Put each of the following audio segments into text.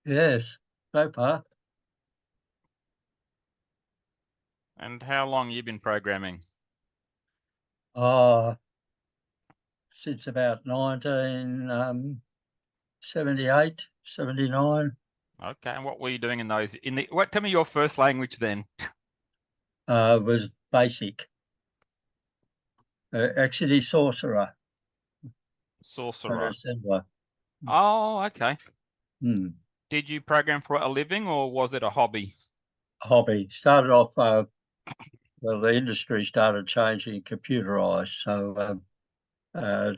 Yes, so far. And how long you been programming? Oh, since about 1978, 79, Okay, and what were you doing in those? What? Tell me your first language then. was basic. Actually, sorcerer and Sorcerer. assembler. Oh, okay. Hmm. Did you program for a living or was it a hobby? Hobby. Started off, well, the industry started changing, computerized, so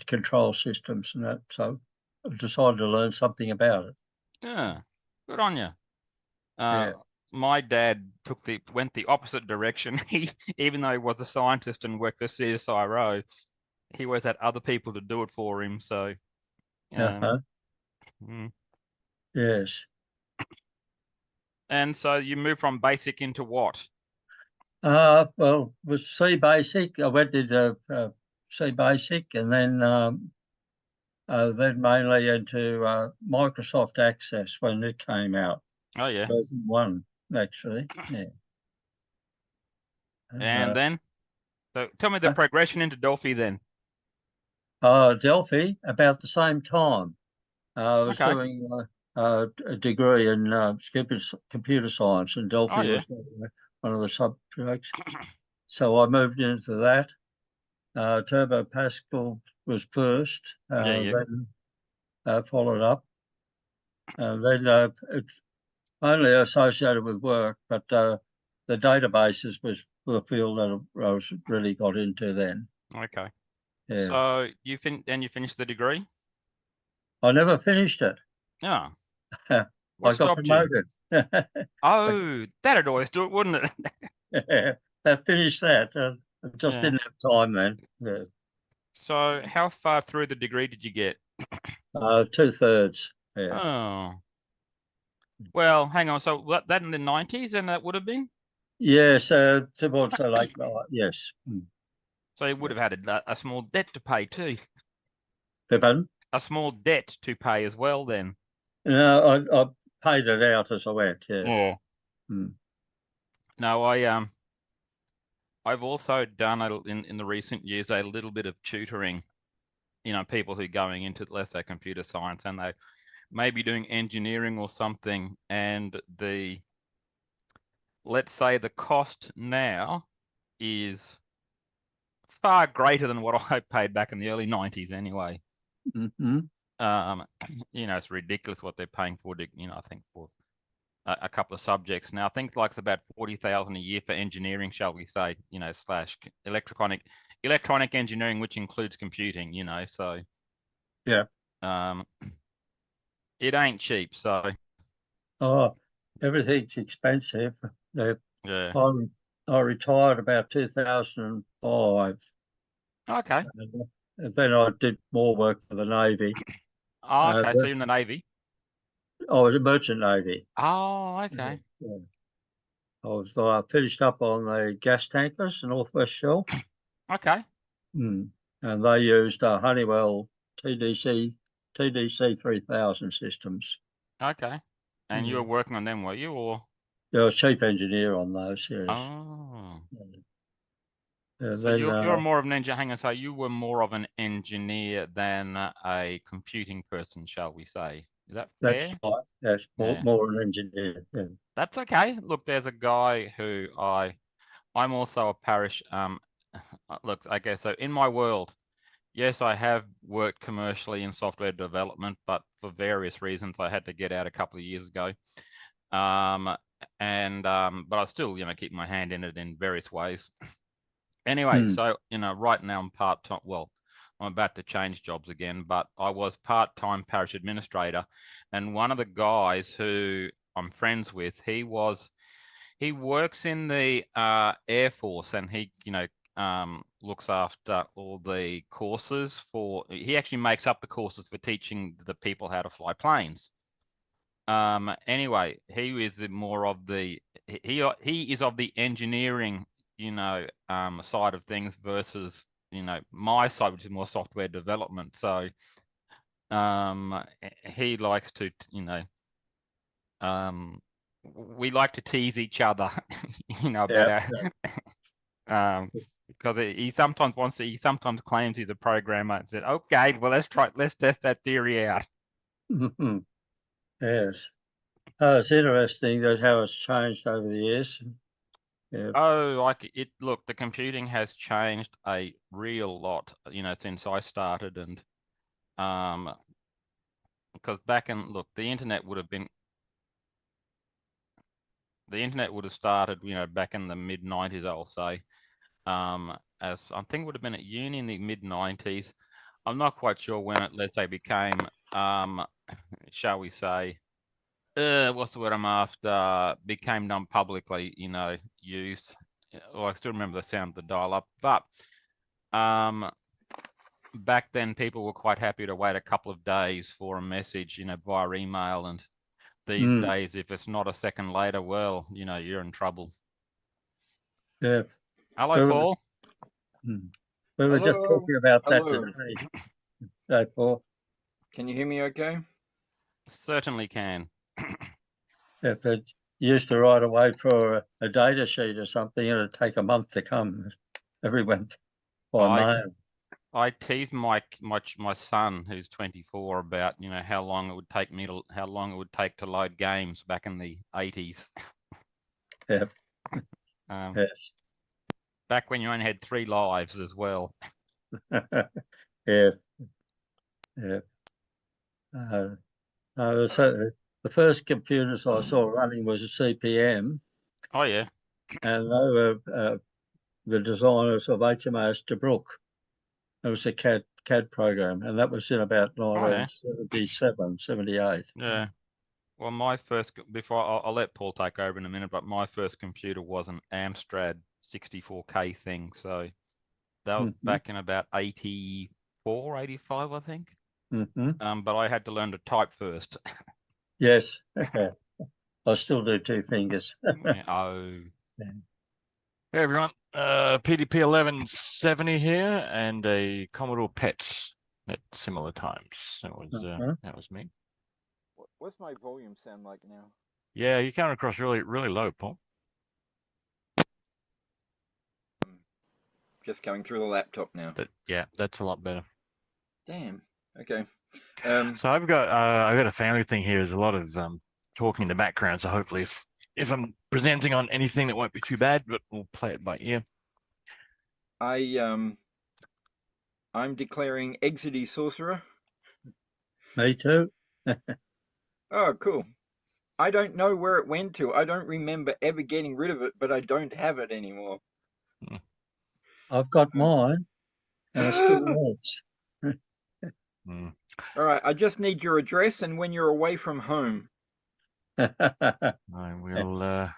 control systems and that. So I decided to learn something about it. Yeah, good on you. Uh, Yeah. my dad went the opposite direction. He, even though he was a scientist and worked for CSIRO, he always had other people to do it for him. So, um, Uh-huh. mm. Yes. And so you moved from basic into what? Well, was C Basic. I went into C Basic, and then mainly into Microsoft Access when it came out, Oh yeah. version one, actually. Yeah. And And then, so tell me the uh, progression into Delphi then. Delphi about the same time. I was Okay. doing a degree in computer science, and Oh Delphi yeah. was one of the subjects. So I moved into that. Turbo Pascal was first, Yeah, yeah. then followed up, and then it's only associated with work, but the databases was the field that I was really got into then. Okay. Yeah, So you finished the degree? I never finished it. Yeah. What I got stopped you? promoted. Oh, that'd always do it, wouldn't it? I finished that. I just Yeah. didn't have time then. Yeah. So how far through the degree did you get? 2/3. Yeah. Oh, well, hang on. So that in the 90s, and that would have been? Yes, towards the late night. Yes. Mm. So you would Yeah. have had a small debt to pay too. Pippin. A small debt to pay as well then. No, I paid it out as I went. Yeah. Yeah. Mm. No, I've also done in the recent years a little bit of tutoring, people who are going into, let's say, computer science, and they may be doing engineering or something, and let's say the cost now is far greater than what I paid back in the early 90s anyway. Mm-hmm. Um, it's ridiculous what they're paying for, I think for a couple of subjects. Now, I think like it's about 40,000 a year for engineering, shall we say, slash electronic engineering, which includes computing, so Yeah. um, it ain't cheap. So, Oh, everything's expensive. Uh, yeah. I, I retired about 2005. Okay. And then I did more work for the Navy. Oh, okay. So But you're in the Navy. I was a merchant Navy. Oh, Yeah. okay. Yeah. I finished up on the gas tankers, the Northwest Shelf. Okay. Mm. And they used Honeywell TDC 3000 systems. Okay. And you were Yeah. working on them, were you? Or Yeah, I was chief engineer on those, yes. oh, And so then you're more of an engineer. Hang on, so you were more of an engineer than a computing person, shall we say? Is that that's fair? right. That's Yeah. more an engineer. Yeah. That's okay. Look, there's a guy who I'm also a parish look, okay, so in my world, yes, I have worked commercially in software development, but for various reasons I had to get out a couple of years ago. Um and but I still, keep my hand in it in various ways. Anyway, Hmm. so right now I'm part-time. Well, I'm about to change jobs again, but I was part-time parish administrator, and one of the guys who I'm friends with, he works in the Air Force, and he looks after all the courses for. He actually makes up the courses for teaching the people how to fly planes. Anyway, he is more of the he is of the engineering, side of things versus, my side, which is more software development. So, he likes to, we like to tease each other, you know, about our, because he sometimes claims he's a programmer and said, okay, well, let's test that theory out. Yes. Oh, it's interesting that how it's changed over the years. Yeah. Oh, look, the computing has changed a real lot, you know, since I started, and because the internet would have started, you know, back in the mid 90s, I'll say. As I think it would have been at uni in the mid 90s. I'm not quite sure when it, let's say, became, shall we say, what's the word I'm after? Became non-publicly, you know, used. Well, I still remember the sound of the dial-up, but back then people were quite happy to wait a couple of days for a message, you know, via email. And these days, if it's not a second later, well, you know, you're in trouble. Yeah. Hello, Paul. We were just talking about that today. Hello, Paul. Can you hear me okay? Certainly can. If it used to write away for a data sheet or something, it'd take a month to come. Everyone by mail. I tease my son, who's 24, about, you know, how long it would take to load games back in the 80s. Yeah. Yes. Back when you only had 3 lives as well. Yeah. Yeah. So the first computers I saw running was a CPM. Oh yeah. And they were the designers of HMAS DeBrook. It was a CAD program, and that was in about 1977, 78. Yeah. Well, my first, I'll let Paul take over in a minute, but my first computer was an Amstrad 64K thing. So that was back in about 84, 85, I think. But I had to learn to type first. Yes. I still do 2 fingers. Oh. Hey everyone, PDP 1170 here, and a Commodore PET at similar times. That was me. What's my volume sound like now? Yeah, you came across really low, Paul. Just going through the laptop now. Yeah, that's a lot better. Damn. Okay. So I've got a family thing here. There's a lot of talking in the background. So hopefully, if I'm presenting on anything, that won't be too bad. But we'll play it by ear. I'm declaring Exidy Sorcerer. Me too. Oh, cool. I don't know where it went to. I don't remember ever getting rid of it, but I don't have it anymore. I've got mine, and it still works. All right, I just need your address and when you're away from home. I will. I'm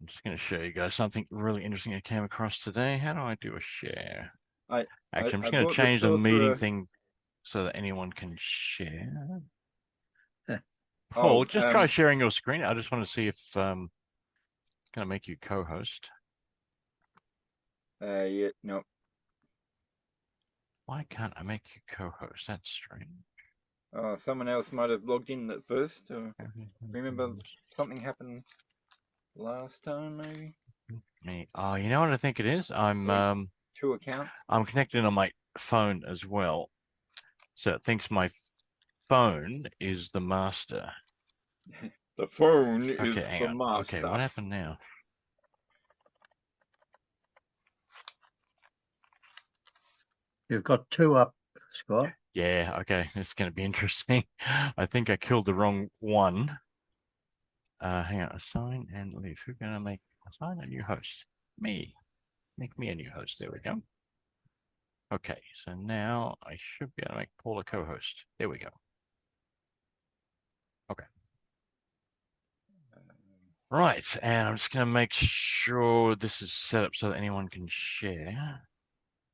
just going to show you guys something really interesting I came across today. How do I do a share? Actually, I'm just going to change the meeting thing so that anyone can share. Paul, just try sharing your screen. I just want to see if going to make you co-host. Yeah, no. Why can't I make you co-host? That's strange. Oh, someone else might have logged in at first. Remember something happened last time, maybe? Me. Oh, you know what I think it is? I'm 2 accounts. I'm connected on my phone as well. So it thinks my phone is the master. The phone is hang the on. master. Okay, what happened now? You've got 2 up, Scott. Yeah, okay. It's going to be interesting. I think I killed the wrong one. Hang on. Assign and leave. Who's going to assign a new host? Me. Make me a new host. There we go. Okay, so now I should be able to make Paul a co-host. There we go. Okay. Right, and I'm just going to make sure this is set up so that anyone can share.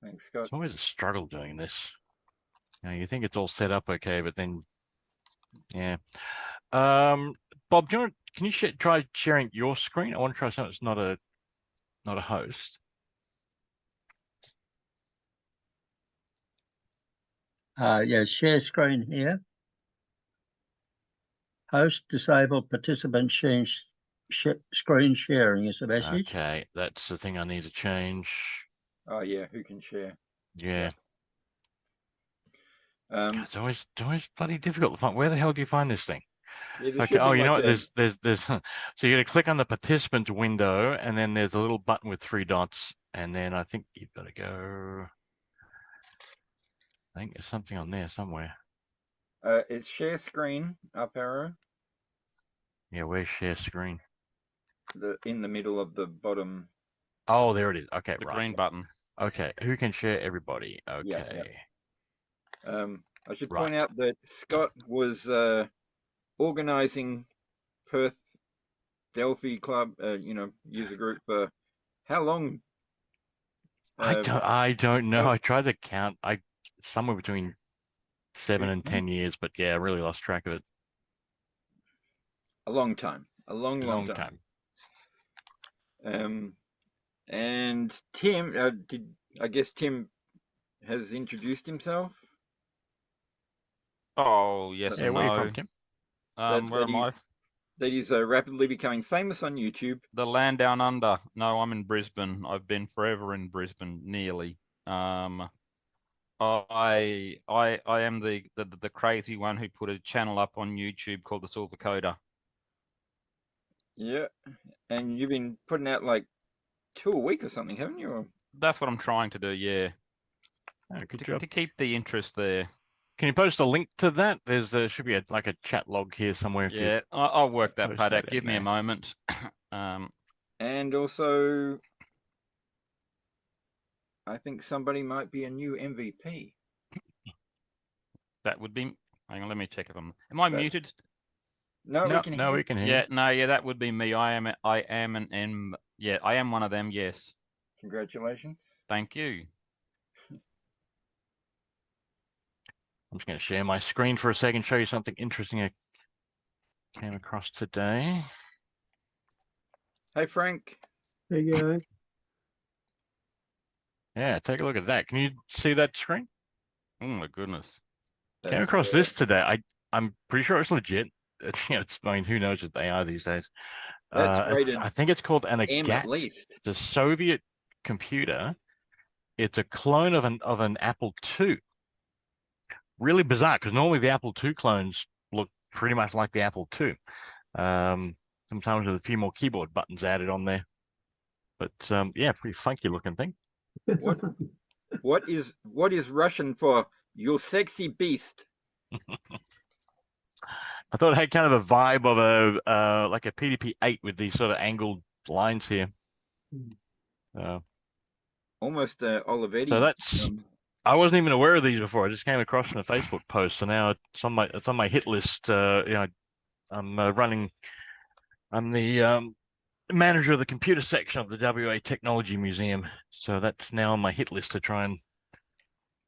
Thanks, Scott. It's always a struggle doing this. You think it's all set up okay, but then, yeah. Bob, can you try sharing your screen? I want to try something that's not a host. Yeah, share screen here. Host disable participant screen sharing is the message. Okay, that's the thing I need to change. Oh yeah, who can share? Yeah. Um, God, it's always bloody difficult to find. Where the hell do you find this thing? yeah, there Okay. should Oh, be you know like what? There's so you got to click on the participant window, and then there's a little button with 3 dots, and then I think you've got to go. I think there's something on there somewhere. it's share screen, up arrow, Yeah, where's share screen? in the middle of the bottom. Oh, there it is. Okay, The right. green button. Okay, who can share everybody? Yeah, Okay. yeah. I should Right. point out that Scott was organizing Perth Delphi Club, user group for how long? I don't know. Oh, I tried to count. Somewhere between 7 and 10 years, but yeah, I really lost track of it. a long time, a long, long Long time. time. And Tim, I guess Tim has introduced himself. Oh, yes Yeah, and where are you no. from, Tim? Where am I? That he's rapidly becoming famous on YouTube. The land down under. No, I'm in Brisbane. I've been forever in Brisbane, nearly. I am the crazy one who put a channel up on YouTube called the Silver Coder. Yeah, and you've been putting out like 2 a week or something, haven't you? That's what I'm trying to do. Yeah, Oh, good job. to keep the interest there. Can you post a link to that? There should be like a chat log here somewhere. If Yeah, I'll work that, post Paddock. that in Give me a there. moment. And also, I think somebody might be a new MVP. That would be. Hang on, let me check if I'm. Am I muted? No, we can hear we you. can hear Yeah, you. no, yeah, that would be me. I am an M. Yeah, I am one of them. Yes. Congratulations. Thank you. I'm just going to share my screen for a second, show you something interesting I came across today. Hey, Frank. There you go. Yeah, take a look at that. Can you see that screen? Oh my goodness. Came across this today. I'm pretty sure it's legit. I mean, who knows what they are these days? That's rated I think it's called an M at AGAT. least. It's a Soviet computer. It's a clone of an Apple II. Really bizarre, because normally the Apple II clones look pretty much like the Apple II. Sometimes with a few more keyboard buttons added on there. But yeah, pretty funky looking thing. What is Russian for "you sexy beast"? I thought it had kind of a vibe of a like a PDP-8 with these sort of angled lines here. Almost Olivetti. So that's I wasn't even aware of these before. I just came across from a Facebook post, so now it's on my hit list. I'm the manager of the computer section of the WA Technology Museum, so that's now on my hit list to try and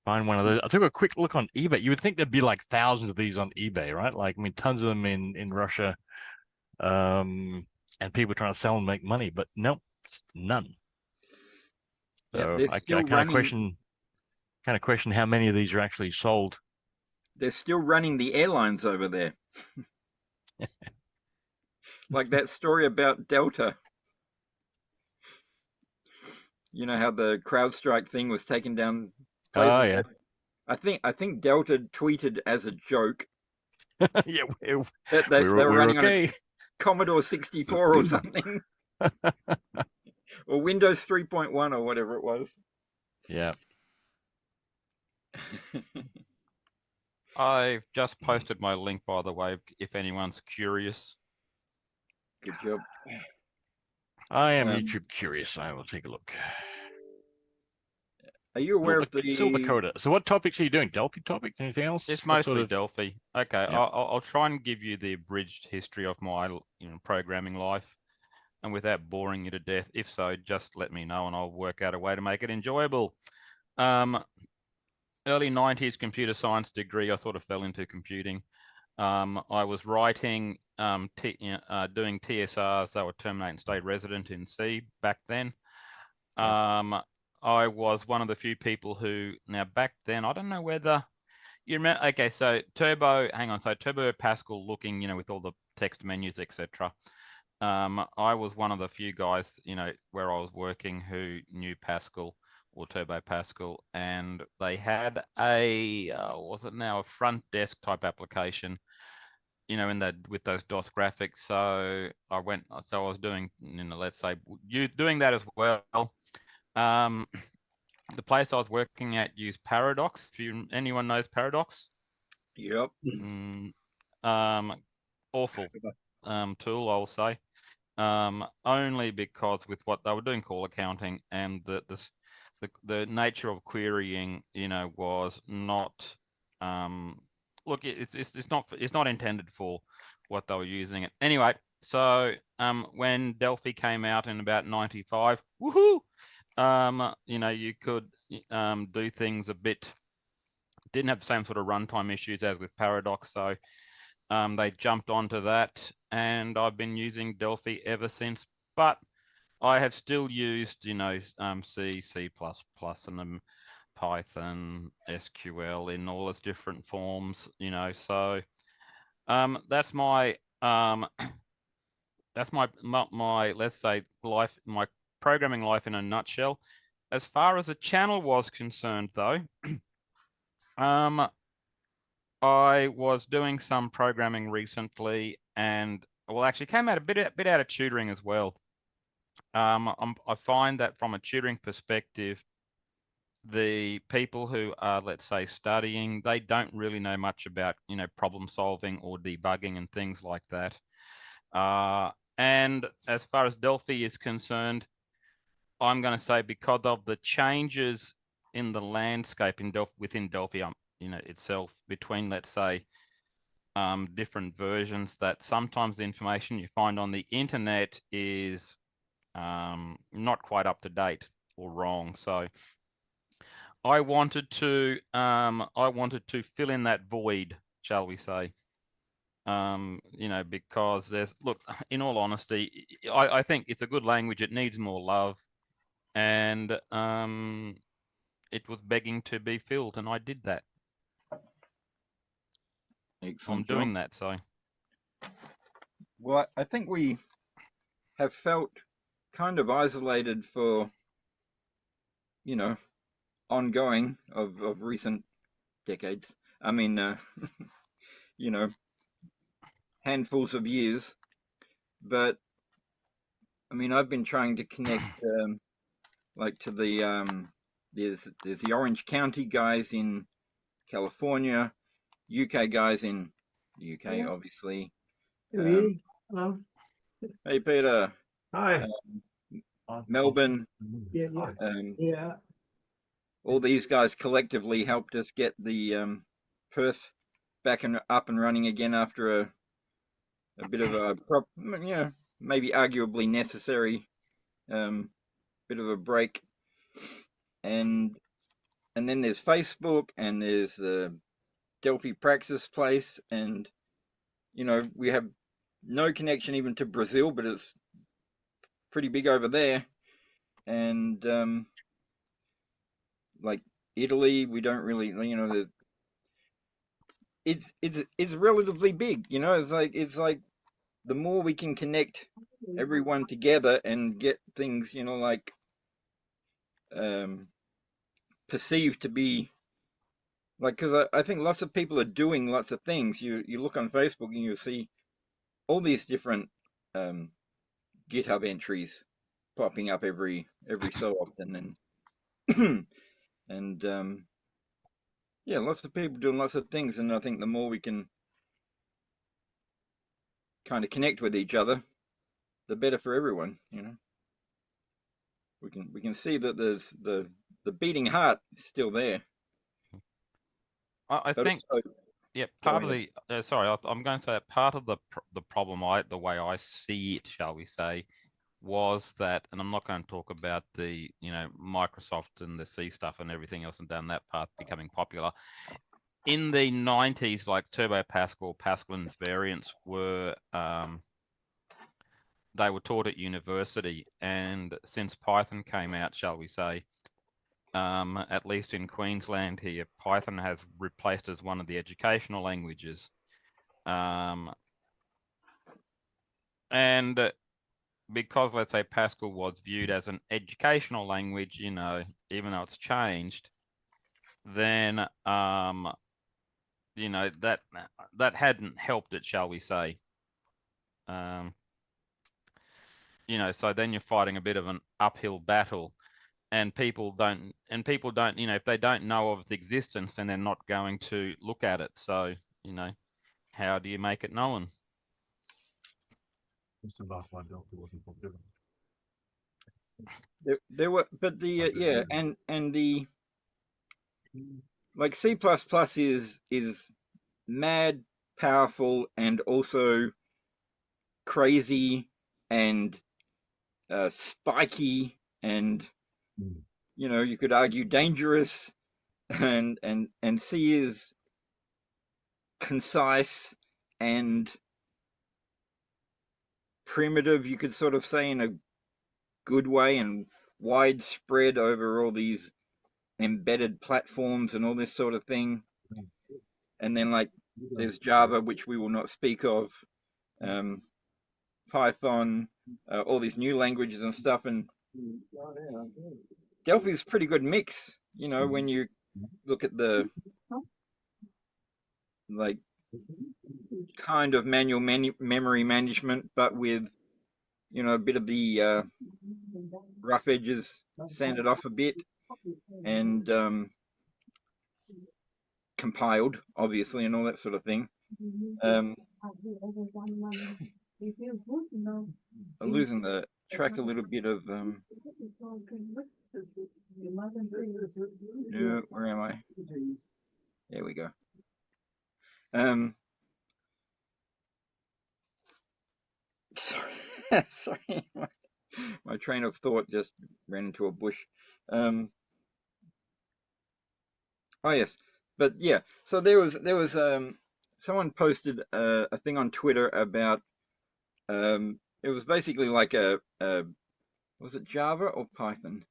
find one of those. I took a quick look on eBay. You would think there'd be like thousands of these on eBay, right? Like, I mean, tons of them in Russia, and people trying to sell and make money, but nope, none. So Yeah, I kind of question how many of these are actually sold. They're still running the airlines over there. Like that story about Delta. You know how the CrowdStrike thing was taken down. Oh yeah. I think Delta tweeted as a joke Yeah, that they we're were running okay. on a Commodore 64 or something, or Windows 3.1 or whatever it was. Yeah. I've just posted my link, by the way, if anyone's curious. Good job. I am YouTube curious. I will take a look. Are you aware of the Silver Coder? So what topics are you doing? Delphi topics? Anything else? It's mostly Delphi. Okay, Yeah. I'll try and give you the abridged history of my programming life, and without boring you to death. If so, just let me know and I'll work out a way to make it enjoyable. Early 90s computer science degree, I sort of fell into computing. I was writing, doing TSRs, so a terminate and stay resident in C back then. I was one of the few people who, now back then, I don't know whether You remember? Okay, so Turbo. Hang on. So Turbo Pascal, looking, with all the text menus, etc. I was one of the few guys, where I was working who knew Pascal or Turbo Pascal, and they had was it now a front desk type application, in that with those DOS graphics. So I was doing, let's say you doing that as well. The place I was working at used Paradox. If anyone knows Paradox. Yep. Awful tool, I'll say. Only because with what they were doing, call accounting, and the nature of querying, was not. Look, it's not intended for what they were using it. Anyway, so when Delphi came out in about 95, woohoo! You could do things a bit. Didn't have the same sort of runtime issues as with Paradox, so they jumped onto that, and I've been using Delphi ever since. But I have still used, C, C++, and Python, SQL in all its different forms, So that's my let's say life, my programming life in a nutshell. As far as the channel was concerned, though, I was doing some programming recently, and actually came out a bit out of tutoring as well. I find that from a tutoring perspective, the people who are, let's say, studying, they don't really know much about, problem solving or debugging and things like that. And as far as Delphi is concerned, I'm going to say because of the changes in the landscape within Delphi, itself, between, let's say, different versions, that sometimes the information you find on the internet is not quite up to date or wrong. So I wanted to fill in that void, shall we say? Because in all honesty, I think it's a good language. It needs more love, and it was begging to be filled, and I did that. Excellent I'm doing job. that, so. Well, I think we have felt kind of isolated for, ongoing of recent decades. I mean, handfuls of years. But I mean, I've been trying to connect, like to the there's the Orange County guys in California, UK guys in the UK, Yeah. obviously. Hello. Hey, Peter. Hi. Melbourne. Yeah. Yeah. All these guys collectively helped us get the Perth back and up and running again after a bit of a maybe arguably necessary bit of a break. And then there's Facebook, and there's the Delphi Praxis place, and we have no connection even to Brazil, but it's pretty big over there. And like Italy, we don't really, it's relatively big, it's like the more we can connect everyone together and get things, perceived to be like, because I think lots of people are doing lots of things. You look on Facebook and you see all these different GitHub entries popping up every so often, and and yeah, lots of people doing lots of things. And I think the more we can kind of connect with each other, the better for everyone. We can see that there's the beating heart is still there. I But think, also, yeah, go part of ahead. the sorry, I'm going to say that part of the problem, the way I see it, shall we say, was that, and I'm not going to talk about the Microsoft and the C stuff and everything else and down that path becoming popular. In the 90s, like Turbo Pascal, Pascal and its variants were they were taught at university, and since Python came out, shall we say, at least in Queensland here, Python has replaced as one of the educational languages. And because, let's say, Pascal was viewed as an educational language, you know, even though it's changed, then, you know, that hadn't helped it, shall we say. You know, so then you're fighting a bit of an uphill battle, and people don't, you know, if they don't know of its existence, then they're not going to look at it. So, you know, how do you make it known? There were, but the yeah, and the like C++ is mad, powerful, and also crazy and spiky, and you know, you could argue dangerous, and C is concise and primitive, you could sort of say, in a good way, and widespread over all these embedded platforms and all this sort of thing. And then like there's Java, which we will not speak of, Python, all these new languages and stuff. And Delphi is a pretty good mix, you know, when you look at the like kind of manual memory management, but with, you know, a bit of the rough edges sanded off a bit, and compiled, obviously, and all that sort of thing. I'm losing the track a little bit of no, where am I? There we go. Sorry, sorry, my train of thought just ran into a bush. Oh yes, but yeah. So there was someone posted a thing on Twitter about it was basically like a was it Java or Python?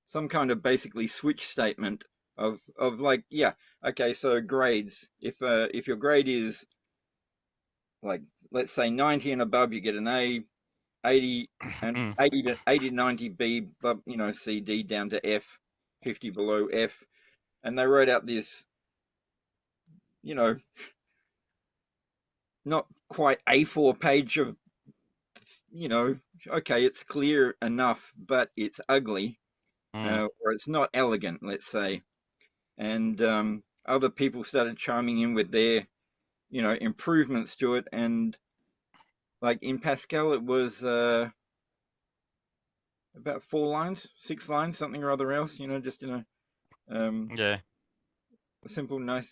Some kind of basically switch statement of like, yeah, okay, so grades. If your grade is like, let's say 90 and above, you get an A. 80 and 80 to 90 B, but you know, C, D down to F, 50 below F, and they wrote out this, you know, not quite A4 page of, you know, okay, it's clear enough, but it's ugly, or it's not elegant, let's say. And other people started chiming in with their, you know, improvements to it. And like in Pascal, it was about 4 lines, 6 lines, something or other else, you know, just in a Yeah. a simple, nice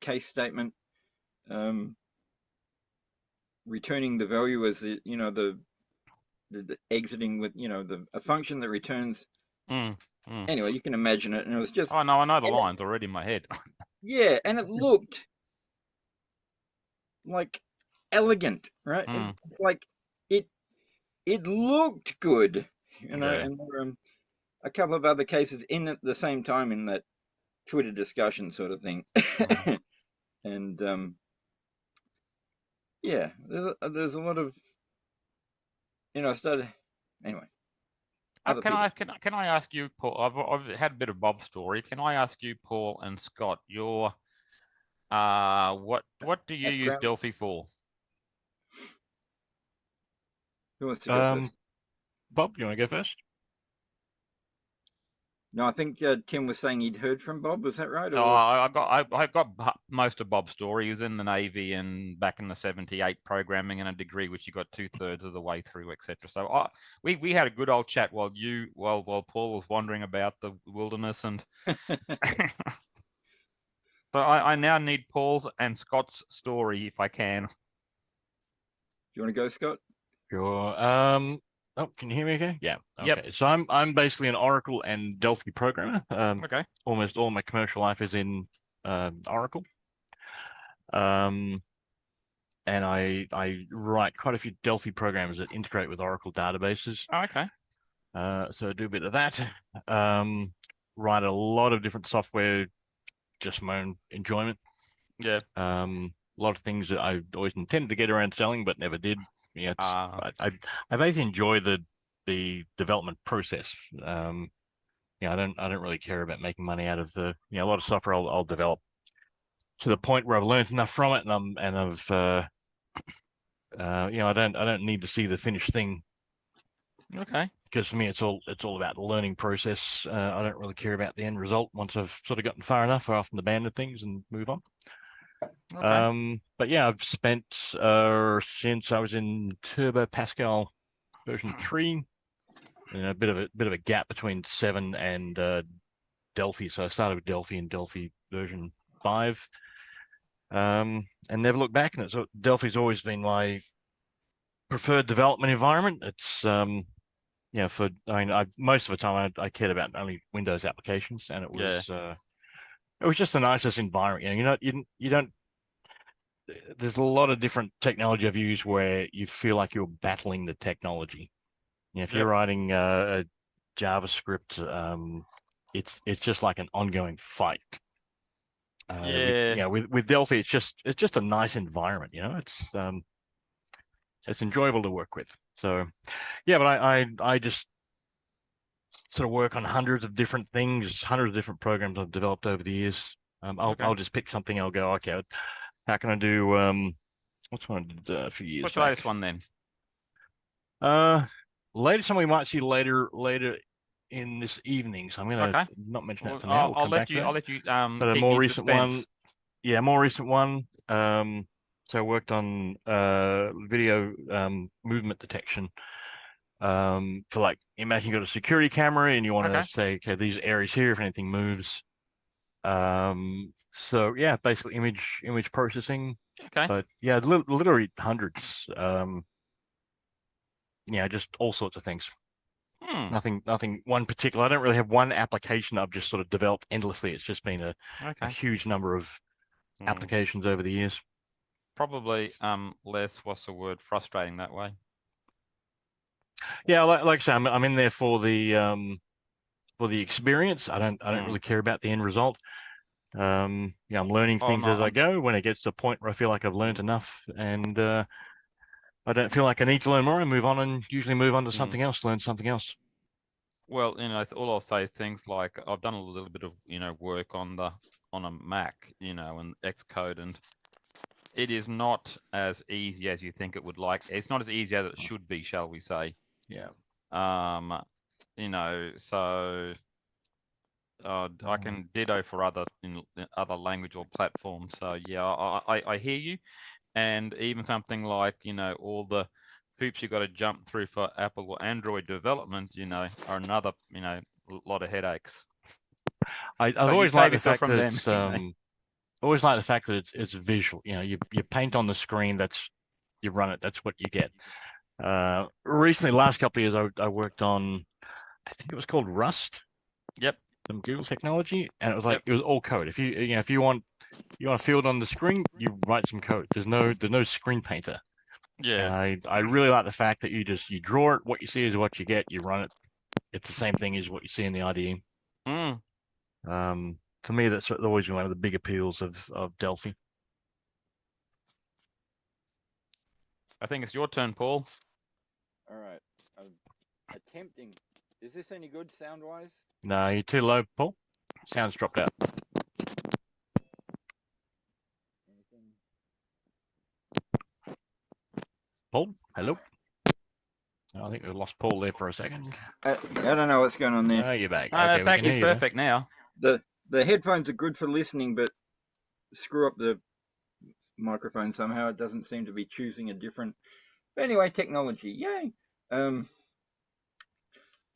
case statement, returning the value as the, you know, the exiting with, you know, a function that returns. Anyway, you can imagine it, and it was just. Oh no, I know the lines already in my head. Yeah, and it looked like elegant, right? Like it looked good, you know. Yeah. And there were a couple of other cases in at the same time in that Twitter discussion sort of thing. And yeah, there's a lot of, you know, I started anyway. Can I ask you, Paul? I've had a bit of Bob's story. Can I ask you, Paul and Scott, your what do you use Delphi for? Who wants to go first? Bob, you want to go first? No, I think Tim was saying he'd heard from Bob. Was that right? Or... I got most of Bob's story. He was in the Navy and back in the 78 programming and a degree which you got 2/3 of the way through, etc. So we had a good old chat while Paul was wandering about the wilderness, and but I now need Paul's and Scott's story if I can. Do you want to go, Scott? Sure. Oh, can you hear me okay? Yeah. Okay. Yep. So I'm basically an Oracle and Delphi programmer. Okay. Almost all my commercial life is in Oracle. And I write quite a few Delphi programs that integrate with Oracle databases. Oh, okay. So I do a bit of that. Write a lot of different software just for my own enjoyment. Yeah. A lot of things that I always intended to get around selling, but never did. Yeah, I basically enjoy the development process. Yeah, I don't really care about making money out of a lot of software I'll develop to the point where I've learned enough from it, and I've I don't need to see the finished thing. Okay. Because for me, it's all about the learning process. I don't really care about the end result. Once I've sort of gotten far enough, I often abandon things and move on. Okay. But yeah, I've spent since I was in FreePascal version 3, and a bit of a gap between 7 and Delphi. So I started with Delphi and Delphi version 5, and never looked back. And Delphi's always been my preferred development environment. It's most of the time I cared about only Windows applications, and it was just the nicest environment. You don't. There's a lot of different technology I've used where you feel like you're battling the technology. If you're writing a JavaScript, it's just like an ongoing fight. With Delphi, it's just a nice environment. It's enjoyable to work with. So, yeah, but I just sort of work on hundreds of different things, hundreds of different programs I've developed over the years. I'll just pick something. I'll go, okay, how can I do? What's one I did a few years What's back? the latest one then? Latest one we might see later in this evening. So I'm going to not mention that for now. I'll let you. But a more recent one. Yeah, more recent one. So I worked on video movement detection. For like, imagine you got a security camera and you want to say, okay, these areas here, if anything moves. So yeah, basically image processing. Okay. But yeah, literally hundreds. Just all sorts of things. Nothing one particular. I don't really have one application I've just sort of developed endlessly. It's just been a huge number of applications over the years. Probably less, what's the word, frustrating that way. Yeah, like I say, I'm in there for the experience. I don't really care about the end result. I'm learning things as I go. When it gets to a point where I feel like I've learned enough, and I don't feel like I need to learn more, I move on and usually move on to something else, learn something else. Well, all I'll say is things like I've done a little bit of work on a Mac, and Xcode, and it is not as easy as you think it would like. It's not as easy as it should be, shall we say? Yeah. So I can ditto for other language or platforms. So yeah, I hear you, and even something like all the hoops you got to jump through for Apple or Android development, are another lot of headaches. I've always liked the fact that it's always like the fact that it's visual. You paint on the screen, you run it, that's what you get. Recently, last couple of years, I worked on, I think it was called Rust. Yep. Some Google technology, and it was like it was all code. If you want a field on the screen, you write some code. There's no screen painter. Yeah. And I really like the fact that you draw it. What you see is what you get. You run it. It's the same thing as what you see in the IDE. For me, that's always been one of the big appeals of Delphi. I think it's your turn, Paul. All right. I'm attempting. Is this any good sound-wise? No, you're too low, Paul. Sound's dropped out. Paul, hello. I think we lost Paul there for a second. I don't know what's going on there. Oh, you're back. Okay, back is perfect now. The headphones are good for listening, but screw up the microphone somehow. It doesn't seem to be choosing a different. But anyway, technology, yay!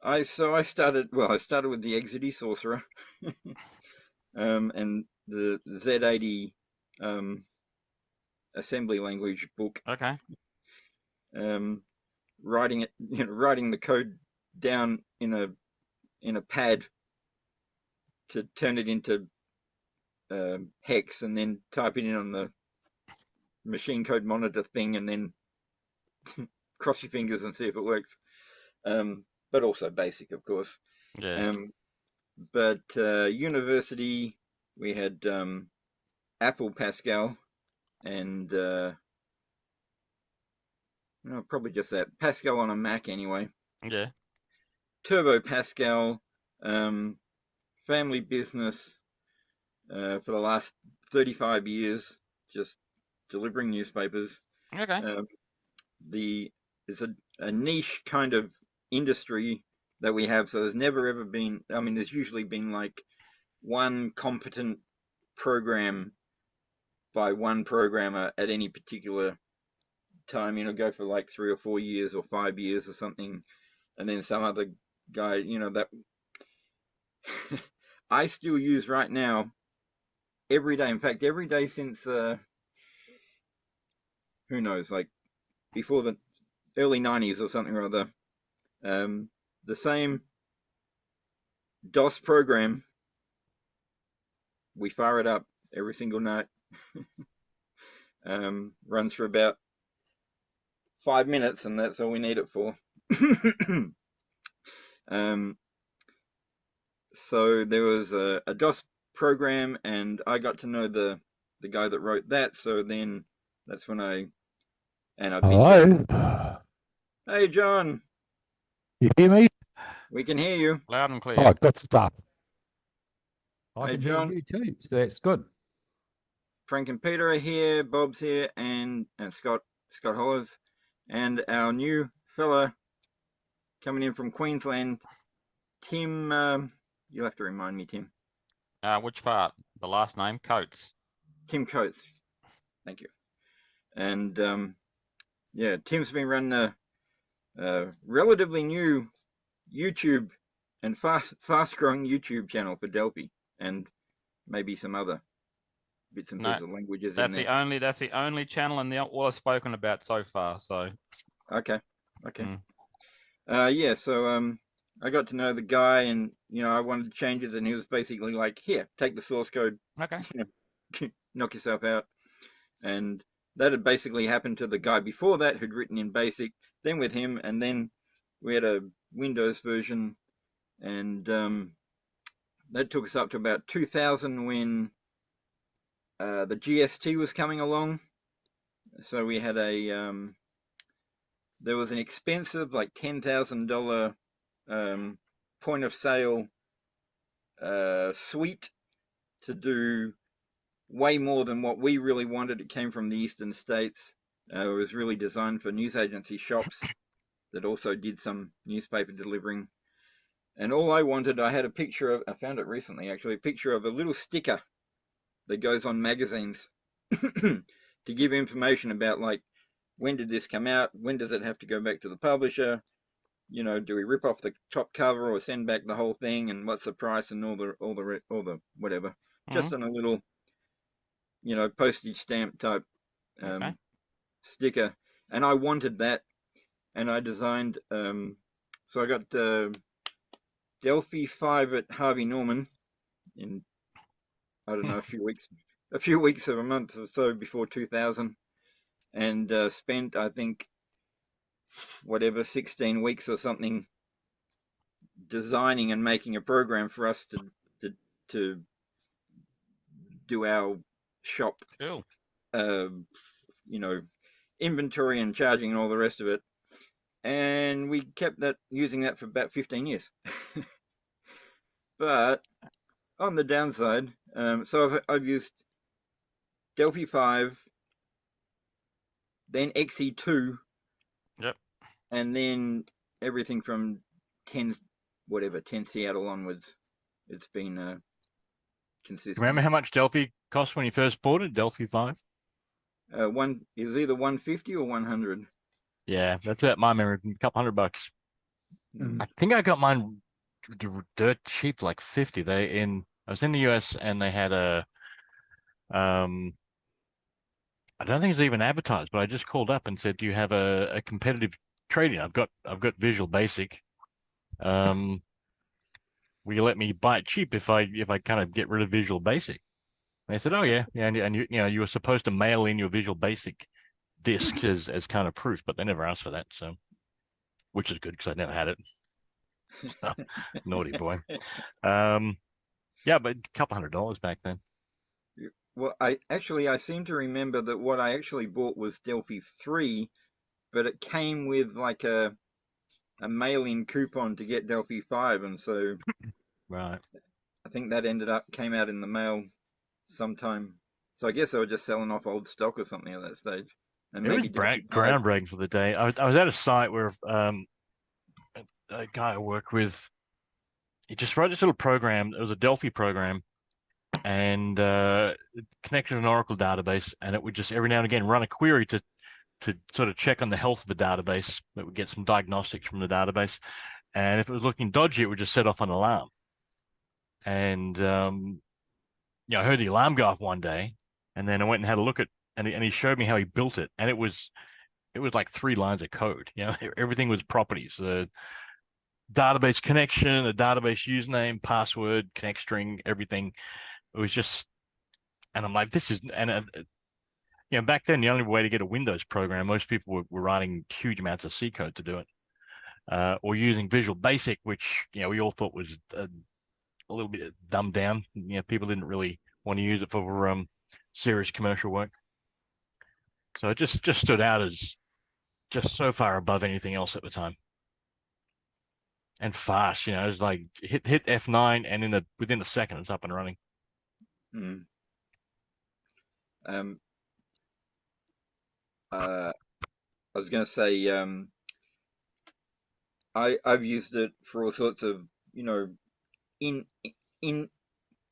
I started with the Exidy Sorcerer, and the Z80 assembly language book. Okay. Writing the code down in a pad to turn it into hex, and then type it in on the machine code monitor thing, and then cross your fingers and see if it works. but also basic, of course. Yeah. But university, we had Apple Pascal and no, probably just that. Pascal on a Mac anyway. Yeah. Turbo Pascal, family business for the last 35 years, just delivering newspapers. Okay. It's a niche kind of industry that we have, so there's never ever been, I mean, there's usually been like one competent program by one programmer at any particular time, go for like 3 or 4 years or 5 years or something, and then some other guy, that I still use right now every day. In fact, every day since who knows, like before the early 90s or something or other, the same DOS program, we fire it up every single night. Runs for about 5 minutes, and that's all we need it for. So there was a DOS program, and I got to know the guy that wrote that. So then that's when I've been. Hello? Hey, John, You hear me? we can hear you. Loud and clear. Oh, good stuff. I Hey, can hear John. you too, so that's good. Frank and Peter are here. Bob's here, and Scott Hollers, and our new fella coming in from Queensland, Tim. You'll have to remind me, Tim. Which part? The last name? Coates. Tim Coates. Thank you. And yeah, Tim's been running a relatively new YouTube and fast growing YouTube channel for Delphi, and maybe some other bits and pieces of languages in there. That's the only channel and all I've spoken about so far. So okay. Yeah, so I got to know the guy, and I wanted changes, and he was basically like, here, take the source code, okay, knock yourself out. And that had basically happened to the guy before that who'd written in BASIC, then with him, and then we had a Windows version, and that took us up to about 2000 when the GST was coming along. So we had there was an expensive, like $10,000 point of sale suite to do way more than what we really wanted. It came from the eastern states. It was really designed for news agency shops that also did some newspaper delivering. And all I wanted, I had a picture of, I found it recently actually, a picture of a little sticker that goes on magazines to give information about, like, when did this come out? When does it have to go back to the publisher? Do we rip off the top cover or send back the whole thing? And what's the price and all the whatever? Just on a little, postage stamp type sticker. And I wanted that, and I designed. So I got Delphi 5 at Harvey Norman in, I don't know, a few weeks of a month or so before 2000, and spent, I think, 16 weeks or something designing and making a program for us to do our shop, cool. Inventory and charging and all the rest of it. And we kept using that for about 15 years. But on the downside, so I've used Delphi 5, then XE2, yep, and then everything from 10 Seattle onwards. It's been consistent. Remember how much Delphi cost when you first bought it? Delphi 5? It was either 150 or 100. Yeah, that's about my memory. A couple $100. I think I got mine dirt cheap, like 50. I was in the US, and they had I don't think it's even advertised, but I just called up and said, "Do you have a competitive trade-in? I've got Visual Basic. Will you let me buy it cheap if I kind of get rid of Visual Basic?" And they said, "Oh yeah, and you were supposed to mail in your Visual Basic disk as kind of proof, but they never asked for that, so which is good because I never had it." Naughty boy. Yeah, but a couple $100 back then. Well, I seem to remember that what I actually bought was Delphi 3, but it came with like a mail-in coupon to get Delphi 5, and so Right. I think that came out in the mail sometime. So I guess they were just selling off old stock or something at that stage. And It was maybe Delphi 5. groundbreaking for the day. I was at a site where a guy I work with, he just wrote this little program. It was a Delphi program, and it connected to an Oracle database, and it would just every now and again run a query to sort of check on the health of the database. It would get some diagnostics from the database, and if it was looking dodgy, it would just set off an alarm. And I heard the alarm go off one day, and then I went and had a look at, and he showed me how he built it, and it was like 3 lines of code. Everything was properties. The database connection, the database username, password, connect string, everything. It was just, and I'm like, this is, and back then the only way to get a Windows program, most people were writing huge amounts of C code to do it, or using Visual Basic, which we all thought was a little bit dumbed down. People didn't really want to use it for serious commercial work. So it just stood out as just so far above anything else at the time. And fast, it was like hit F9 and within a second it's up and running. Hmm. I was going to say, I've used it for all sorts of, in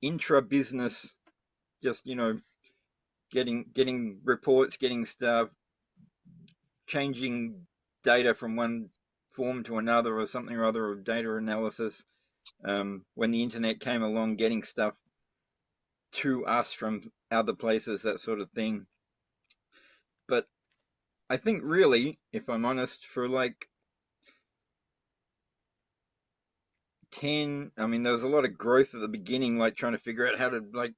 intra-business, just, getting reports, getting stuff, changing data from one form to another or something or other, or data analysis. When the internet came along, getting stuff to us from other places, that sort of thing. But I think really, if I'm honest, for like 10, I mean, there was a lot of growth at the beginning, like trying to figure out how to, like,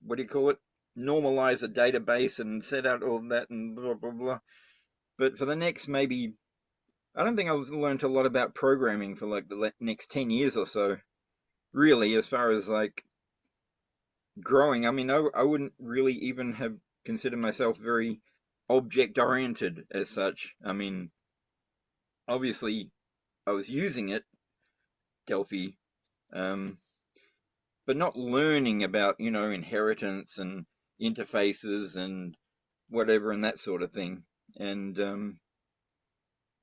what do you call it? Normalize a database and set out all that and blah, blah, blah. But for the next maybe, I don't think I've learned a lot about programming for like the next 10 years or so, really, as far as like growing. I mean, I wouldn't really even have considered myself very object oriented as such. I mean, obviously I was using it, Delphi, but not learning about, inheritance and interfaces and whatever and that sort of thing. And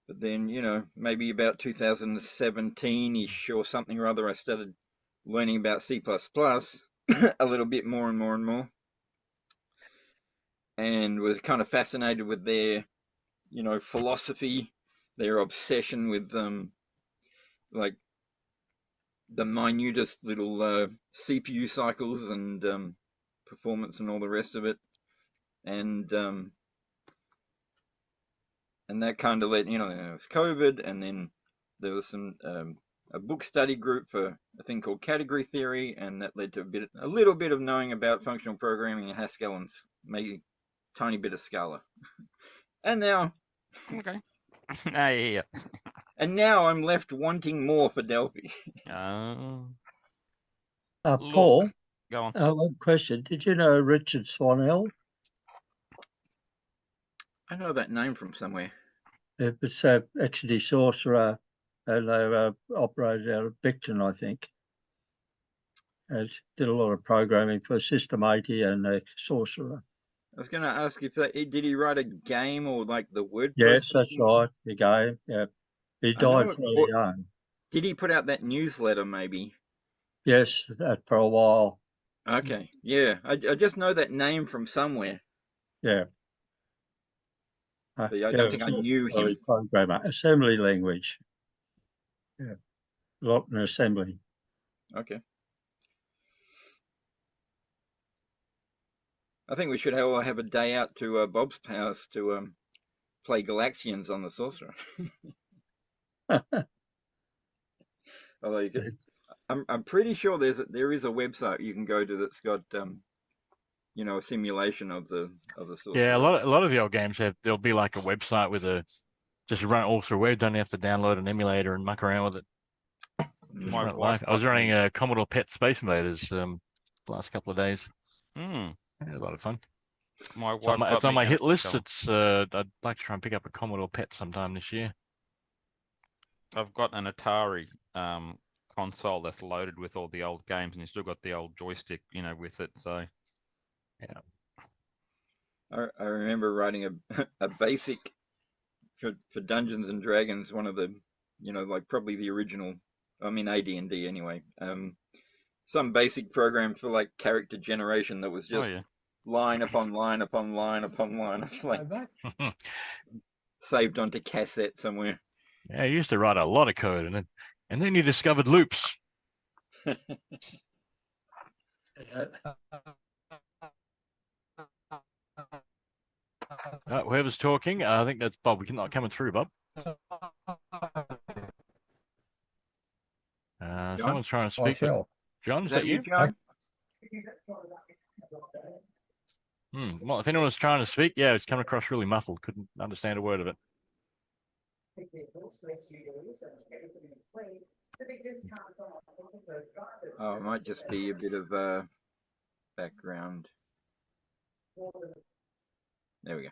but then, maybe about 2017-ish or something or other, I started learning about C++ a little bit more and more and more, and was kind of fascinated with their, philosophy, their obsession with like the minutest little CPU cycles and performance and all the rest of it, and that kind of led, there was COVID, and then there was some a book study group for a thing called category theory, and that led to a little bit of knowing about functional programming and Haskell and maybe a tiny bit of Scala, and now. Okay. Yeah. And now I'm left wanting more for Delphi. Paul, go on. one question. Did you know Richard Swanell? I know that name from somewhere. It was actually Sorcerer, and they operated out of Bicton, I think. And did a lot of programming for System 80 and Sorcerer. I was going to ask if did he write a game or like the WordPress? Yes, that's right. The game. Yeah, he died fairly young. Did he put out that newsletter? Maybe. Yes, for a while. Okay, yeah, I just know that name from somewhere. Yeah. But I don't think I knew him. Programmer, assembly language. Yeah, a lot in assembly. Okay. I think we should all have a day out to Bob's house to play Galaxians on the Sorcerer. Although you could, I'm pretty sure there is a website you can go to that's got a simulation of the Sorcerer. Yeah, a lot of the old games there'll be like a website with a just run it all through web. Don't have to download an emulator and muck around with it. Just My run it wife live. I was got running me- a Commodore PET Space Invaders the last couple of days. Hmm. Yeah, a lot of fun. My It's on wife my, got it's on me my an- hit list. go on. It's I'd like to try and pick up a Commodore PET sometime this year. I've got an Atari console that's loaded with all the old games, and you still got the old joystick, with it. So I remember writing a basic for Dungeons and Dragons, one of the, like probably the original, I mean AD&D anyway. Some basic program for like character generation that was oh just yeah, line upon line upon line upon line. It's like Back. saved onto cassette somewhere. Yeah, I used to write a lot of code, and then you discovered loops. Whoever's talking, I think that's Bob. We're not coming through, Bob. Someone's trying to speak. Myself. John, Is is that you? John? Well, if anyone was trying to speak, yeah, it's coming across really muffled. Couldn't understand a word of it. Oh, it might just be a bit of background. There we go.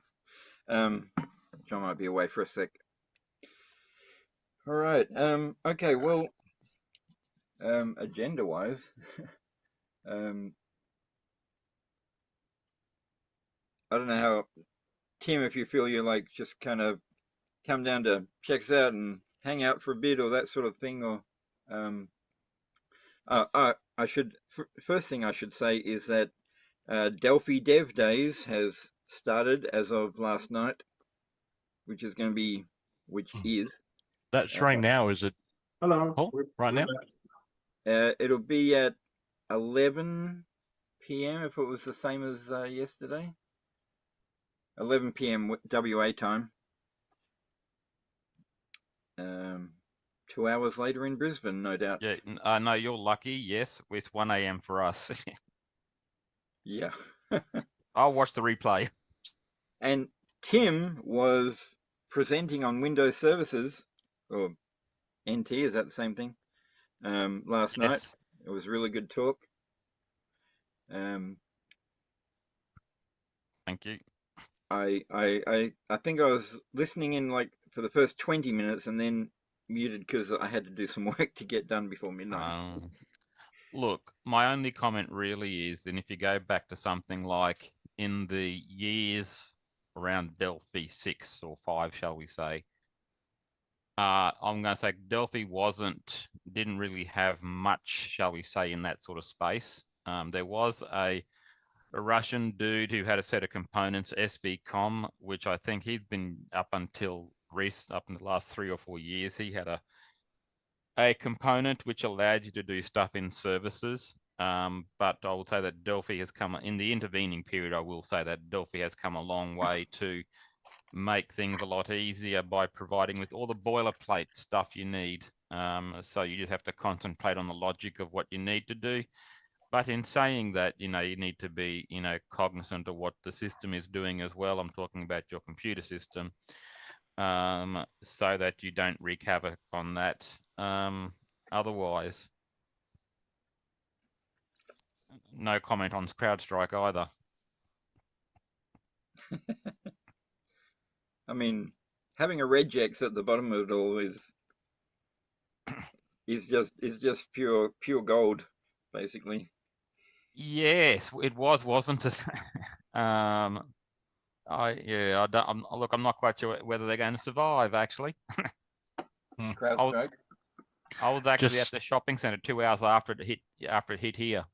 John might be away for a sec. All right. Okay. Well, agenda-wise, I don't know how, Tim, if you feel you're like just kind of come down to check us out and hang out for a bit or that sort of thing, or I should first thing I should say is that Delphi Dev Days has started as of last night, which is That's right now, is it? Hello. Paul, right now? it'll be at 11 p.m. if it was the same as yesterday. 11 p.m. WA time. 2 hours later in Brisbane, no doubt. yeah. No, you're lucky. Yes, it's 1 a.m. for us. Yeah. I'll watch the replay. And Tim was presenting on Windows Services, or NT, is that the same thing? Last night. Yes. It was a really good talk. Thank you. I think I was listening in like for the first 20 minutes and then muted because I had to do some work to get done before midnight. Look, my only comment really is, and if you go back to something like in the years around Delphi 6 or 5, shall we say, I'm going to say Delphi didn't really have much, shall we say, in that sort of space. There was a Russian dude who had a set of components, SVCom, which I think he'd been up in the last 3 or 4 years. He had a component which allowed you to do stuff in services. But I will say that Delphi has come in the intervening period. I will say that Delphi has come a long way to make things a lot easier by providing with all the boilerplate stuff you need. So you just have to concentrate on the logic of what you need to do. But in saying that, you need to be, cognizant of what the system is doing as well. I'm talking about your computer system, so that you don't wreak havoc on that. Otherwise, no comment on CrowdStrike either. I mean, having a regex at the bottom of it all is just pure gold, basically. Yes, it was, wasn't it? I'm not quite sure whether they're going to survive. Actually, CrowdStrike. I was actually at the shopping centre 2 hours after it hit here.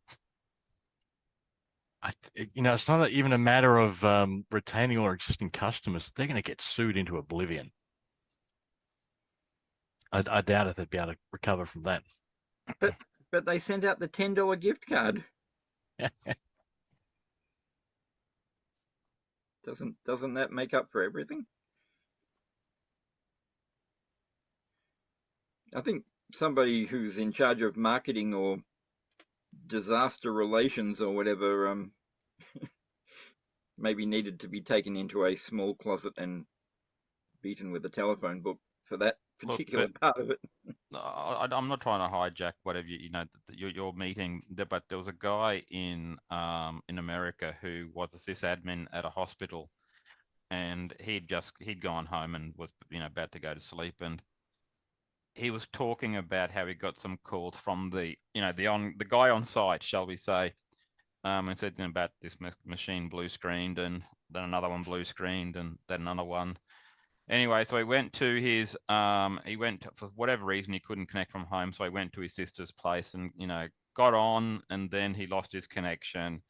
It's not even a matter of retaining all our existing customers. They're going to get sued into oblivion. I doubt if they'd be able to recover from that. But they sent out the $10 gift card. Doesn't that make up for everything? I think somebody who's in charge of marketing or disaster relations or whatever maybe needed to be taken into a small closet and beaten with a telephone book for that Look, particular part of it. I'm not trying to hijack whatever your meeting, but there was a guy in America who was a sysadmin at a hospital, and he'd gone home and was about to go to sleep, and he was talking about how he got some calls from the guy on site, shall we say, and said about this machine blue screened, and then another one blue screened, and then another one. Anyway, so he went to for whatever reason, he couldn't connect from home. So he went to his sister's place and, got on, and then he lost his connection.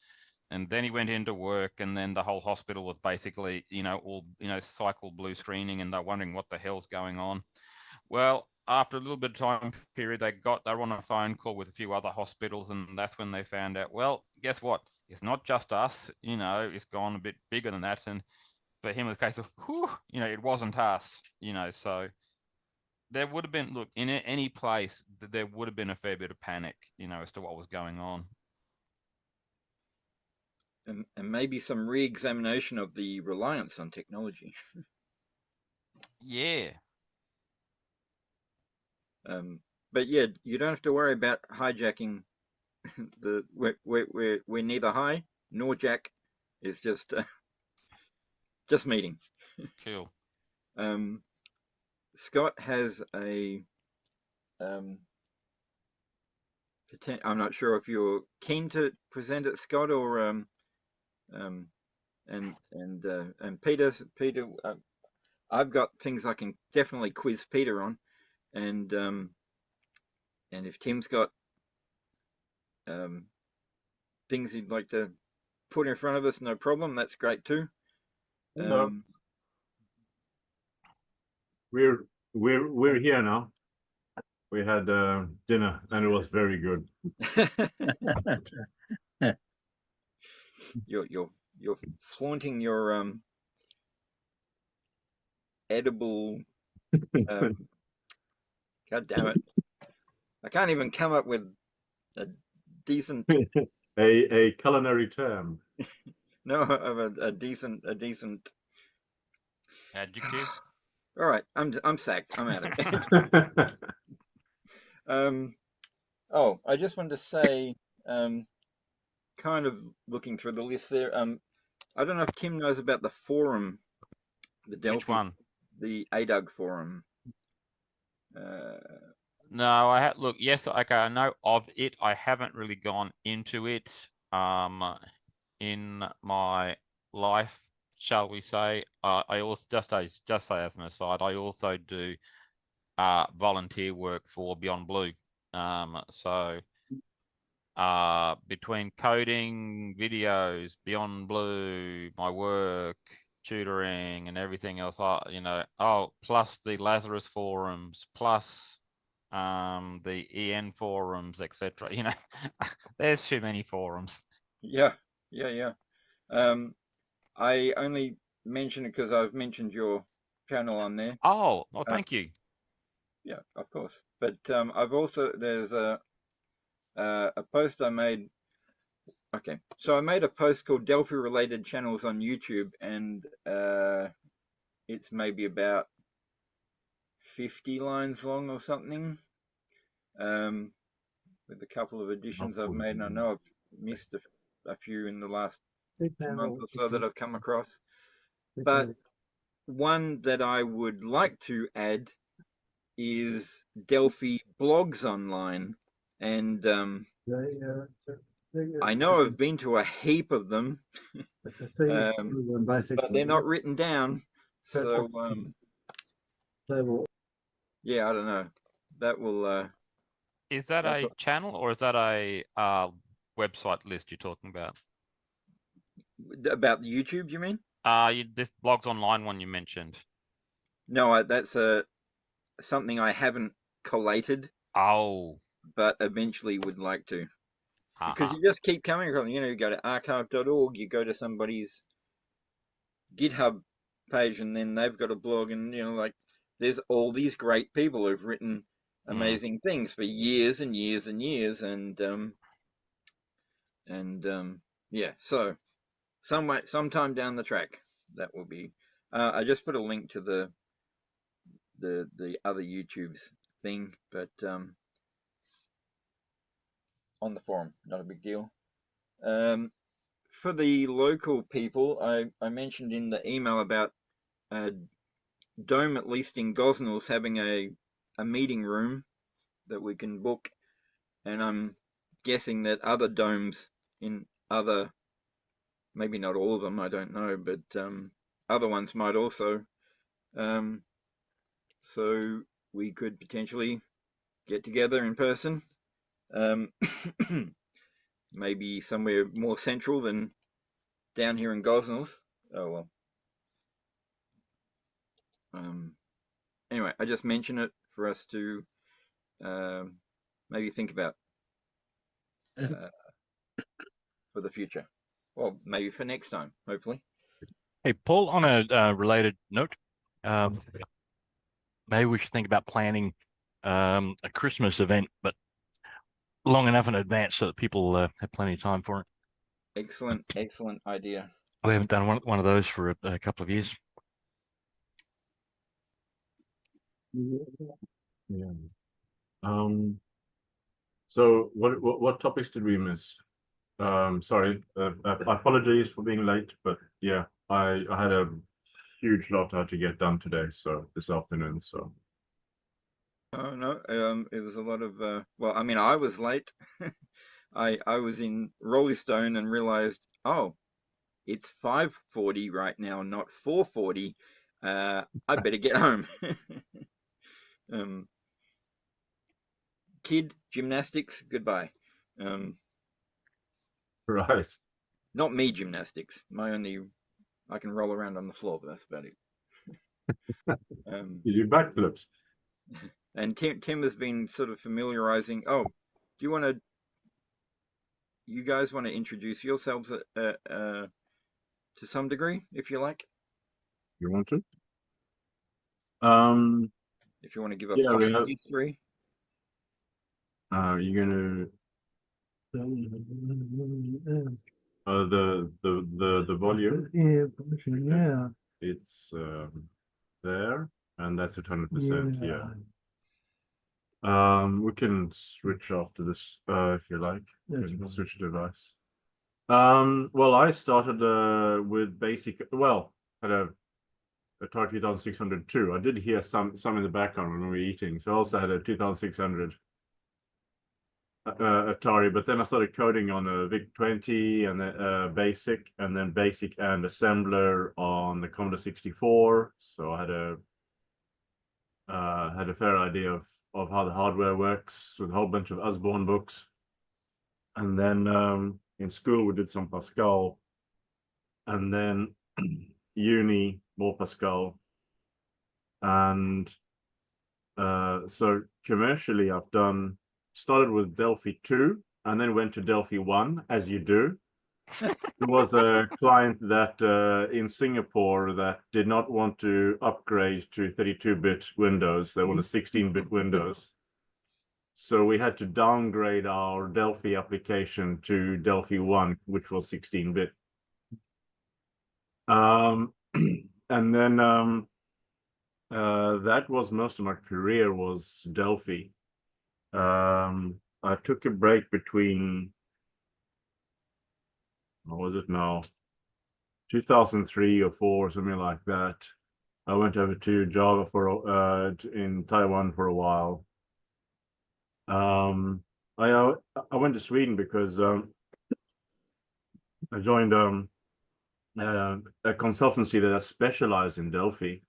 And then he went into work, and then the whole hospital was basically, all, cycle blue screening, and they're wondering what the hell's going on. Well, after a little bit of time period, they were on a phone call with a few other hospitals, and that's when they found out, well, guess what? It's not just us, it's gone a bit bigger than that. And for him, it was a case of, whew, it wasn't us, so there would have been, look, in any place, there would have been a fair bit of panic, as to what was going on. And maybe some re-examination of the reliance on technology. Yeah. But yeah, you don't have to worry about hijacking. We're neither high nor jack. It's just meeting. Cool. Scott has a I'm not sure if you're keen to present it, Scott, or and Peter, I've got things I can definitely quiz Peter on, and if Tim's got things he'd like to put in front of us, no problem. That's great too. We're here now. We had dinner and it was very good. You're flaunting your edible. God damn it! I can't even come up with a decent a culinary term. No, of a decent adjective. All right, I'm sacked. I'm out of it. Oh, I just wanted to say, kind of looking through the list there. I don't know if Tim knows about the forum, the Delphi, Which one? The WADUG forum. No, look. Yes, okay, I know of it. I haven't really gone into it. In my life, shall we say? I also just say as an aside, I also do volunteer work for Beyond Blue. So between coding, videos, Beyond Blue, my work, tutoring, and everything else, plus the Lazarus forums, plus the EN forums, etc. There's too many forums. Yeah. I only mention it because I've mentioned your channel on there. Oh, well, thank you. Yeah, of course. But I've also, there's a post I made. Okay, so I made a post called Delphi related channels on YouTube, and it's maybe about 50 lines long or something, with a couple of additions I've made, and I know I've missed a few in the last month or so that I've come across. But one that I would like to add is Delphi blogs online, and I know I've been to a heap of them, but they're not written down. So yeah, I don't know. That will. Is that a channel or is that a website list you're talking about? About the YouTube, you mean? This blogs online one you mentioned. No, that's something I haven't collated. Oh. But eventually would like to. Because you just keep coming across, you go to archive.org, you go to somebody's GitHub page, and then they've got a blog, and there's all these great people who've written amazing things for years and years and years, and yeah, so sometime down the track that will be. I just put a link to the the other YouTube's thing, but on the forum, not a big deal. For the local people, I mentioned in the email about Dome, at least in Gosnells, having a meeting room that we can book, and I'm guessing that other domes in other, maybe not all of them, I don't know, but other ones might also. So we could potentially get together in person, maybe somewhere more central than down here in Gosnells. Oh well. Anyway, I just mention it for us to maybe think about for the future. Well, maybe for next time, hopefully. Hey, Paul, on a related note, maybe we should think about planning a Christmas event, but long enough in advance so that people have plenty of time for it. Excellent, excellent idea. We haven't done one of those for a couple of years. Yeah. So what topics did we miss? Sorry, apologies for being late, but yeah, I had a huge lot I had to get done today, so this afternoon. So Oh no, it was a lot of well, I mean, I was late. I was in Rollystone and realized, oh, it's 5:40 right now, not 4:40. I better get home. Kid gymnastics, goodbye. right, Not me gymnastics. I can roll around on the floor, but that's about it. you do backflips. And Tim has been sort of familiarizing. Oh, you guys want to introduce yourselves to some degree, if you like? You want to? If you want to give a Yeah, we posse have. history. You're gonna the volume. Yeah. It's there, and that's at 100%. Yeah. We can switch after this if you like. We can switch device. Well, I started with basic. Well, at a Atari 2602. I did hear some in the background when we were eating. So I also had a 2600 Atari, but then I started coding on a VIC-20 and then basic, and then basic and assembler on the Commodore 64. So I had a fair idea of how the hardware works with a whole bunch of Usborne books. And then in school we did some Pascal, and then uni more Pascal, and so commercially I've started with Delphi 2 and then went to Delphi 1, as you do. There was a client that in Singapore that did not want to upgrade to 32-bit Windows. They wanted 16-bit Windows. So we had to downgrade our Delphi application to Delphi 1, which was 16-bit. And then that was most of my career was Delphi. I took a break between, what was it now, 2003 or 4, something like that. I went over to Java in Taiwan for a while. I went to Sweden because I joined a consultancy that has specialized in Delphi,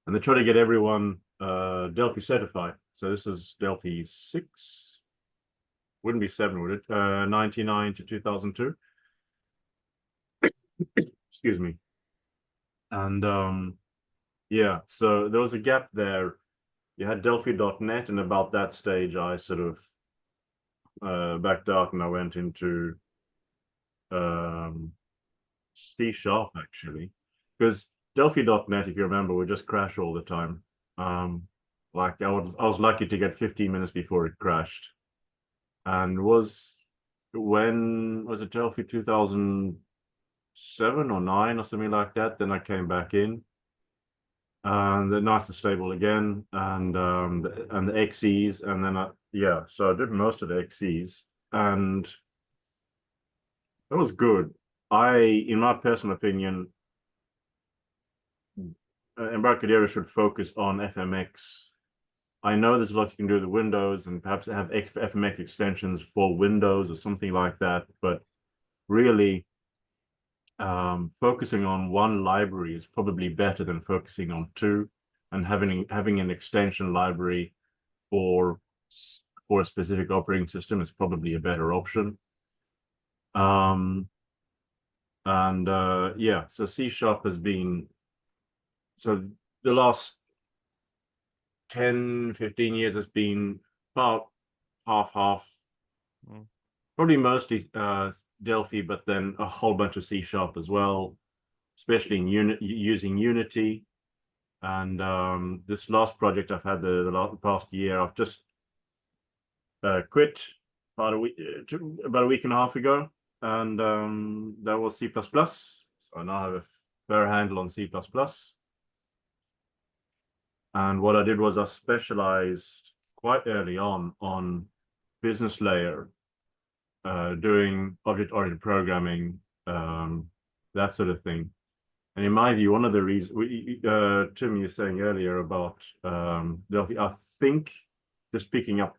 and they try to get everyone Delphi certified. So this is Delphi 6, wouldn't be 7, would it? 99 to 2002. Excuse me. And yeah, so there was a gap there. You had Delphi.net, and about that stage I sort of backed out and I went into C# actually, because Delphi.net, if you remember, would just crash all the time. Like I was lucky to get 15 minutes before it crashed, and when was it, Delphi 2007 or 9 or something like that? Then I came back in, and they're nice and stable again, and the XEs, and then yeah, so I did most of the XEs, and that was good. In my personal opinion, Embarcadero should focus on FMX. I know there's a lot you can do with Windows, and perhaps have FMX extensions for Windows or something like that, but really focusing on one library is probably better than focusing on two, and having an extension library for a specific operating system is probably a better option. Yeah, so C# has been, so the last 10-15 years has been about half. Probably mostly Delphi, but then a whole bunch of C# as well, especially in using Unity. And this last project I've had the past year, I've just quit about a week and a half ago, and that was C++. So I now have a fair handle on C++. And what I did was I specialized quite early on business layer, doing object-oriented programming, that sort of thing. And in my view, one of the reasons, Tim, you were saying earlier about Delphi, I think, just picking up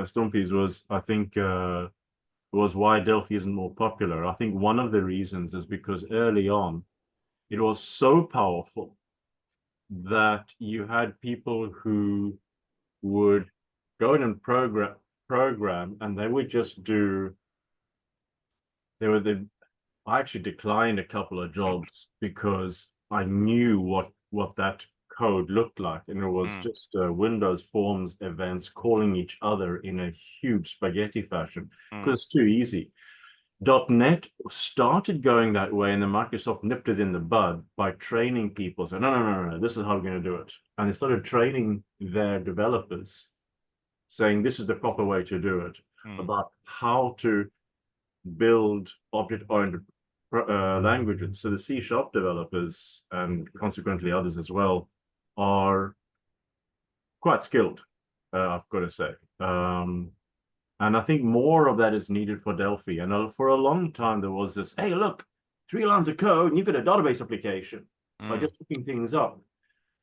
Stumpy's was, I think, was why Delphi isn't more popular. I think one of the reasons is because early on, it was so powerful that you had people who would go in and program, and they would just do, I actually declined a couple of jobs because I knew what that code looked like, and it was just Windows Forms events calling each other in a huge spaghetti fashion because it's too easy. .NET started going that way, and then Microsoft nipped it in the bud by training people. So no, this is how we're going to do it. And they started training their developers, saying this is the proper way to do it, about how to build object-oriented languages. So the C# developers, and consequently others as well, are quite skilled, I've got to say. And I think more of that is needed for Delphi. And for a long time, there was this, hey, look, 3 lines of code, and you've got a database application by just looking things up.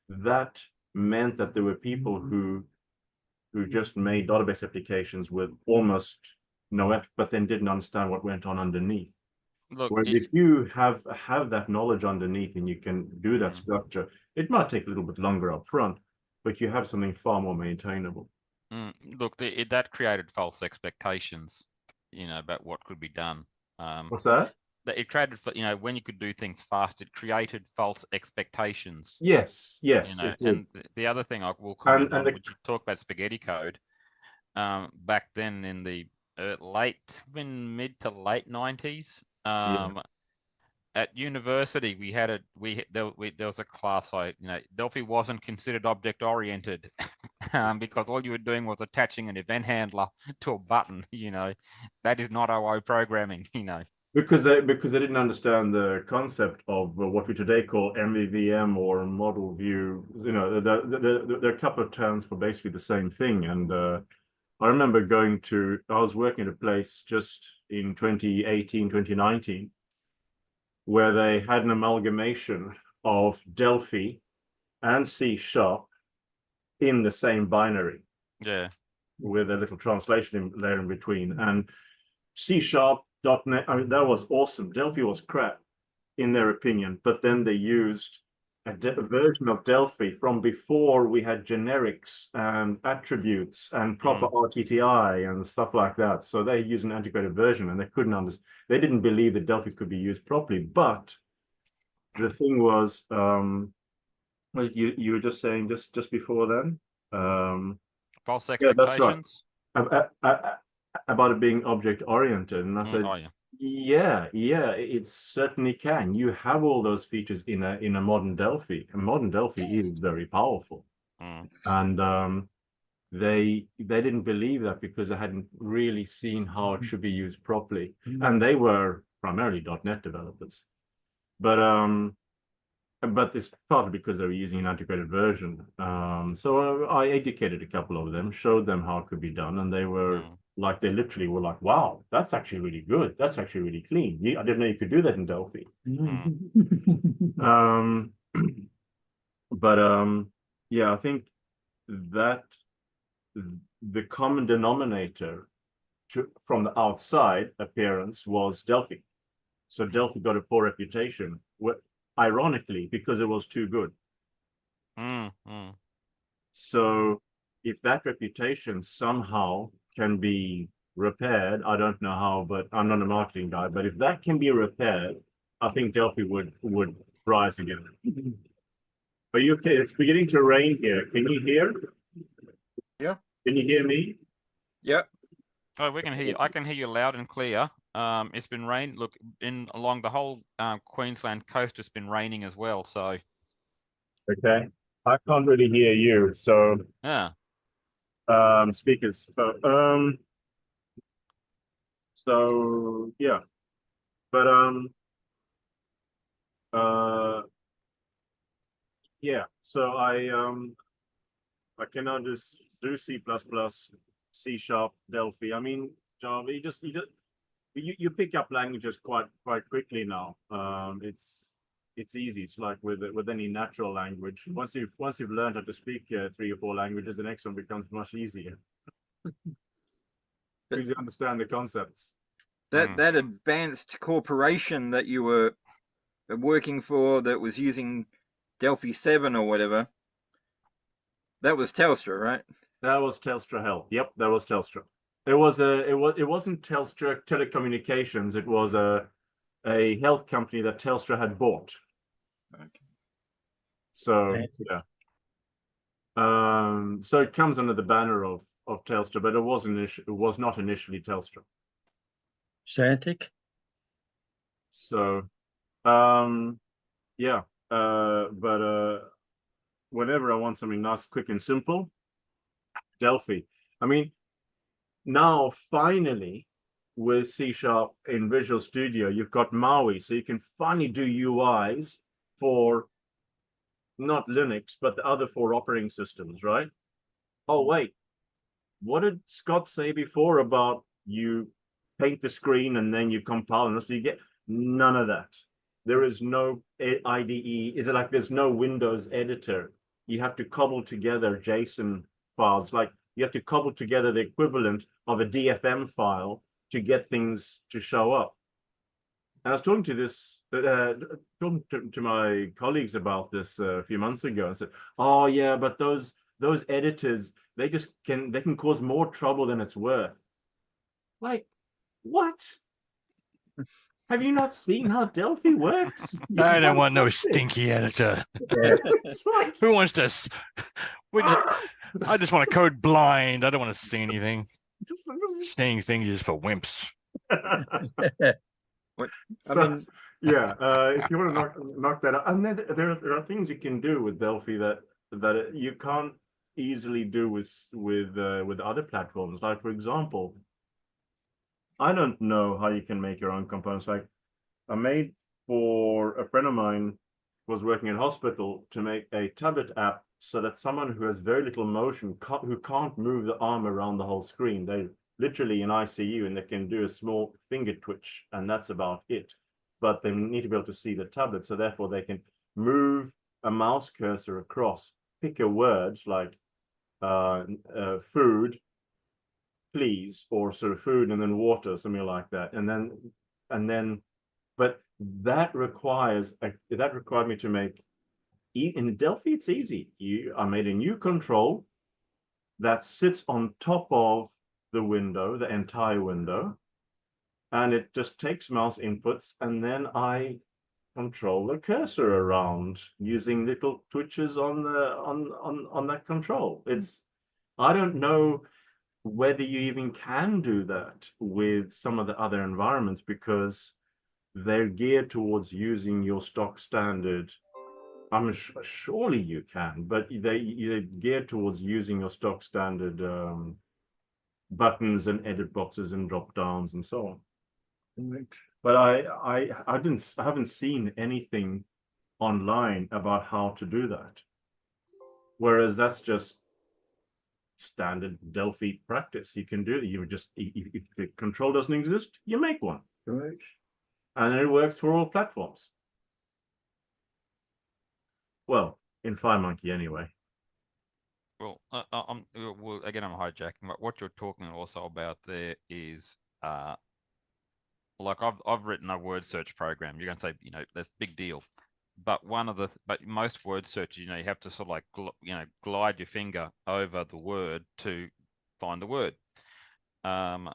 That meant that there were people who just made database applications with almost no effort, but then didn't understand what went on underneath. Look, Whereas if you have that knowledge underneath and you can do that structure, it might take a little bit longer up front, but you have something far more maintainable. Look, that created false expectations, about what could be done. What's that? It created, when you could do things fast, it created false expectations. Yes. And the other thing I will comment on, when you talk about spaghetti code, back then in the mid to late 90s, at university there was a class Delphi wasn't considered object oriented because all you were doing was attaching an event handler to a button. That is not OO programming. Because they didn't understand the concept of what we today call MVVM or model view. There are a couple of terms for basically the same thing. And I remember I was working at a place just in 2018, 2019, where they had an amalgamation of Delphi and C# in the same binary. Yeah. With a little translation layer in between. And C#, .NET, I mean, that was awesome. Delphi was crap, in their opinion, but then they used a version of Delphi from before we had generics and attributes and proper RTTI and stuff like that. So they used an antiquated version, and they couldn't understand. They didn't believe that Delphi could be used properly. But the thing was, you were just saying just before then, false expectations. Yeah, that's right. About it being object oriented, and I said, yeah, it certainly can. You have all those features in a modern Delphi, and modern Delphi is very powerful. And they didn't believe that because they hadn't really seen how it should be used properly, and they were primarily .NET developers. But but it's partly because they were using an integrated version. So I educated a couple of them, showed them how it could be done, and they were like, they literally were like, "Wow, that's actually really good. That's actually really clean. I didn't know you could do that in Delphi." But yeah, I think that the common denominator from the outside appearance was Delphi. So Delphi got a poor reputation, ironically, because it was too good. So if that reputation somehow can be repaired, I don't know how, but I'm not a marketing guy, but if that can be repaired, I think Delphi would rise again. Are you okay? It's beginning to rain here. Can you hear? Yeah. Can you hear me? Yep. Oh, we can hear you. I can hear you loud and clear. It's been rain. Look, along the whole Queensland coast, it's been raining as well. So. Okay. I can't really hear you. So. Yeah. Speakers. So yeah, but yeah. So I can now just do C++, C#, Delphi. I mean Java. You pick up languages quite quickly now. It's easy. It's like with any natural language. Once you've learned how to speak 3 or 4 languages, the next one becomes much easier. Because you understand the concepts. That advanced corporation that you were working for that was using Delphi 7 or whatever, that was Telstra, right? That was Telstra Health. Yep, that was Telstra. It wasn't Telstra Telecommunications. It was a health company that Telstra had bought. Okay. So yeah. So it comes under the banner of Telstra, but it was not initially Telstra. Santic. So yeah. But whenever I want something nice, quick, and simple, Delphi. I mean, now finally with C# in Visual Studio, you've got MAUI, so you can finally do UIs for not Linux, but the other 4 operating systems, right? Oh, wait, what did Scott say before about you paint the screen and then you compile and so you get none of that? There is no IDE. Is it like there's no Windows editor? You have to cobble together JSON files. Like you have to cobble together the equivalent of a DFM file to get things to show up. And I was talking to this, talking to my colleagues about this a few months ago. I said, "Oh yeah, but those editors, they can cause more trouble than it's worth." Like, what? Have you not seen how Delphi works? I don't want no stinky editor. It's like, Who wants to? I just want to code blind. I don't want to see anything. Seeing things is for wimps. What? So, I mean, yeah, if you want to knock that out, and then there are things you can do with Delphi that you can't easily do with other platforms. Like for example, I don't know how you can make your own components. Like I made for a friend of mine was working in hospital to make a tablet app so that someone who has very little motion, who can't move the arm around the whole screen, they literally in ICU and they can do a small finger twitch and that's about it. But they need to be able to see the tablet, so therefore they can move a mouse cursor across, pick a word like food, please, or sort of food and then water, something like that, and then but that required me to make in Delphi. It's easy. I made a new control that sits on top of the window, the entire window, and it just takes mouse inputs, and then I control the cursor around using little twitches on that control. I don't know whether you even can do that with some of the other environments because they're geared towards using your stock standard. Surely you can, but they're geared towards using your stock standard buttons and edit boxes and drop downs and so on. But I haven't seen anything online about how to do that. Whereas that's just standard Delphi practice. You can do it. You just, if the control doesn't exist, you make one. Correct. And it works for all platforms. Well, in FireMonkey anyway. Well, well, again, I'm hijacking, but what you're talking also about there is, like I've written a word search program. You're going to say, that's a big deal. But but most word search, you have to sort of like, glide your finger over the word to find the word. And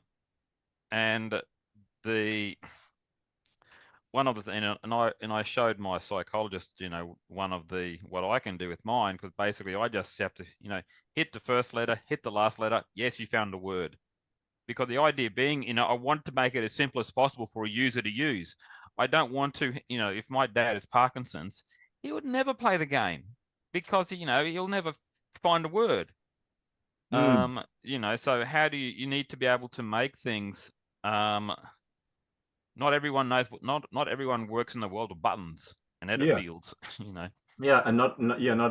one of the and I showed my psychologist, one of what I can do with mine, because basically I just have to, hit the first letter, hit the last letter. Yes, you found the word. Because the idea being, I want to make it as simple as possible for a user to use. I don't want to, if my dad is Parkinson's, he would never play the game because, he'll never find a word. So how do you need to be able to make things, not everyone knows, not everyone works in the world of buttons and edit fields, Yeah, and not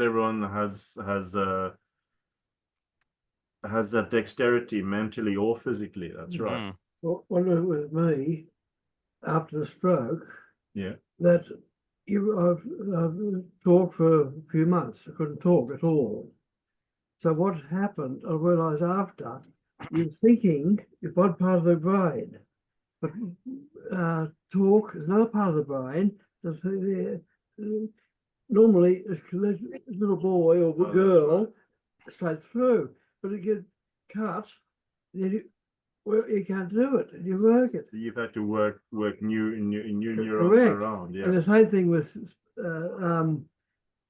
everyone has that dexterity mentally or physically. That's right. Well, with me, after the stroke, Yeah. that I've talked for a few months. I couldn't talk at all. So what happened, I realised after, you're thinking is one part of the brain, but talk is another part of the brain. So normally, a little boy or girl, straight through, but it gets cut, then you can't do it. You work it. You've had to work new neurons Correct. around. Yeah. And the same thing with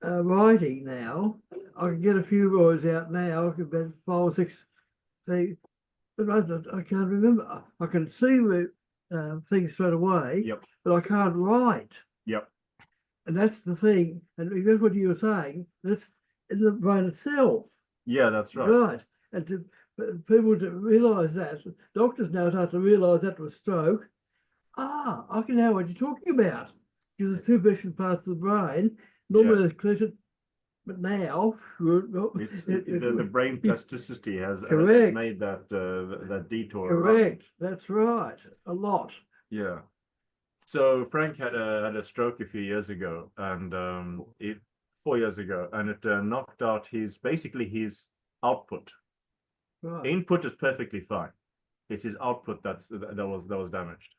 writing now. I can get a few words out now, about 5 or 6 things, but I can't remember. I can see things straight away, Yep. but I can't write. Yep. And that's the thing. And that's what you were saying. That's in the brain itself. Yeah, that's right. Right. And people to realise that, doctors now start to realise that was stroke. I can know what you're talking about. Because there's two different parts of the brain. Normally there's collision, but now it's the brain plasticity has made that detour. Correct. That's right. A lot. Yeah. So Frank had a stroke a few years ago, and 4 years ago, and it knocked out his output. Right. Input is perfectly fine. It's his output that was damaged.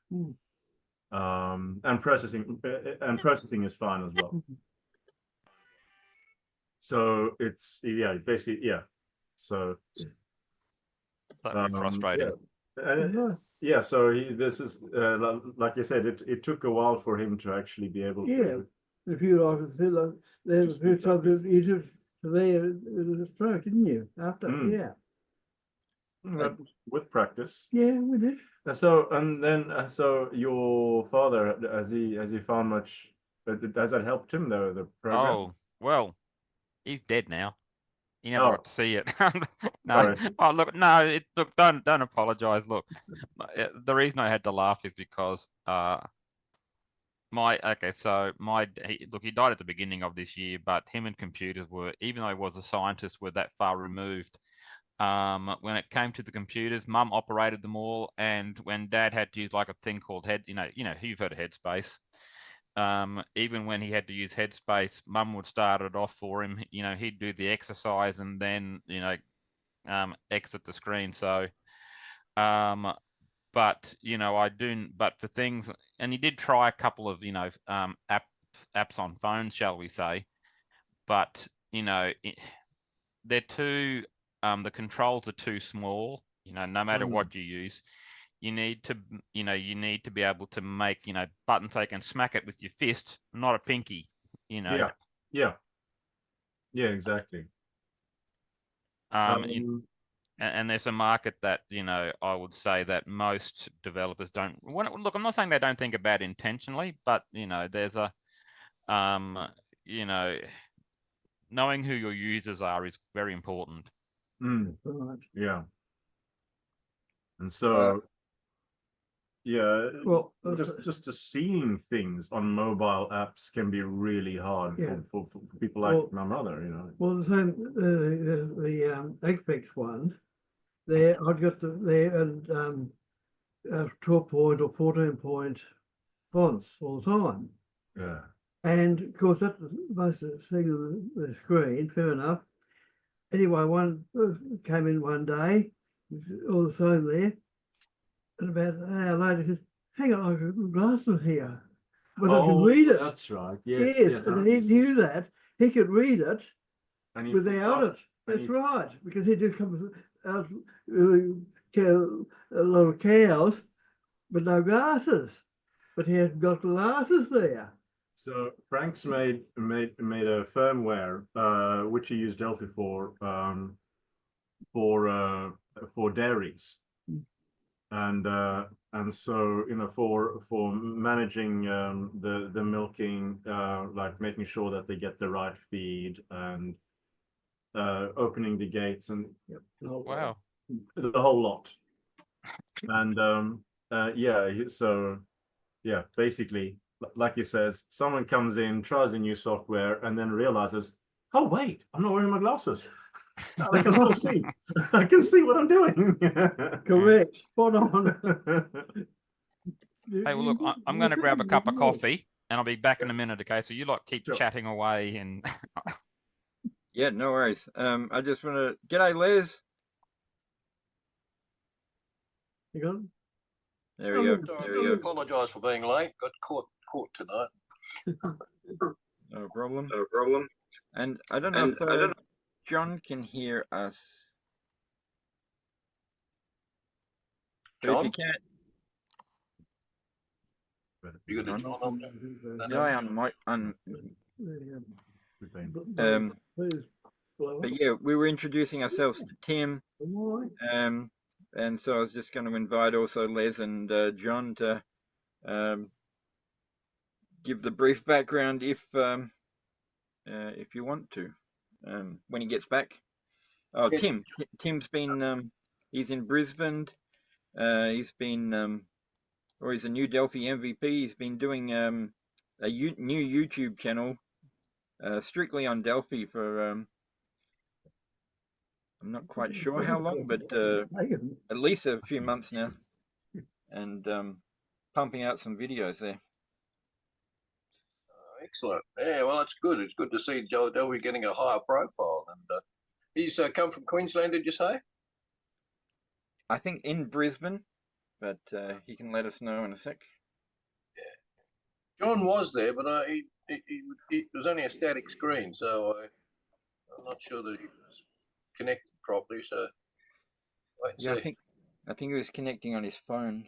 And processing is fine as well. So it's basically. So that'd be frustrating. Yeah. So this is like you said, it took a while for him to actually be able to. A few times there's a few times you just there was a stroke, didn't you? After with practice. Yeah, we did. So your father, has he found much? Has that helped him the program? Oh well, he's dead now. He never got to see it. No. Sorry. Oh look, no. Look, don't apologize. Look, the reason I had to laugh is because he died at the beginning of this year, but him and computers were, even though he was a scientist, were that far removed. When it came to the computers, Mum operated them all, and when Dad had to use like a thing called you've heard of Headspace. Even when he had to use Headspace, Mum would start it off for him. He'd do the exercise and then exit the screen. So, but for things, and he did try a couple of apps on phones, shall we say, but they're too. The controls are too small. No matter what you use, you need to be able to make buttons so you can smack it with your fist, not a pinky. Yeah, exactly. And there's a market that I would say that most developers don't. Look, I'm not saying they don't think about intentionally, but there's a knowing who your users are is very important. Yeah. And so yeah, Well, just seeing things on mobile apps can be really hard Yeah. for people like Well- my mother, you know. well, the same, the Apex one, there, I'd got there and 12 point or 14 point fonts all the time. Yeah. And of course, that was most of the thing on the screen, fair enough. Anyway, one came in one day, all the same there. And about an hour later, he said, hang on, I've got glasses here. But I can read it. That's right. Yes, Yes, and he knew that. He could read it And he without forgot. it. That's he- right, because he did come out a lot of cows, but no glasses. But he hadn't got glasses there. So Frank's made a firmware which he used Delphi for dairies, and so you know for managing the milking, like making sure that they get the right feed and opening the gates and Wow. the whole lot. And yeah, so yeah, basically, like he says, someone comes in, tries a new software, and then realizes, oh wait, I'm not wearing my glasses. I can still see. I can see what I'm doing. Correct. Spot on. Hey, well, look, I'm going to grab a cup of coffee and I'll be back in a minute. Okay, so you lot keep Sure. chatting away and Yeah, no worries. I just want to. G'day, Les. You got it? There we go. Sorry, There we go. Apologise for being late. Got caught tonight. No problem. No problem. And I don't know And if I don't know. John can hear us. But John? if you can't, You got a John? John on there? did I on Please blow but up. yeah, we were introducing ourselves to Tim. Why? And so I was just going to invite also Les and John to give the brief background if you want to, when he gets back. Oh, Yeah. Tim's been he's in Brisbane. He's been or he's a new Delphi MVP. He's been doing a new YouTube channel strictly on Delphi for I'm not quite sure how long, but at least a few months now, and pumping out some videos there. Excellent. Yeah, well, it's good. It's good to see Joe Delphi getting a higher profile. And he's come from Queensland, did you say? I think in Brisbane, but he can let us know in a sec. John was there, but it was only a static screen, so I'm not sure that he was connected properly. So wait and Yeah, see. I think he was connecting on his phone.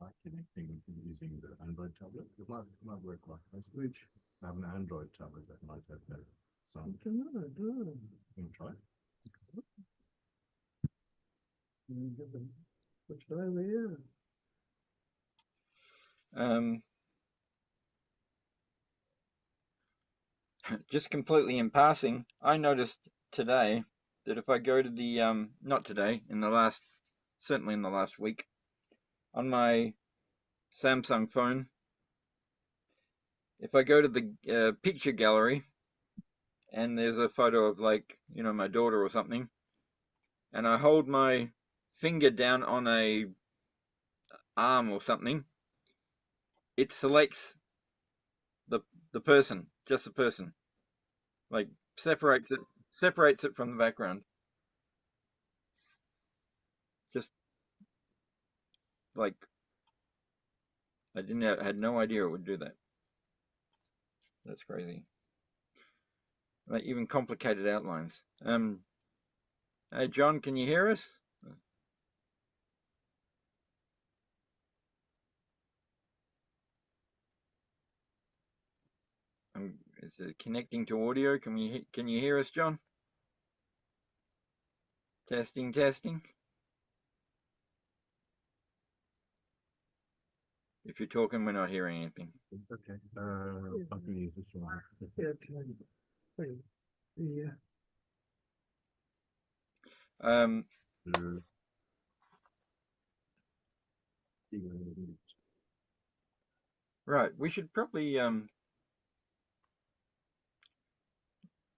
By connecting using the Android tablet, it might work like this. Which I have an Android tablet that might have better sound. You can try. Which over here? Just completely in passing, I noticed today that if I go to the not today, certainly in the last week, on my Samsung phone, if I go to the picture gallery and there's a photo of, like, you know, my daughter or something, and I hold my finger down on a arm or something, it selects the person, just the person, like separates it from the background. Just like I had no idea it would do that. That's crazy. Like even complicated outlines. Hey John, can you hear us? Is it connecting to audio? Can you hear us, John? Testing, testing. If you're talking, we're not hearing anything. Okay. I can use this one. Yeah. Um, right. We should probably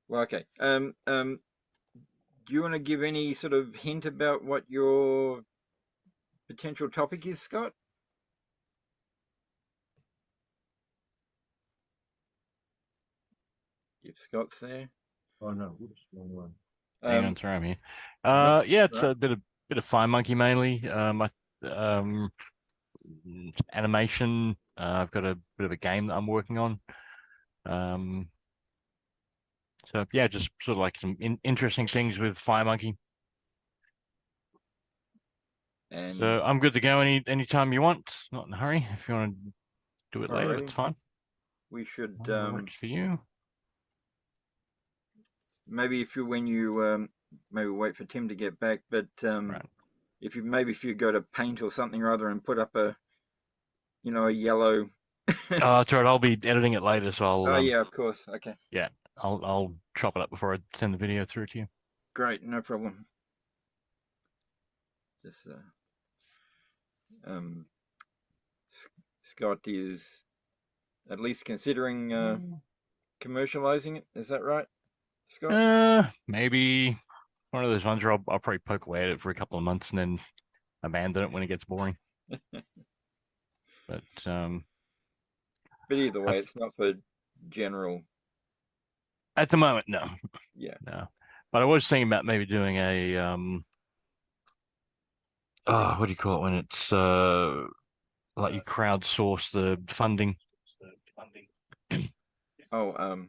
well, okay. Do you want to give any sort of hint about what your potential topic is, Scott? If Scott's there. Oh no, oops, wrong one. Hang on, sorry, I'm here. no, Yeah, it's right. a bit of FireMonkey mainly. Animation. I've got a bit of a game that I'm working on. So yeah, just sort of like some interesting things with FireMonkey. And So I'm good to go anytime you want. Not in a hurry. If you want to do it later, alrighty. it's fine. We should Whatever works for you. maybe if you when you maybe wait for Tim to get back, but Right. if you go to Paint or something or other and put up a a yellow. Oh, that's right. I'll be editing it later, so I'll Oh yeah, of course. Okay. yeah, I'll chop it up before I send the video through to you. Great, no problem. Just Scott is at least considering commercializing it. Is that right, Scott? Maybe one of those ones where I'll probably poke away at it for a couple of months and then abandon it when it gets boring. But either way, it's not for general. At the moment, no. Yeah. No. But I was thinking about maybe doing a what do you call it when it's like you crowdsource the funding. Oh,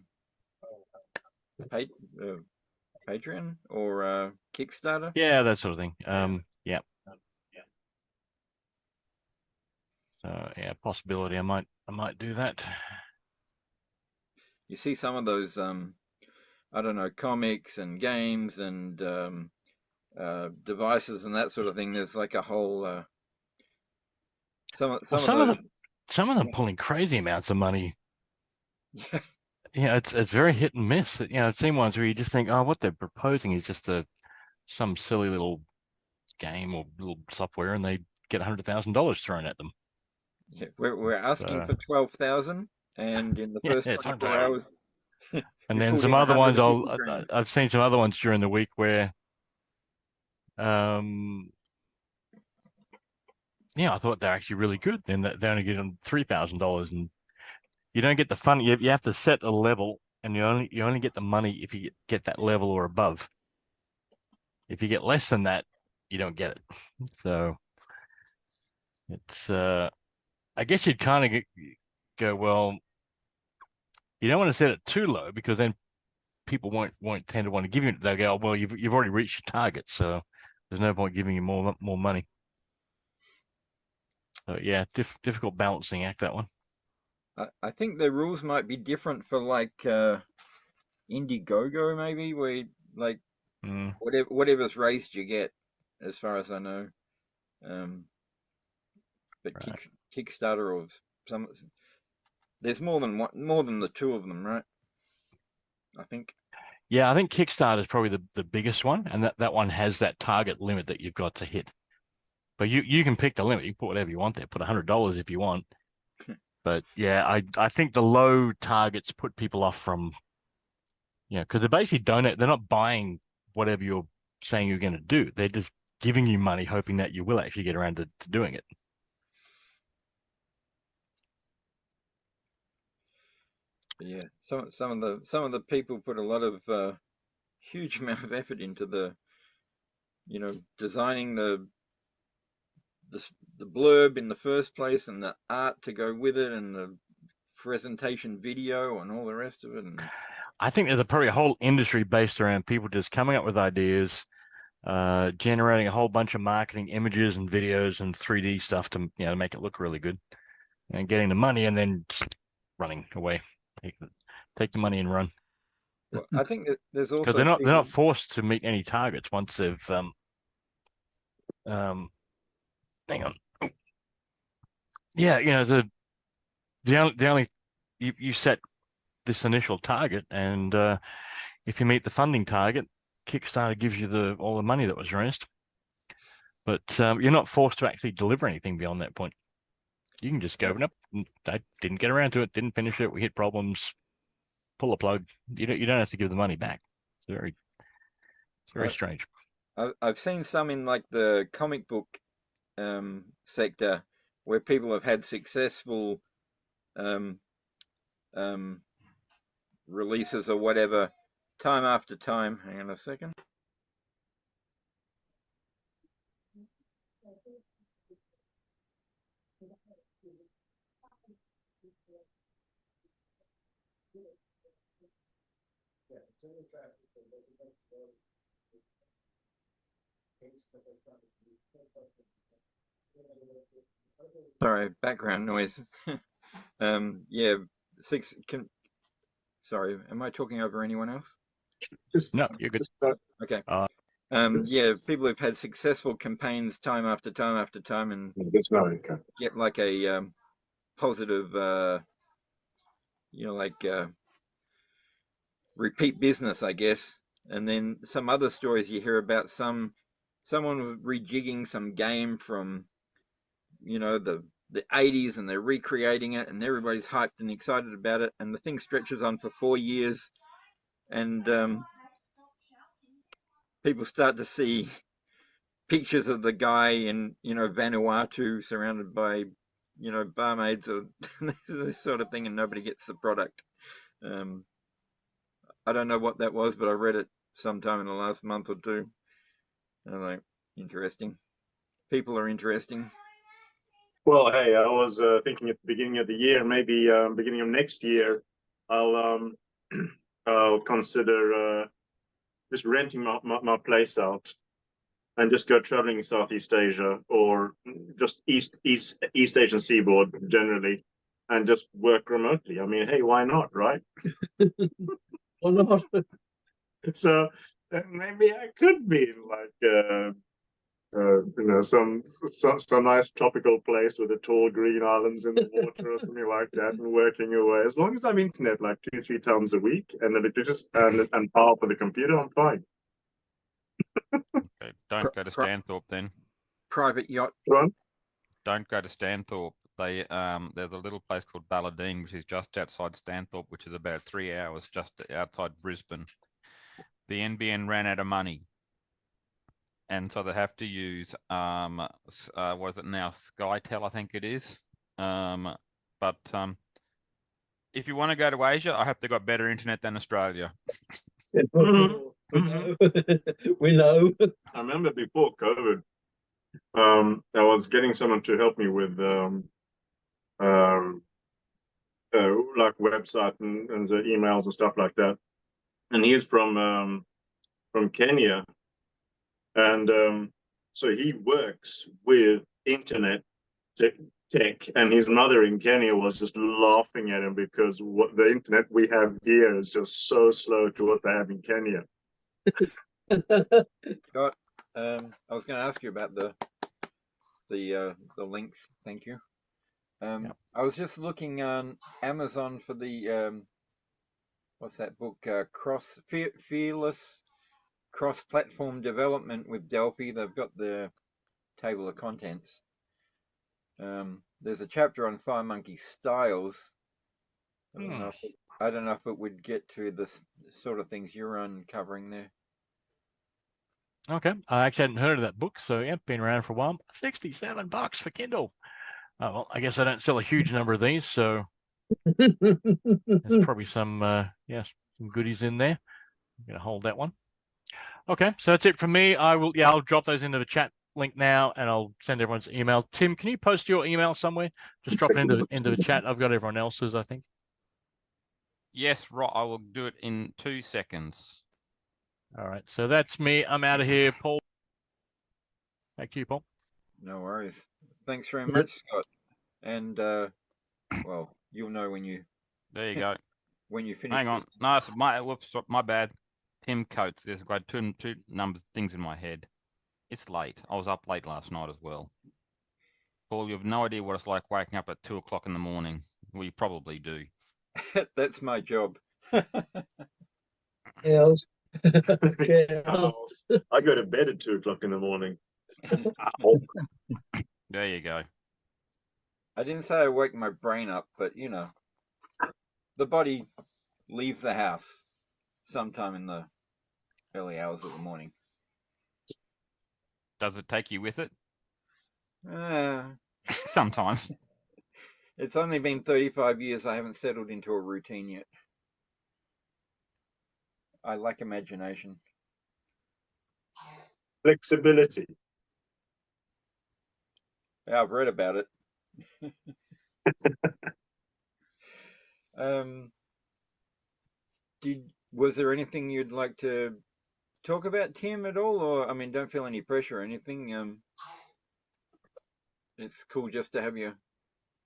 Patreon or Kickstarter? Yeah, that sort of thing. Yeah. So yeah, possibility. I might do that. You see some of those I don't know, comics and games and devices and that sort of thing. There's like a whole some of them pulling crazy amounts of money. Yeah. Yeah, it's very hit and miss. I've seen ones where you just think, oh, what they're proposing is just some silly little game or little software, and they get $100,000 thrown at them. Yeah, we're asking for 12,000, and in the first it's 24 hours. And then some other ones I've seen some other ones during the week where I thought they're actually really good. Then they only get them $3,000, and you don't get the fun. You have to set a level, and you only get the money if you get that level or above. If you get less than that, you don't get it. So it's I guess you'd kind of go, well, you don't want to set it too low because then people won't tend to want to give you. They'll go, well, you've already reached your target, so there's no point giving you more money. So yeah, difficult balancing act, that one. I think the rules might be different for like Indiegogo, maybe, where like whatever's raised you get, as far as I know. But Right. Kickstarter or some, there's more than the two of them, right? I think. Yeah, I think Kickstarter is probably the biggest one, and that one has that target limit that you've got to hit. But you can pick the limit. You can put whatever you want there. Put $100 if you want. But yeah, I think the low targets put people off from, because they're basically they're not buying whatever you're saying you're going to do. They're just giving you money, hoping that you will actually get around to doing it. Yeah, some of the people put a lot of huge amount of effort into the, designing the blurb in the first place and the art to go with it and the presentation video and all the rest of it. And I think there's probably a whole industry based around people just coming up with ideas, generating a whole bunch of marketing images and videos and 3D stuff to make it look really good, and getting the money and then running away. Take the money and run. well, I think that there's also because they're not forced to meet any targets once they've hang on. Yeah, the only you set this initial target, and if you meet the funding target, Kickstarter gives you all the money that was raised, but you're not forced to actually deliver anything beyond that point. You can just go, nope, I didn't get around to it, didn't finish it, we hit problems, pull the plug. You don't have to give the money back. It's very strange. I've seen some in like the comic book sector where people have had successful releases or whatever time after time. Hang on a second. Sorry, background noise. Yeah, sorry, am I talking over anyone else? No, you're good. Okay. Yeah, people who've had successful campaigns time after time after time and get like a positive, like repeat business, I guess. And then some other stories you hear about someone rejigging some game from, the 80s, and they're recreating it, and everybody's hyped and excited about it, and the thing stretches on for 4 years, and people start to see pictures of the guy in, Vanuatu surrounded by, barmaids or this sort of thing, and nobody gets the product. I don't know what that was, but I read it sometime in the last month or two. I'm like, interesting. People are interesting. Well, hey, I was thinking at the beginning of the year, maybe beginning of next year, I'll consider just renting my place out and just go traveling in Southeast Asia or just East Asian seaboard generally, and just work remotely. I mean, hey, why not, right? Why not? So maybe I could be in like some nice tropical place with the tall green islands in the water or something like that, and working away. As long as I have internet like 2-3 times a week and and power for the computer, I'm fine. Okay, don't go to Stanthorpe then. Private yacht. Right? Don't go to Stanthorpe. There's a little place called Balladine, which is just outside Stanthorpe, which is about 3 hours just outside Brisbane. The NBN ran out of money, and so they have to use what is it now, SkyTel, I think it is. But if you want to go to Asia, I hope they got better internet than Australia. We know. I remember before COVID, I was getting someone to help me with like website and the emails and stuff like that. And he is from Kenya, and so he works with internet tech, and his mother in Kenya was just laughing at him because what the internet we have here is just so slow to what they have in Kenya. Scott, I was going to ask you about the links. Thank you. Yep. I was just looking on Amazon for the what's that book? Fearless Cross-Platform Development with Delphi. They've got the table of contents. There's a chapter on FireMonkey styles. I don't know if it would get to the sort of things you're uncovering there. Okay, I actually hadn't heard of that book, so yeah, been around for a while. $67 for Kindle. Well, I guess I don't sell a huge number of these, so there's probably some some goodies in there. I'm gonna hold that one. Okay, so that's it from me. I'll drop those into the chat link now, and I'll send everyone's email. Tim, can you post your email somewhere? Just drop it into the chat. I've got everyone else's, I think. Yes, right. I will do it in 2 seconds. All right, so that's me. I'm out of here. Paul, back to you, Paul. No worries. Thanks very much, Scott. And well, you'll know when you There you go. when you finish. Hang on. No, it's my bad. Tim Coates. There's got two things in my head. It's late. I was up late last night as well. Paul, you have no idea what it's like waking up at 2 o'clock in the morning. Well, you probably do. That's my job. Yeah, Okay. I go to bed at 2 o'clock in the morning. There you go. I didn't say I wake my brain up, but you know, the body leaves the house sometime in the early hours of the morning. Does it take you with it? Uh, Sometimes. it's only been 35 years. I haven't settled into a routine yet. I lack imagination. Flexibility. Yeah, I've read about it. Was there anything you'd like to talk about, Tim, at all? Or I mean, don't feel any pressure or anything. It's cool just to have you.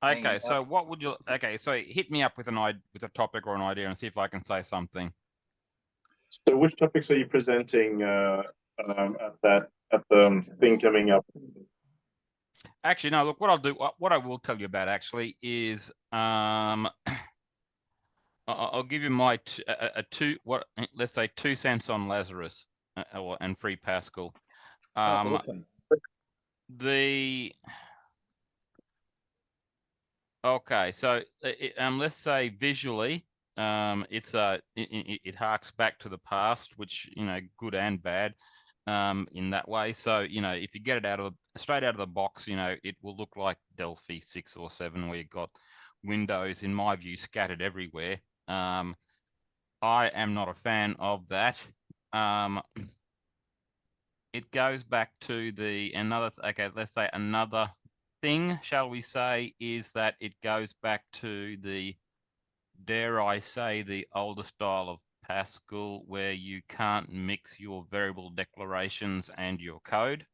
Okay, so what would you? Okay, so hit me up with with a topic or an idea, and see if I can say something. So, which topics are you presenting at the thing coming up? Actually, no. Look, what I'll do, what I will tell you about actually is, I'll give you my let's say 2 cents on Lazarus and FreePascal. Awesome. Okay, so let's say visually, it harks back to the past, which, you know, good and bad, in that way. So, you know, if you get it straight out of the box, you know, it will look like Delphi 6 or 7, where you've got windows, in my view, scattered everywhere. I am not a fan of that. It goes back to let's say another thing, shall we say, is that it goes back to the, dare I say, the older style of Pascal, where you can't mix your variable declarations and your code.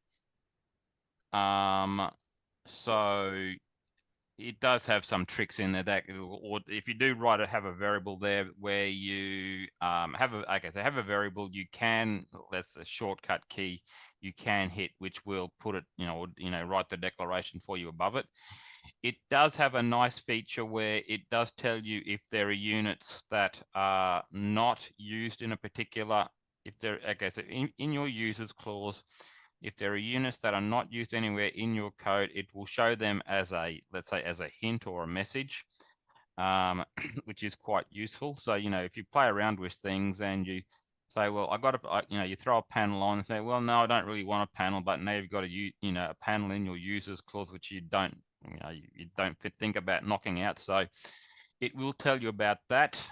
So it does have some tricks in there that, or if you do have a variable there where you have a variable, you can, that's a shortcut key, you can hit, which will put it, write the declaration for you above it. It does have a nice feature where it does tell you if there are units that are not used in a particular, so in your users clause, if there are units that are not used anywhere in your code, it will show them as let's say, as a hint or a message, which is quite useful. So, you know, if you play around with things and you say, well, you throw a panel on and say, well, no, I don't really want a panel, but now you've got a panel in your users clause, which you don't think about knocking out. So it will tell you about that.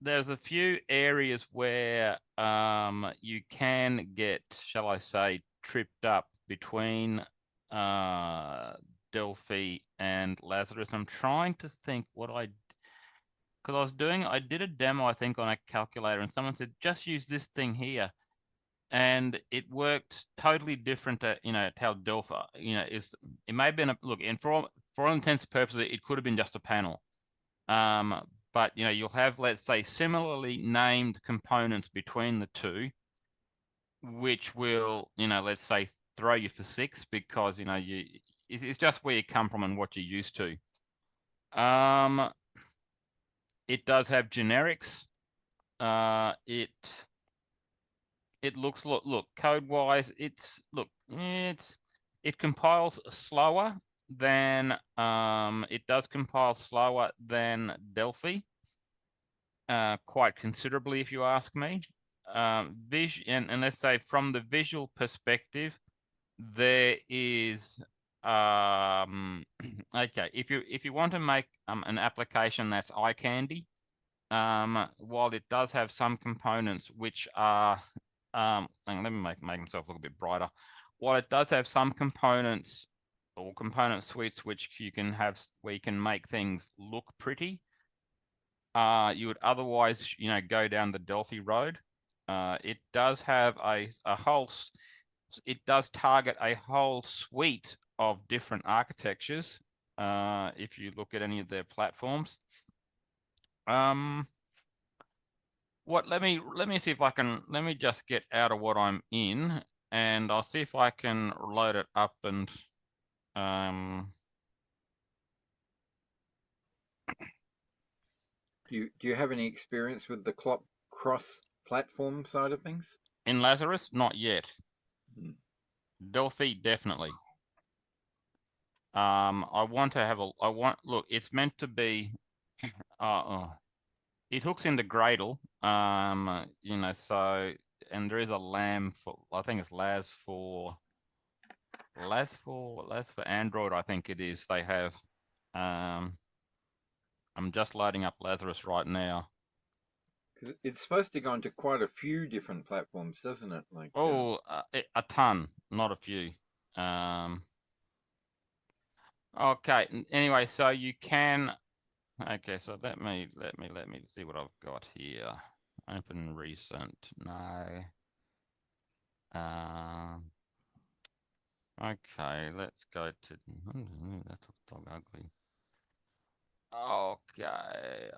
There's a few areas where you can get, shall I say, tripped up between Delphi and Lazarus. I'm trying to think because I did a demo, I think, on a calculator, and someone said, just use this thing here. And it worked totally different to, how Delphi, it may have been look, and for all intents and purposes, it could have been just a panel. But, you'll have, let's say, similarly named components between the two, which will, let's say, throw you for 6, because, it's just where you come from and what you're used to. It does have generics. It looks, look, code-wise, it compiles slower than, it does compile slower than Delphi, quite considerably, if you ask me. And let's say, from the visual perspective, there is, okay, if you want to make an application that's eye candy, while it does have some components which are, let me make myself look a bit brighter. While it does have some components or component suites which you can have, where you can make things look pretty, you would otherwise, go down the Delphi road. It does have it does target a whole suite of different architectures. If you look at any of their platforms. Let me see if I can, let me just get out of what I'm in, and I'll see if I can load it up and Do you have any experience with the cross-platform side of things? In Lazarus, not yet. Hmm. Delphi, definitely. I want to have look, it's meant to be, it hooks into Gradle, you know, so, and there is a LAM for, I think it's Laz for Android, I think it is. They have, I'm just loading up Lazarus right now. 'Cause it's supposed to go into quite a few different platforms, doesn't it? Like, Oh, a ton, not a few. Okay. Anyway, so you can. Okay, so let me see what I've got here. Open recent. No. Okay, let's go to. That looks dog ugly. Okay.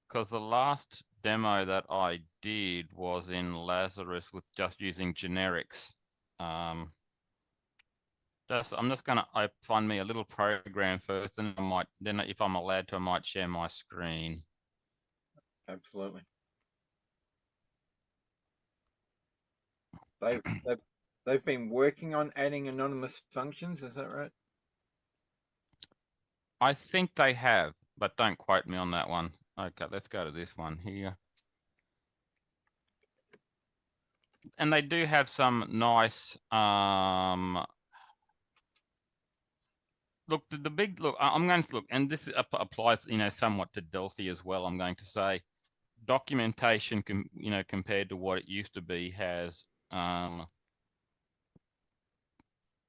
Because the last demo that I did was in Lazarus with just using generics. I'm just gonna find me a little program first, and then if I'm allowed to, I might share my screen. absolutely. They've been working on adding anonymous functions. Is that right? I think they have, but don't quote me on that one. Okay, let's go to this one here. And they do have some nice, look, the big, look, I'm going to look, and this applies, you know, somewhat to Delphi as well, I'm going to say. Documentation, you know, compared to what it used to be, has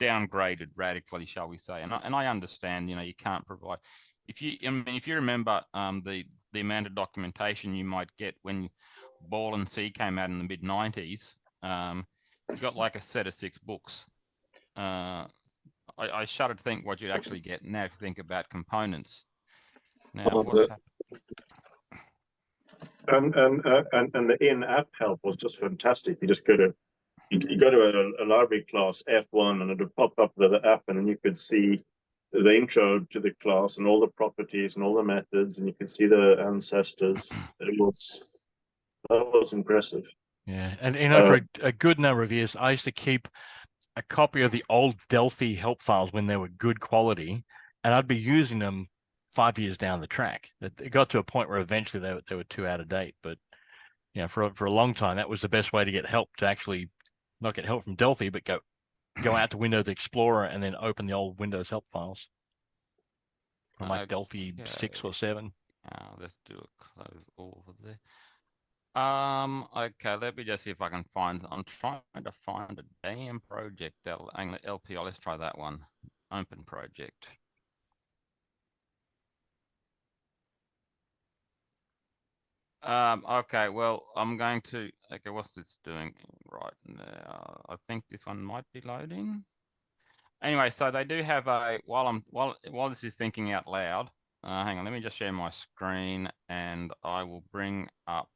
downgraded radically, shall we say? And I understand, you know, you can't provide. If you remember the amount of documentation you might get when Ball and C came out in the mid-90s, you got like a set of 6 books. I shudder to think what you'd actually get now if you think about components. Now, what's happening? And the in-app help was just fantastic. You just go to a library class F1 and it would pop up the app, and then you could see the intro to the class and all the properties and all the methods, and you could see the ancestors. That was impressive. Yeah, and you know, for a good number of years, I used to keep a copy of the old Delphi help files when they were good quality, and I'd be using them 5 years down the track. It got to a point where eventually they were too out of date. But you know, for a long time, that was the best way to get help, to actually not get help from Delphi, but go out to Windows Explorer and then open the old Windows help files from like Delphi 6 or 7. Let's do a close over there. Okay, let me just see if I can find. I'm trying to find a damn project. LPL. Let's try that one. Open project. Okay, well, I'm going to. Okay, what's this doing right now? I think this one might be loading. Anyway, so they do have a. While this is thinking out loud. Hang on, let me just share my screen, and I will bring up.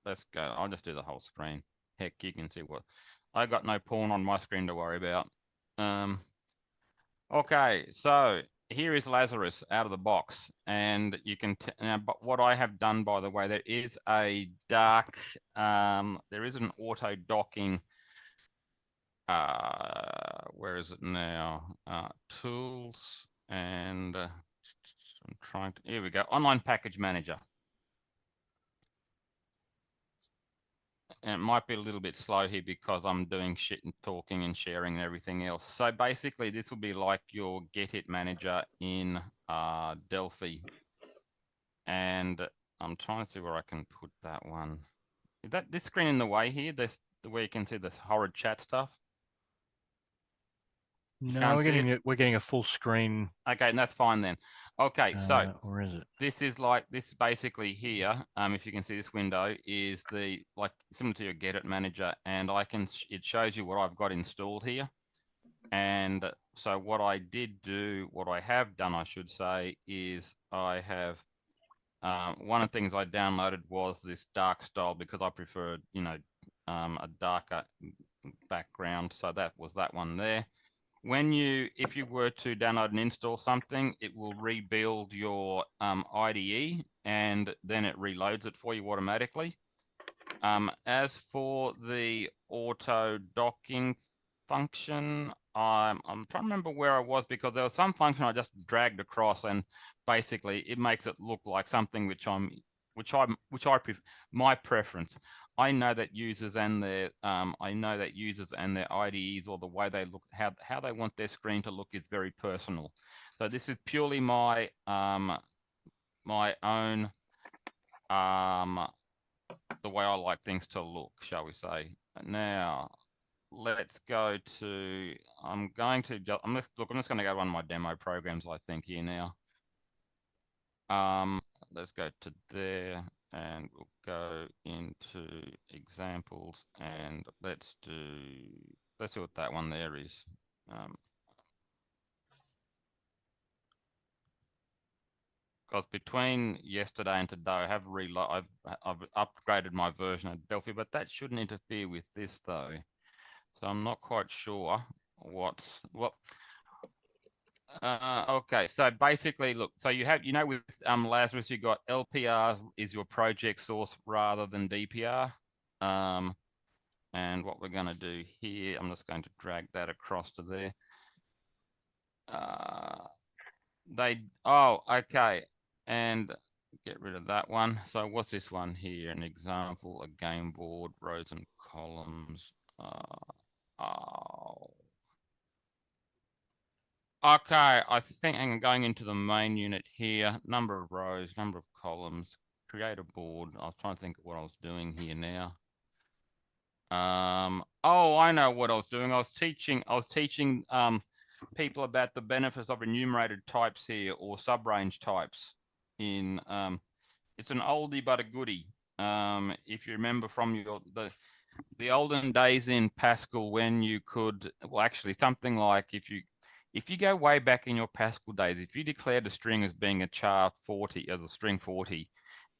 Let's go. I'll just do the whole screen. Heck, you can see what I got. No porn on my screen to worry about. Okay, so here is Lazarus out of the box, and you can. Now, but what I have done, by the way, there is a dark. There is an auto docking. Where is it now? Tools, and I'm trying to. Here we go. Online package manager. And it might be a little bit slow here because I'm doing shit and talking and sharing and everything else. So basically, this will be like your Get It manager in Delphi. And I'm trying to see where I can put that one. Is that this screen in the way here? This where you can see this horrid chat stuff. No, we're getting a full screen. Okay, and that's fine then. Okay, so where is it? This is basically here. If you can see this window is like similar to your Get It manager, and it shows you what I've got installed here. And so what I have done, I should say, is I have one of the things I downloaded was this dark style because I prefer, you know, a darker background. So that was that one there. if you were to download and install something, it will rebuild your IDE and then it reloads it for you automatically. As for the auto docking function, I'm trying to remember where I was, because there was some function I just dragged across, and basically it makes it look like something my preference. I know that users and their IDEs, or the way they look, how they want their screen to look, is very personal. So this is purely my my own the way I like things to look, shall we say. Now let's go to, I'm just going to go to one of my demo programs, I think, here now. Let's go to there, and we'll go into examples, and let's see what that one there is. Because between yesterday and today, I have I've upgraded my version of Delphi, but that shouldn't interfere with this though. So I'm not quite sure what. Okay, so basically, look, so you have, with Lazarus, you got LPR is your project source rather than DPR. And what we're going to do here, I'm just going to drag that across to there. Okay, and get rid of that one. So what's this one here? An example, a game board, rows and columns. Okay, I think I'm going into the main unit here. Number of rows, number of columns, create a board. I was trying to think of what I was doing here now. Oh, I know what I was doing. I was teaching people about the benefits of enumerated types here, or subrange types. It's an oldie but a goodie. If you remember from the olden days in Pascal, when you could, well, actually something like, if you go way back in your Pascal days, if you declared a string as being a char 40, as a string 40,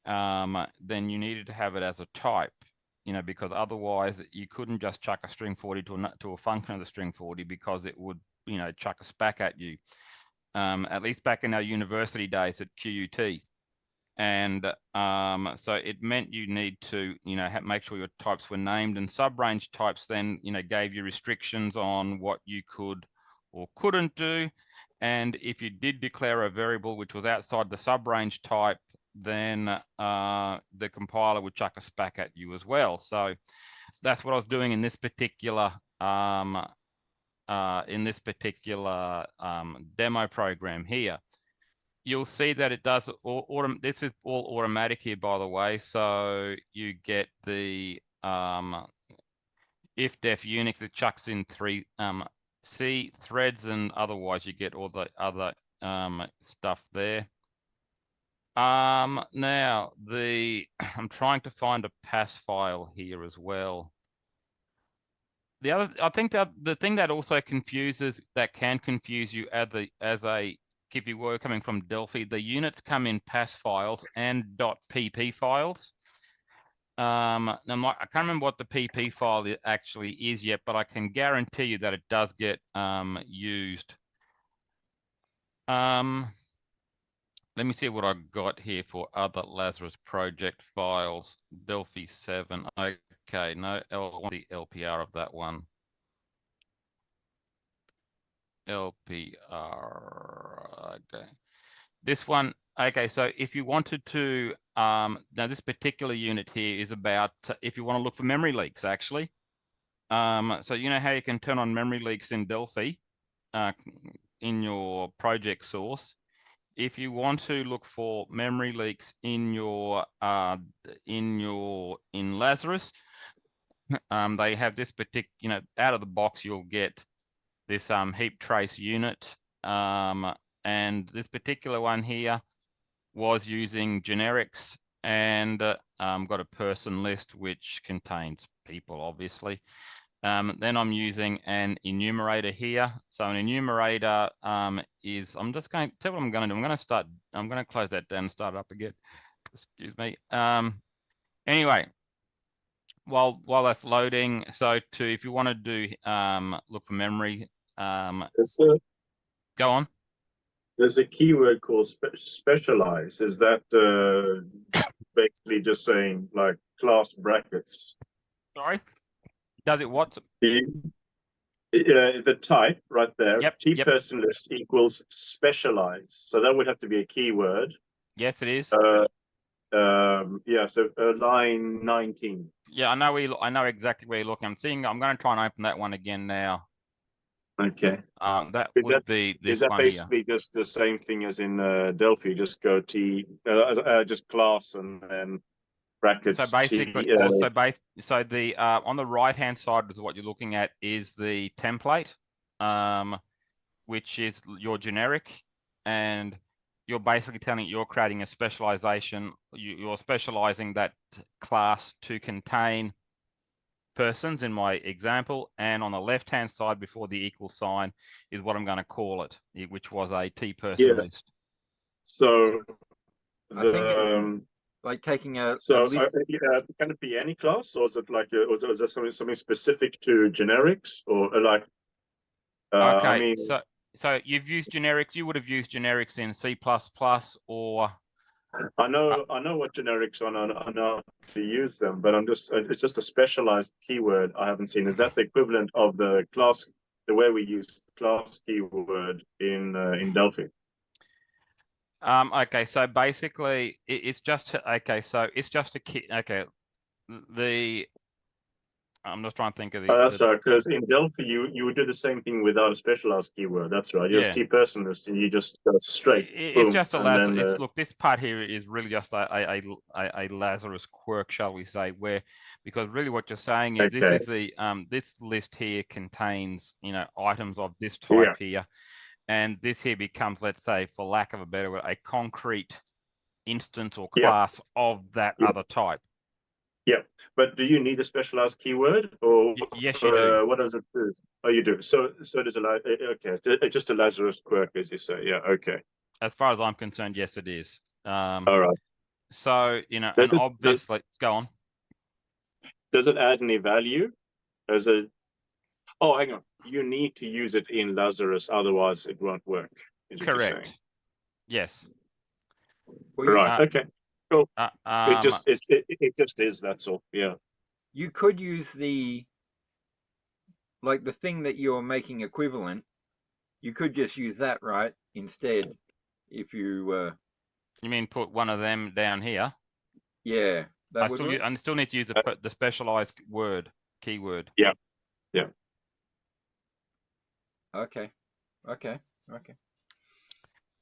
then you needed to have it as a type, because otherwise you couldn't just chuck a string 40 to a function of the string 40, because it would, chuck a SPAC at you. At least back in our university days at QUT. And so it meant you need to, make sure your types were named, and subrange types then, gave you restrictions on what you could or couldn't do. And if you did declare a variable which was outside the subrange type, then the compiler would chuck a SPAC at you as well. So that's what I was doing in this particular demo program here. You'll see that it does this is all automatic here, by the way. So you get the if def Unix, it chucks in 3 C threads, and otherwise you get all the other stuff there. Now I'm trying to find a pass file here as well. I think that the thing that also can confuse you if you were coming from Delphi, the units come in pass files and .pp files. Now I can't remember what the pp file actually is yet, but I can guarantee you that it does get used. Let me see what I've got here for other Lazarus project files. Delphi 7. Okay, no, the LPR of that one. LPR. Okay. This one. Okay, so if you wanted to, now this particular unit here is about if you want to look for memory leaks, actually. So you know how you can turn on memory leaks in Delphi in your project source. If you want to look for memory leaks in Lazarus, they have this particular, out of the box, you'll get this heap trace unit, and this particular one here was using generics, and got a person list which contains people, obviously. Then I'm using an enumerator here. So an enumerator is, I'm just going to tell what I'm going to do. I'm going to close that down and start it up again. Excuse me. Anyway, while that's loading, so if you want to do look for memory Go on. There's a keyword called specialize. Is that basically just saying like class brackets? Sorry. Does it what? The type right there. Yep, T yep. person list equals specialize. So that would have to be a keyword. Yes, it is. Yeah. So line 19. Yeah, I know exactly where you're looking. I'm going to try and open that one again now. Okay. That Is would that- be this Is that one here. basically just the same thing as in Delphi? Just go T, just class and then brackets. So basically, T, so the on the right hand side is what you're looking at is the template, which is your generic, and you're basically telling it you're creating a specialization. You're specializing that class to contain persons in my example, and on the left hand side before the equal sign is what I'm going to call it, which was a T person list. So I think it's like taking a list. Can it be any class, or is it like or is there something specific to generics, or like? Okay, I mean, so you've used generics. You would have used generics in C++ or. I know what generics are. I know how to use them, but it's just a specialized keyword I haven't seen. Is that the equivalent of the class, the way we use class keyword in Delphi? Okay, so basically it's just okay. So it's just a key. Okay, I'm just trying to think of the. That's right, because in Delphi you would do the same thing without a specialized keyword. That's right. You just T person list and you just go straight. It's boom, just a and Lazarus. then, It's look. This part here is really just a Lazarus quirk, shall we say? Where because really what you're saying is this is the this list here contains items of this type here, and this here becomes, let's say, for lack of a better word, a concrete instance or class of that other type. Yeah, but do you need a specialized keyword, or yes, you do. What does it do? Oh, you do. So there's okay, it's just a Lazarus quirk, as you say. Yeah, okay. As far as I'm concerned, yes, it is. All right. So and obviously, go on. Does it add any value? As a oh, hang on. You need to use it in Lazarus, otherwise it won't work. Correct. Yes. Right. Okay. Cool. It just is. That's all. Yeah. You could use the thing that you're making equivalent. You could just use that, right? Instead, if you. You mean put one of them down here? Yeah. I still need to use the specialized keyword. Yeah. Yeah. Okay.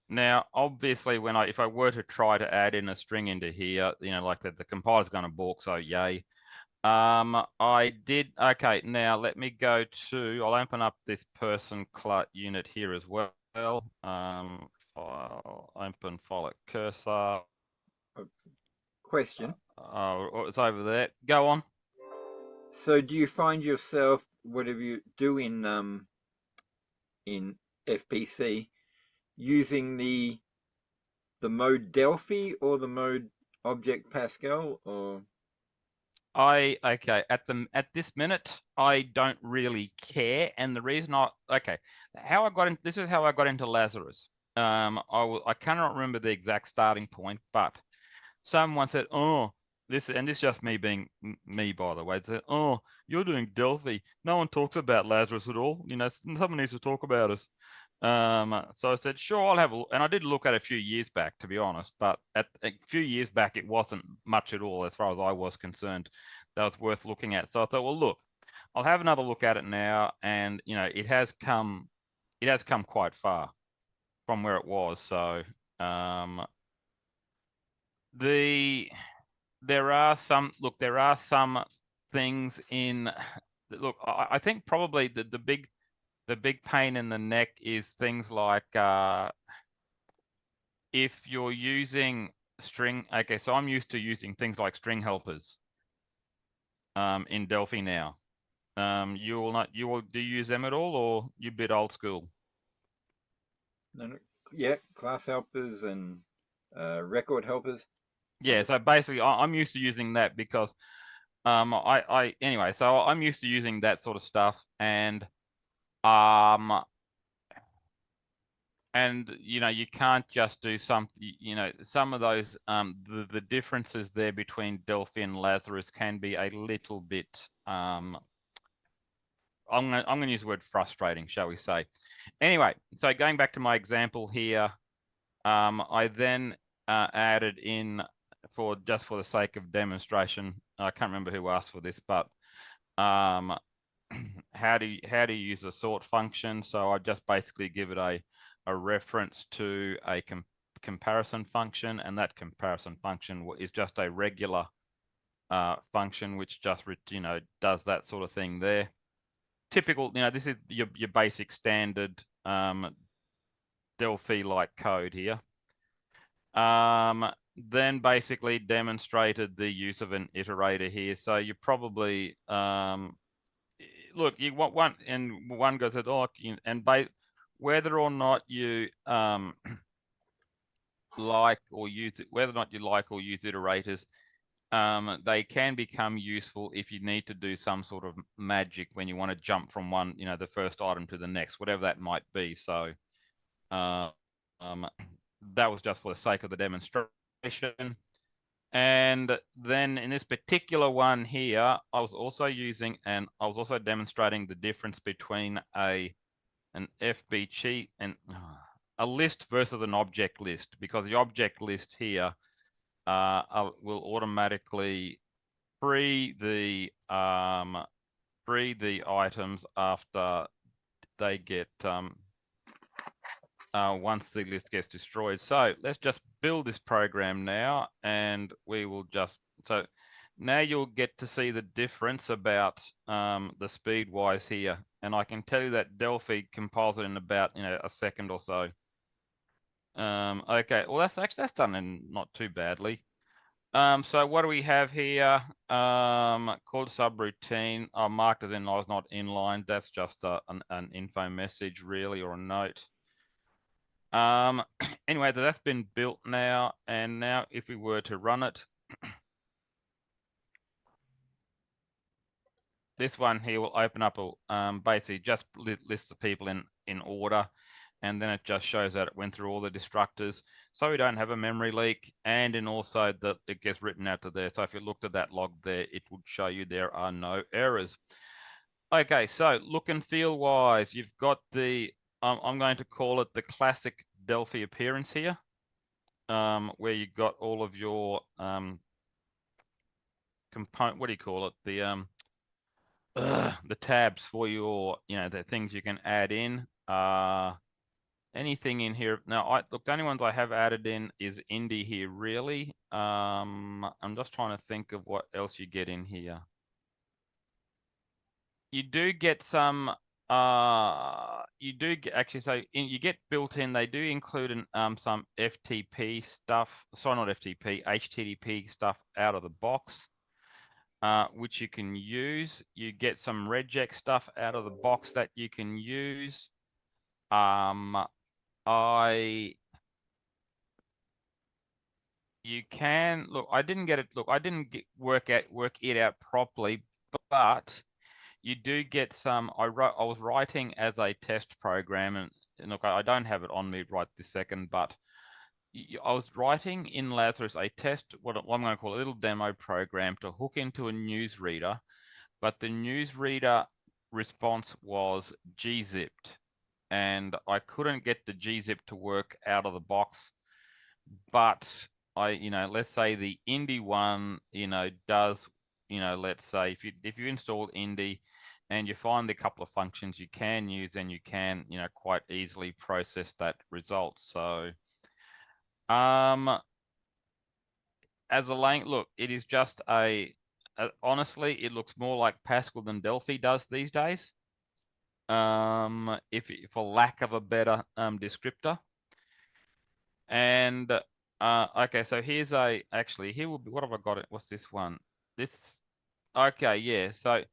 Now, obviously, if I were to try to add in a string into here, like the compiler's going to balk, so yay. I did. Okay, now let me go to. I'll open up this person unit here as well. File, open file at cursor. Question. Oh, it's over there. Go on. So, do you find yourself, whatever you do in FPC, using the mode Delphi or the mode Object Pascal, or? Okay, at this minute I don't really care, and the reason this is how I got into Lazarus. I cannot remember the exact starting point, but someone said, "Oh, this is just me being me, by the way." They said, "Oh, you're doing Delphi. No one talks about Lazarus at all. Someone needs to talk about us." So I said, "Sure, I'll have a look." And I did look at it a few years back, to be honest. But a few years back, it wasn't much at all, as far as I was concerned. That was worth looking at. So I thought, well, look, I'll have another look at it now, and it has come quite far from where it was. So there are some things in. Look, I think probably the big pain in the neck is things like if you're using string. Okay, so I'm used to using things like string helpers in Delphi now. Do you use them at all, or you a bit old school? No, yeah, class helpers and record helpers. Yeah, so basically I'm used to using that because anyway, so I'm used to using that sort of stuff, and And you can't just do some of those the differences there between Delphi and Lazarus can be a little bit I'm gonna use the word frustrating, shall we say. Anyway, so going back to my example here, I then added in, for the sake of demonstration, I can't remember who asked for this, but how do you use a sort function? So I just basically give it a reference to a comparison function, and that comparison function is just a regular function which just does that sort of thing there. Typical, this is your basic standard Delphi-like code here. Then basically demonstrated the use of an iterator here. So you probably look, you want one goes at and whether or not you like or use iterators, they can become useful if you need to do some sort of magic when you want to jump from one, the first item to the next, whatever that might be. So that was just for the sake of the demonstration. And then in this particular one here, I was also demonstrating the difference between an FBG and a list versus an object list, because the object list here will automatically free the items after they get once the list gets destroyed. So let's just build this program now, and we will so now you'll get to see the difference about the speed wise here. And I can tell you that Delphi compiles it in about a second or so. Okay, well that's done in not too badly. So what do we have here? Called subroutine. Marked as in I was not inline. That's just an info message really, or a note. Anyway, that's been built now, and now if we were to run it, this one here will open up a basically just list the people in order, and then it just shows that it went through all the destructors, so we don't have a memory leak, and then also that it gets written out to there. So if you looked at that log there, it would show you there are no errors. Okay, so look and feel wise, you've got the I'm going to call it the classic Delphi appearance here, where you got all of your component, what do you call it? The tabs for your, the things you can add in. Anything in here? Now, look, the only ones I have added in is Indie here, really. I'm just trying to think of what else you get in here. You do get some. You do get, actually, so you get built in. They do include some FTP stuff. Sorry, not FTP, HTTP stuff out of the box, which you can use. You get some regex stuff out of the box that you can use. You can look. I didn't get it. Look, I didn't work it out properly, but you do get some. I was writing as a test program, and look, I don't have it on me right this second, but I was writing in Lazarus a test, what I'm going to call a little demo program to hook into a newsreader, but the newsreader response was gzipped, and I couldn't get the gzip to work out of the box. But let's say the Indie one, does, let's say if you install Indie and you find the couple of functions you can use, and you can, quite easily process that result. So, as a look, it is just honestly, it looks more like Pascal than Delphi does these days. If for lack of a better descriptor. And okay, so here's here will be, what have I got? What's this one? Okay, yeah. So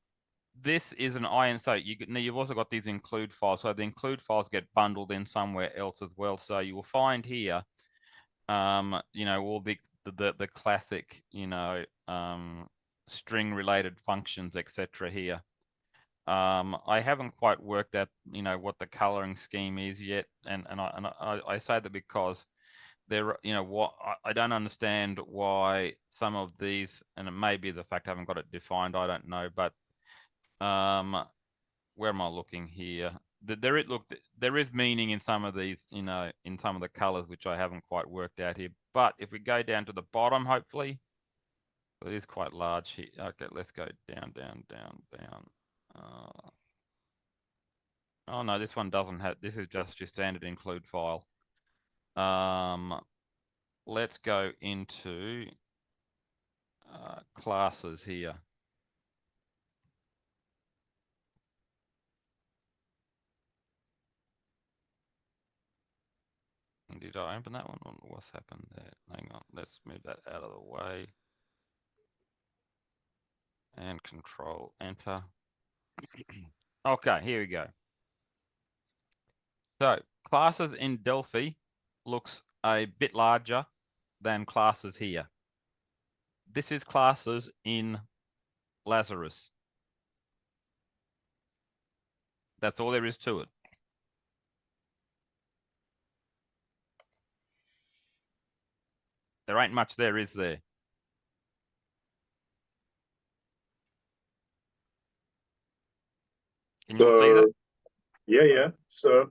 this is an so you've also got these include files. So the include files get bundled in somewhere else as well. So you will find here, all the classic, string related functions, etc. here. I haven't quite worked out, what the coloring scheme is yet, and I say that because there, what I don't understand why some of these, and it may be the fact I haven't got it defined. I don't know, but where am I looking here? There is meaning in some of these, in some of the colors, which I haven't quite worked out here. But if we go down to the bottom, hopefully, it is quite large here. Okay, let's go down, down, down, down. Oh no, this one doesn't have. This is just your standard include file. Let's go into classes here. Did I open that one? What's happened there? Hang on, let's move that out of the way. And control enter. Okay, here we go. So classes in Delphi looks a bit larger than classes here. This is classes in Lazarus. That's all there is to it. There ain't much there, is there? Can you see that? Yeah. So,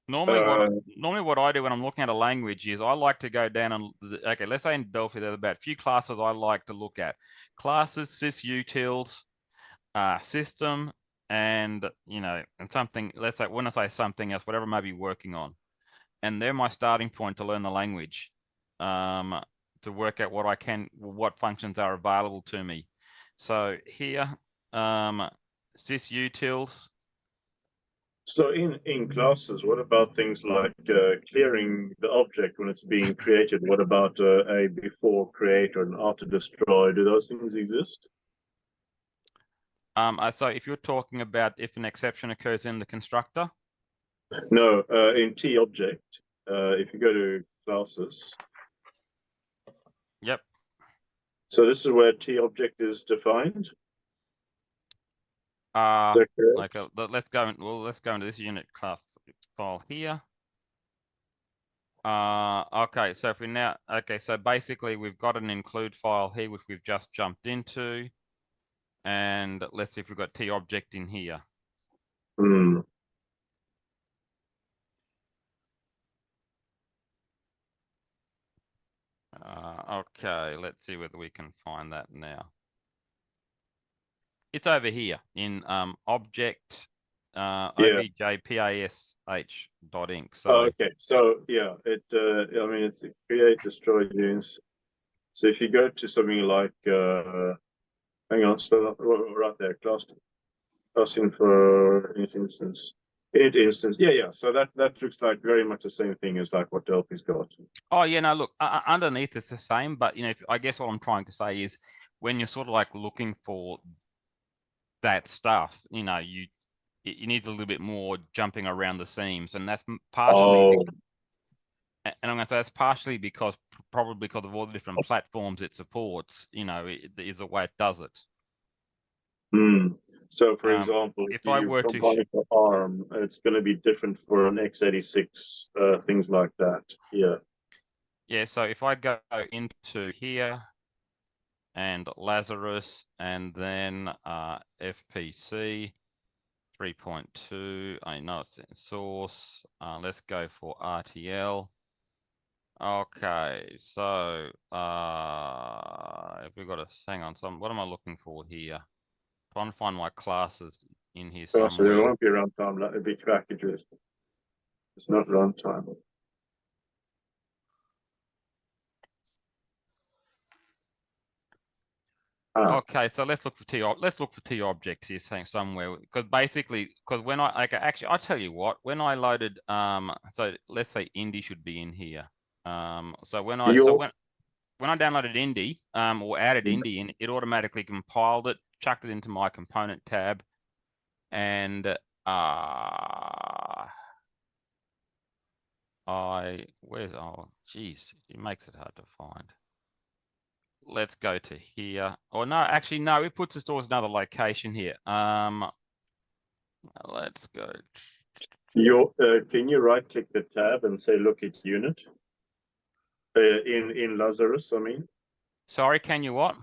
Normally what I do when I'm looking at a language is I like to go down and, okay, let's say in Delphi, there's about a few classes I like to look at. Classes, sysutils, system, and, and something, let's say, when I say something else, whatever I may be working on. And they're my starting point to learn the language, to work out what functions are available to me. So here, sysutils. so in classes, what about things like clearing the object when it's being created? What about a before create or an after destroy? Do those things exist? So if you're talking about if an exception occurs in the constructor. No, in T object, if you go to classes. Yep. So this is where T object is defined. Like let's go into this unit class file here. Okay, so if we now, so basically we've got an include file here, which we've just jumped into. And let's see if we've got T object in here. Okay, let's see whether we can find that now. It's over here in object objpash.inc. So okay, so yeah, I mean it's create destroy use. So if you go to something like hang on, so right there, class info init instance. Yeah. So that looks like very much the same thing as like what Delphi's got. Oh yeah, no, look, underneath it's the same, but I guess what I'm trying to say is when you're sort of like looking for that stuff, you need a little bit more jumping around the seams, and that's partially. And I'm going to say that's partially probably because of all the different platforms it supports. It is the way it does it. So, for example, if I were to for ARM, it's going to be different for an x86, things like that. Yeah. Yeah. So if I go into here and Lazarus and then FPC 3.2, I know it's in source. Let's go for RTL. Okay, so if we've got hang on, what am I looking for here? Trying to find my classes in here somewhere. So there won't be runtime, it'll be packages. It's not runtime. Okay, so let's look for T objects here saying somewhere, because basically, when actually I'll tell you what, when I loaded so let's say Indy should be in here. So when I downloaded Indy or added Indy in, it automatically compiled it, chucked it into my component tab, and it makes it hard to find. let's go to here. Or no, actually, no, it puts us towards another location here. Let's go. Can you right click the tab and say look at unit? In Lazarus, I mean. Sorry, can you what?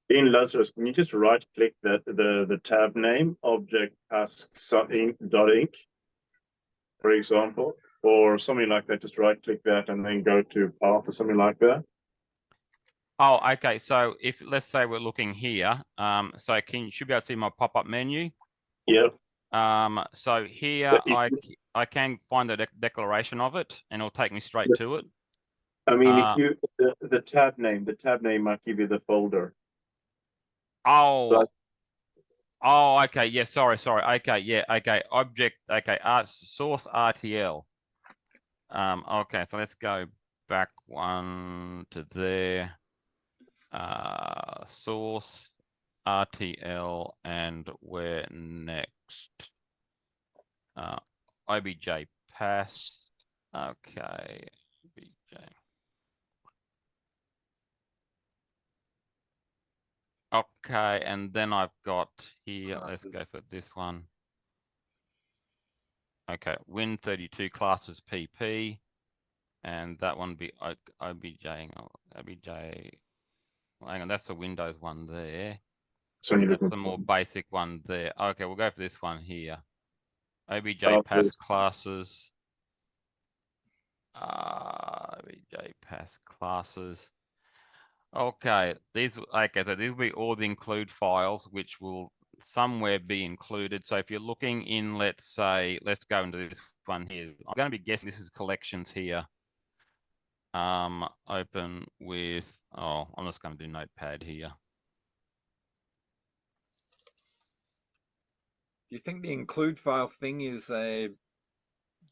In Lazarus, can you just right click the tab name, object task.inc, for example, or something like that? Just right click that and then go to path or something like that. Oh, okay. So if let's say we're looking here, so you should be able to see my pop-up menu. Yep. So here If I can find the declaration of it, and it'll take me straight to it. I mean, if you the tab name might give you the folder. Oh. But, oh, okay. Yeah. Sorry. Okay. Yeah. Okay. Object. Okay. Source RTL. Okay. So let's go back one to there. Source RTL, and we're next. OBJ pass. Okay. OBJ. Okay, and then I've got here, let's go for this one. Okay, Win32 classes PP, and that one be OBJ. Hang on, that's the Windows one there. so That's the more basic one there. Okay, we'll go for this one here. OBJ pass classes. OBJ pass classes. Okay, so these will be all the include files, which will somewhere be included. So if you're looking in, let's say, let's go into this one here. I'm going to be guessing this is collections here. Open with, I'm just going to do Notepad here. Do you think the include file thing is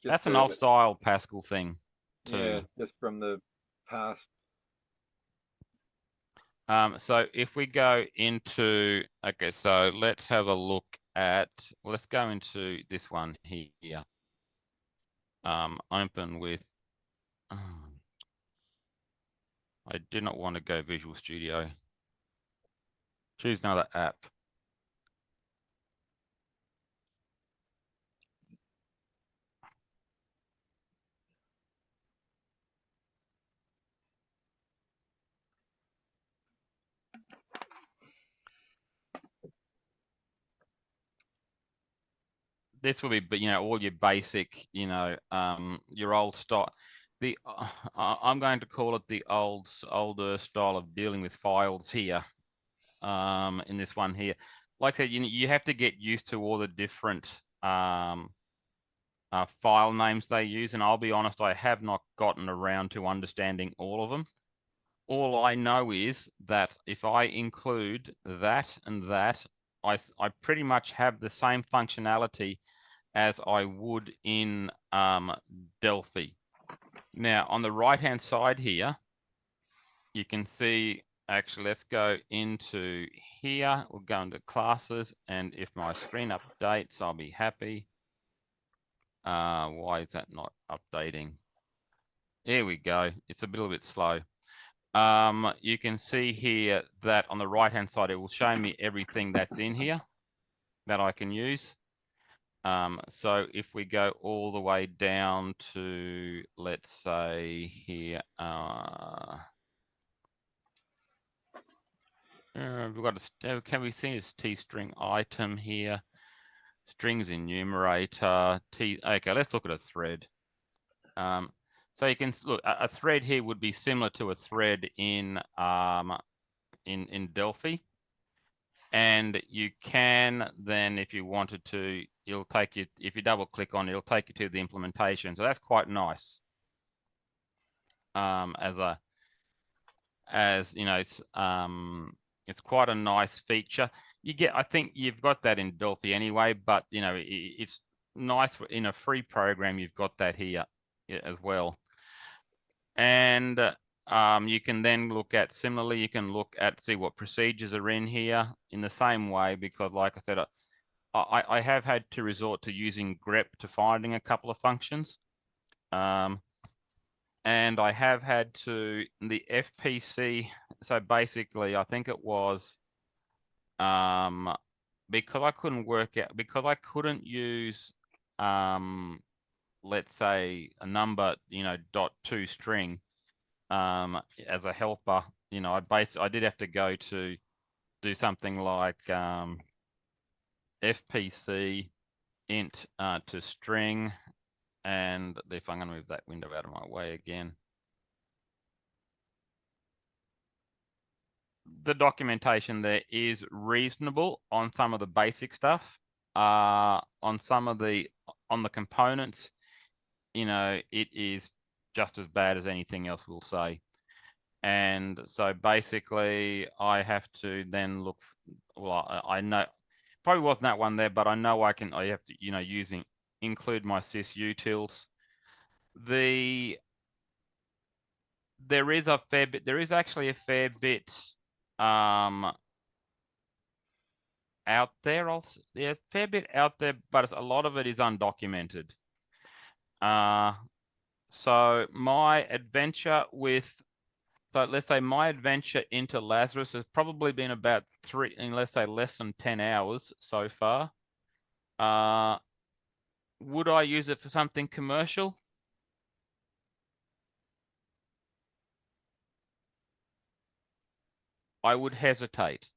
That's an old style Pascal thing too. Yeah, just from the past. So if we go into, okay, so let's have a look at, well, let's go into this one here. Open with, I do not want to go Visual Studio. Choose another app. This will be, but all your basic, your old style. I'm going to call it the older style of dealing with files here. In this one here, like I said, you have to get used to all the different file names they use, and I'll be honest, I have not gotten around to understanding all of them. All I know is that if I include that and that, I pretty much have the same functionality as I would in Delphi. Now, on the right-hand side here, you can see, actually, let's go into here. We'll go into classes, and if my screen updates, I'll be happy. Why is that not updating? There we go. It's a little bit slow. You can see here that on the right-hand side, it will show me everything that's in here that I can use. So if we go all the way down to, let's say here, we've got can we see this T-string item here? Strings enumerator, okay, let's look at a thread. So you can look, a thread here would be similar to a thread in Delphi. And you can then, if you wanted to, it'll take you, if you double click on it, it'll take you to the implementation. So that's quite nice. It's quite a nice feature. I think you've got that in Delphi anyway, but it's nice in a free program. You've got that here as well. And you can then look at, similarly, you can look at, see what procedures are in here in the same way, because like I said, I have had to resort to using grep to finding a couple of functions. And I have had to, the FPC so basically, I think it was because I couldn't work out, because I couldn't use let's say a number, .2 string as a helper, I did have to go to do something like FPC int to string, and if I'm going to move that window out of my way again. The documentation there is reasonable on some of the basic stuff. On the components, it is just as bad as anything else, we'll say. And so basically I have to then look, well, I know probably wasn't that one there, but I know I have to, include my sys utils. There is actually a fair bit out there. A fair bit out there, but a lot of it is undocumented. So my adventure let's say my adventure into Lazarus has probably been about let's say less than 10 hours so far. Would I use it for something commercial? I would hesitate,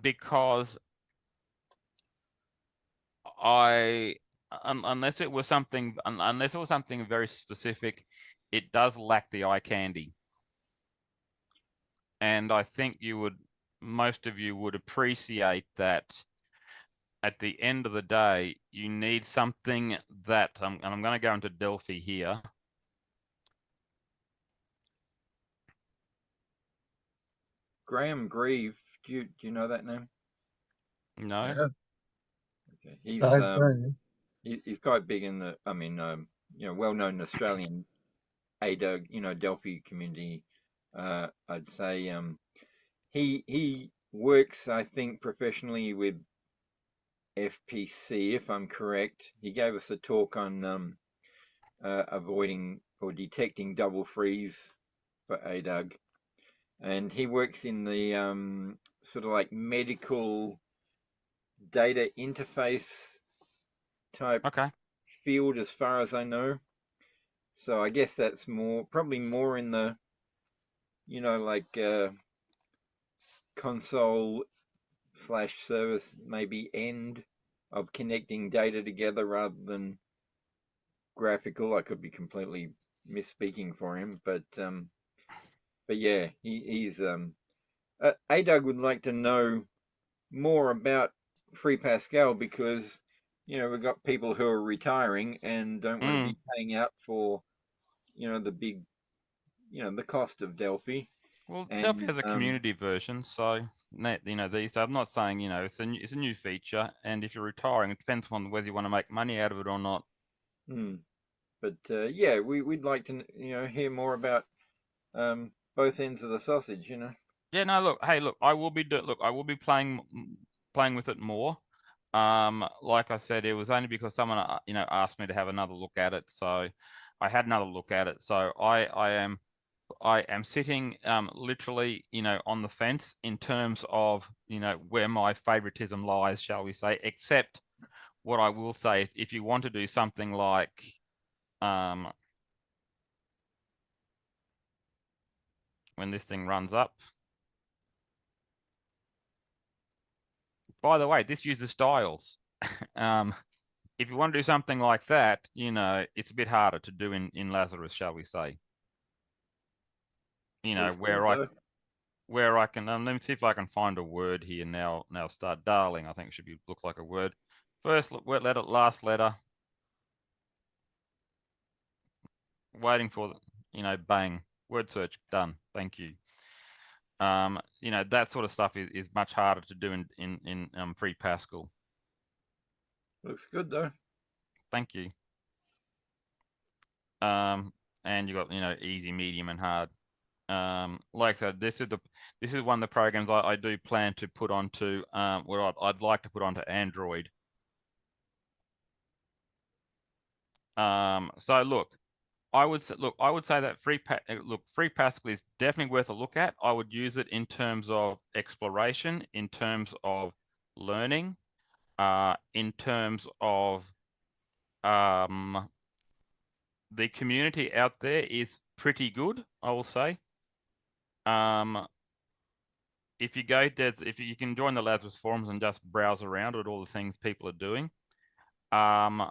because unless it was something very specific, it does lack the eye candy. And I think most of you would appreciate that at the end of the day, you need something that, and I'm going to go into Delphi here. Graham Grieve, do you know that name? No. Yeah. Okay, he's I've heard he's quite big in the, well-known Australian ADUG, Delphi community. I'd say he works, I think, professionally with FPC, if I'm correct. He gave us a talk on avoiding or detecting double freeze for ADUG, and he works in the sort of like medical data interface type field, as far as I know. So I guess that's probably more in the, like console / service maybe end of connecting data together rather than graphical. I could be completely misspeaking for him, but yeah, he's ADUG would like to know more about FreePascal, because we've got people who are retiring and don't want to be paying out for the big the cost of Delphi. Well, Delphi has a community version, so I'm not saying it's a new feature, and if you're retiring, it depends on whether you want to make money out of it or not. But yeah, we'd like to hear more about both ends of the sausage. Yeah, no, look, hey, look, I will be playing with it more. Like I said, it was only because someone asked me to have another look at it, so I had another look at it. So I am sitting literally on the fence in terms of where my favoritism lies, shall we say. Except what I will say is, if you want to do something like when this thing runs up. By the way, this uses styles. If you want to do something like that, it's a bit harder to do in Lazarus, shall we say. Where I can, let me see if I can find a word here now. Start darling. I think it should be, looks like a word. First word letter, last letter. Waiting for, bang, word search done. Thank you. That sort of stuff is much harder to do in FreePascal. Looks good though. Thank you. And you got easy, medium, and hard. Like I said, this is one of the programs I do plan to put onto where I'd like to put onto Android. So look, I would say, look, I would say that FreePascal is definitely worth a look at. I would use it in terms of exploration, in terms of learning, in terms of the community out there is pretty good, I will say. If you go there, if you can join the Lazarus forums and just browse around at all the things people are doing. I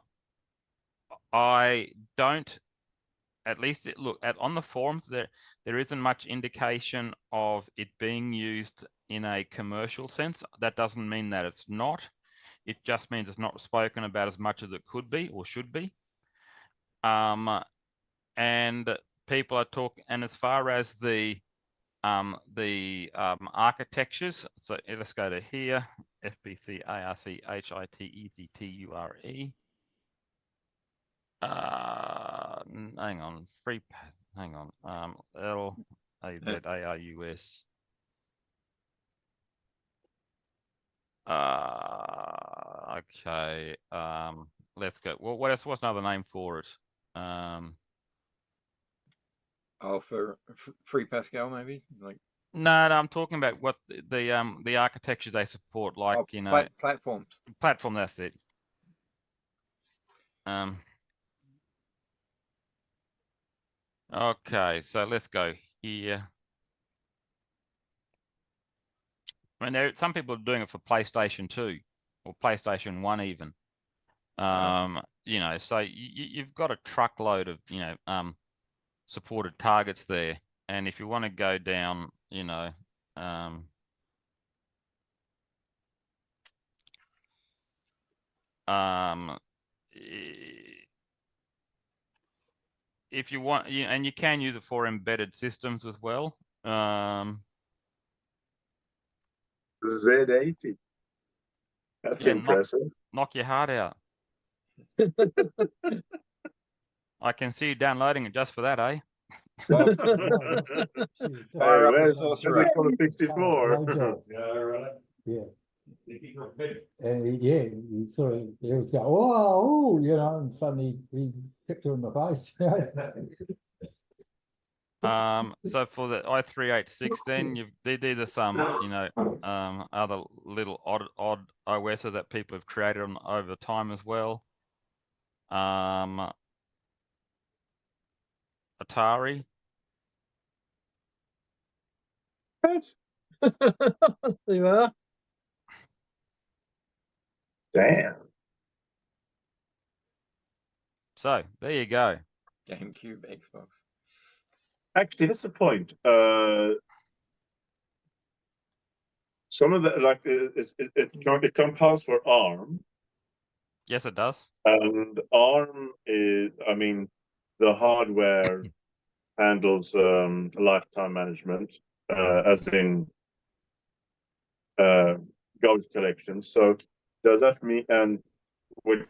don't, at least look at on the forums there isn't much indication of it being used in a commercial sense. That doesn't mean that it's not. It just means it's not spoken about as much as it could be or should be. And people are talking, and as far as the architectures, so let's go to here, FBC ARCHITECTURE. Hang on, hang on, LAZARUS. Okay, let's go. Well, what's another name for it? Oh, for FreePascal, maybe? Like no, I'm talking about what the architectures they support, like, you know, platforms. Platform, that's it. Okay, so let's go here. I mean, some people are doing it for PlayStation 2 or PlayStation 1 even. You know, so you've got a truckload of, you know, supported targets there. And if you want to go down, you know, if you want, and you can use it for embedded systems as well. Z80. That's impressive. Knock your heart out. I can see you downloading it just for that, eh? Fire up the where's sorcerer. it for the 64? Yeah, right. Yeah. Yeah, he sort of, he was going, oh, you know, and suddenly he kicked her in the face. So for the i386, then these are some, you know, other little odd OSs that people have created over time as well. Atari. Right. There you are. Damn. So there you go. GameCube, Xbox. Actually, that's the point. Some of the, like, it compiles for ARM. Yes, it does. And ARM is, I mean, the hardware handles lifetime management, as in garbage collection. So does that mean, and which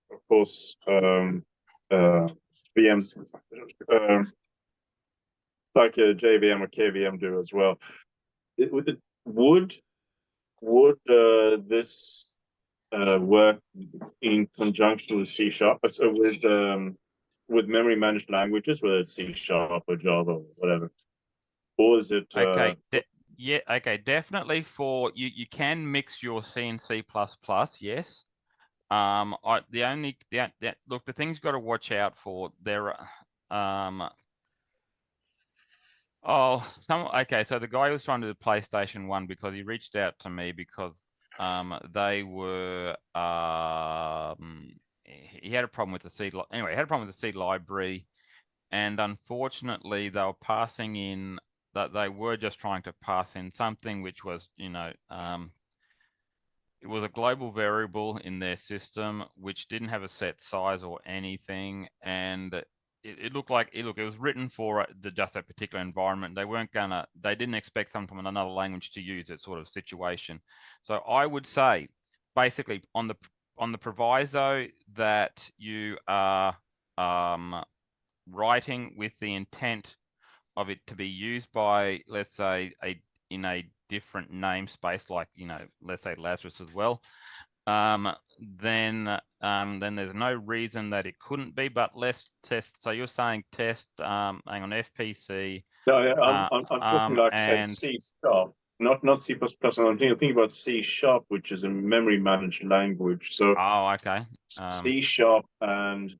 of course VMs like a JVM or KVM do as well. Would this work in conjunction with C#, so with memory managed languages, whether it's C# or Java or whatever, or is it? Okay. Yeah. Okay. Definitely for you. You can mix your C and C++. Yes. Look, the things you've got to watch out for there are okay, so the guy who was trying to do PlayStation 1 because he reached out to me because they were he had a problem with the C anyway, he had a problem with the C library, and unfortunately they were passing in that they were just trying to pass in something which was, you know, it was a global variable in their system which didn't have a set size or anything, and it looked like it was written for just that particular environment. They didn't expect someone from another language to use that sort of situation. So I would say, basically, on the proviso that you are writing with the intent of it to be used by, let's say, in a different namespace, like, you know, let's say Lazarus as well. then there's no reason that it couldn't be. But let's test. So you're saying test. Hang on, FPC. No, yeah, I'm talking like say and C sharp, not C++. I'm thinking about C sharp, which is a memory managed language. So oh, okay. C sharp and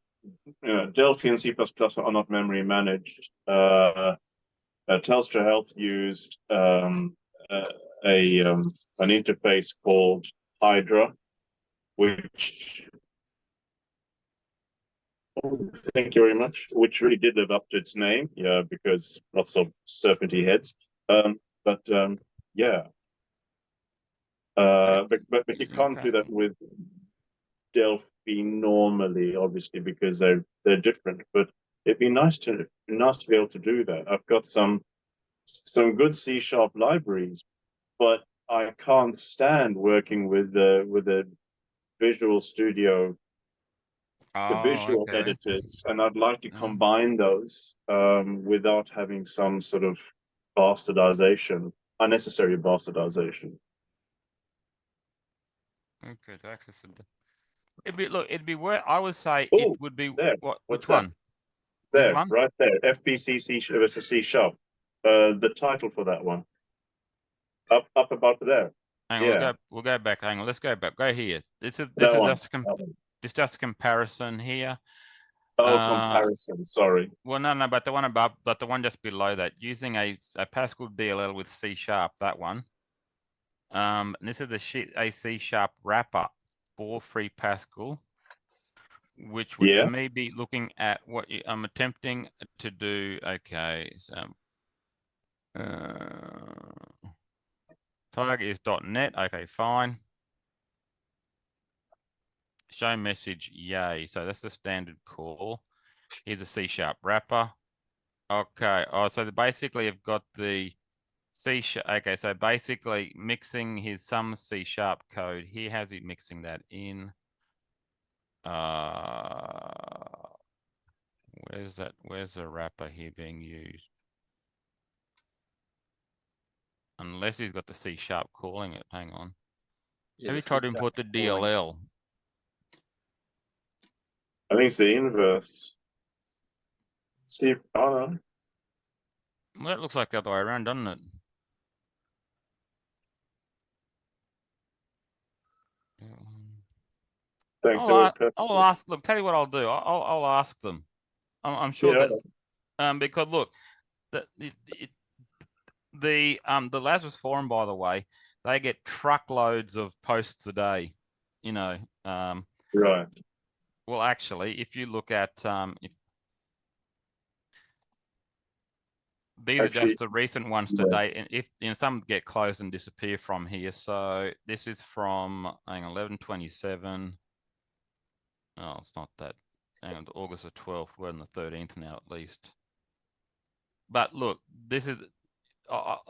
Delphi and C++ are not memory managed. Telstra Health used an interface called Hydra, which thank you very much, which really did live up to its name, yeah, because lots of serpenty heads. Yeah. But you can't do that with Delphi normally, obviously, because they're different. But it'd be nice to be able to do that. I've got some good C sharp libraries, but I can't stand working with the Visual Studio, the visual okay. editors, and I'd like to combine those without having some sort of bastardization, unnecessary bastardization. Okay, to access it. It'd be where I would say Oh, it would be there. what? What's Which that? one? There, Which one? right there. FPC C versus C sharp. The title for that one. Up about there. Hang on, Yeah. we'll go back. Hang on, let's go back. Go here. This is That one. just a comparison here. Oh, comparison. Sorry. Well, no, but the one above, but the one just below that, using a Pascal DLL with C sharp. That one. And this is a C sharp wrapper for FreePascal, which would to me be looking at what I'm attempting to do. Okay, so target is .NET. Okay, fine. Show message, yay. So that's the standard call. Here's a C sharp wrapper. Okay. Oh, so basically I've got the C sharp. Okay, so basically mixing his some C sharp code. Here, how's he mixing that in? Where's that? Where's the wrapper here being used? Unless he's got the C sharp calling it. Hang on. Yeah, Have you tried to import the DLL? I think it's the inverse. See, Well, it looks like the other way around, doesn't it? thanks. I'll ask them. Tell you what I'll do. I'll ask them. I'm sure that because look, the Lazarus Forum, by the way, they get truckloads of posts a day. You know. Right. Well, actually, if you look at these are just the recent ones today, and if some get closed and disappear from here. So this is from 11/27. Oh, it's not that. Hang on, August the 12th. We're on the 13th now, at least. But look, this is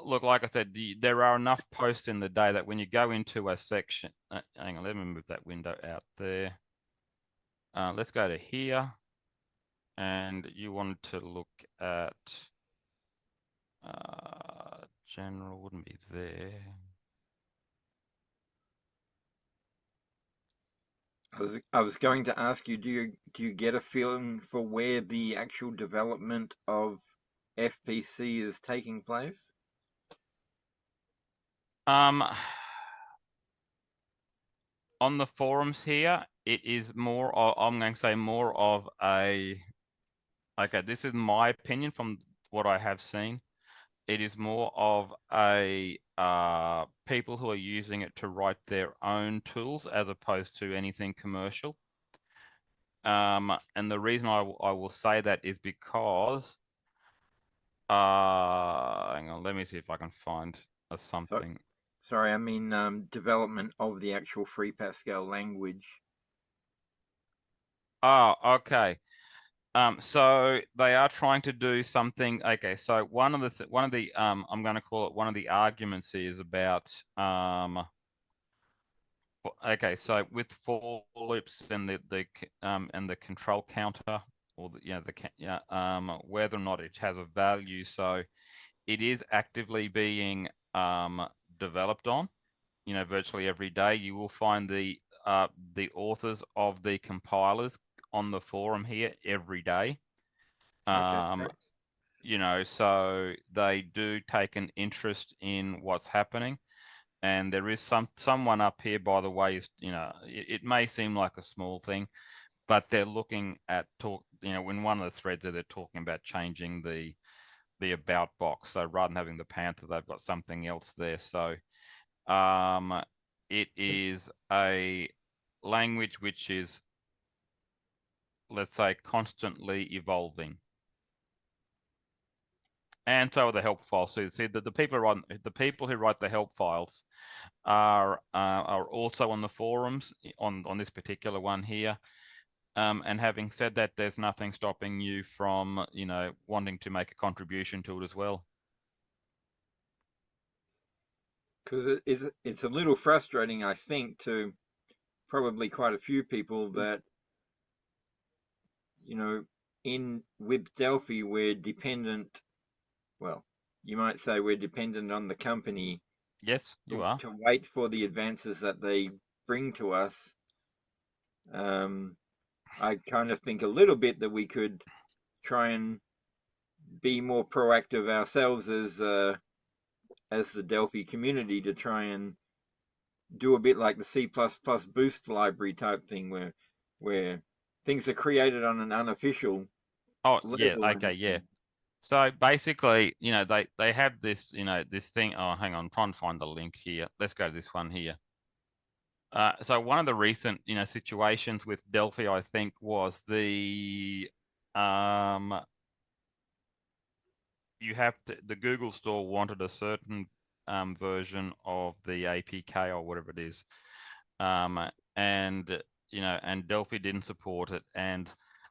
look, like I said, there are enough posts in the day that when you go into a section, hang on, let me move that window out there. Let's go to here, and you want to look at general, wouldn't be there. I was going to ask you, do you get a feeling for where the actual development of FPC is taking place? On the forums here, it is more of, I'm going to say more of a, okay, this is my opinion from what I have seen. It is more of a people who are using it to write their own tools as opposed to anything commercial. And the reason I will say that is because, hang on, let me see if I can find something. Sorry, I mean development of the actual FreePascal language. Oh, okay. So they are trying to do something. Okay, so one of the I'm going to call it one of the arguments is about okay, so with for loops and the control counter, or whether or not it has a value. So it is actively being developed on. Virtually every day you will find the the authors of the compilers on the forum here every day. Okay. You know, so they do take an interest in what's happening. And there is someone up here, by the way, is, you know, it may seem like a small thing, but they're looking at you know, in one of the threads there, they're talking about changing the about box. So rather than having the Panther, they've got something else there. So it is a language which is, let's say, constantly evolving. And so are the help files. So you see that the people who write the help files are also on the forums on this particular one here. And having said that, there's nothing stopping you from, you know, wanting to make a contribution to it as well. Because it's a little frustrating, I think, to probably quite a few people that, you know, with Delphi, we're dependent. Well, you might say we're dependent on the company. Yes, you are. To wait for the advances that they bring to us. I kind of think a little bit that we could try and be more proactive ourselves as the Delphi community to try and do a bit like the C++ boost library type thing where things are created on an unofficial level. Yeah, okay, yeah. So basically, you know, they have this, you know, this thing. Oh, hang on, I'm trying to find the link here. Let's go to this one here. So one of the recent, you know, situations with Delphi, I think, was the the Google store wanted a certain version of the APK or whatever it is, and you know, and Delphi didn't support it, and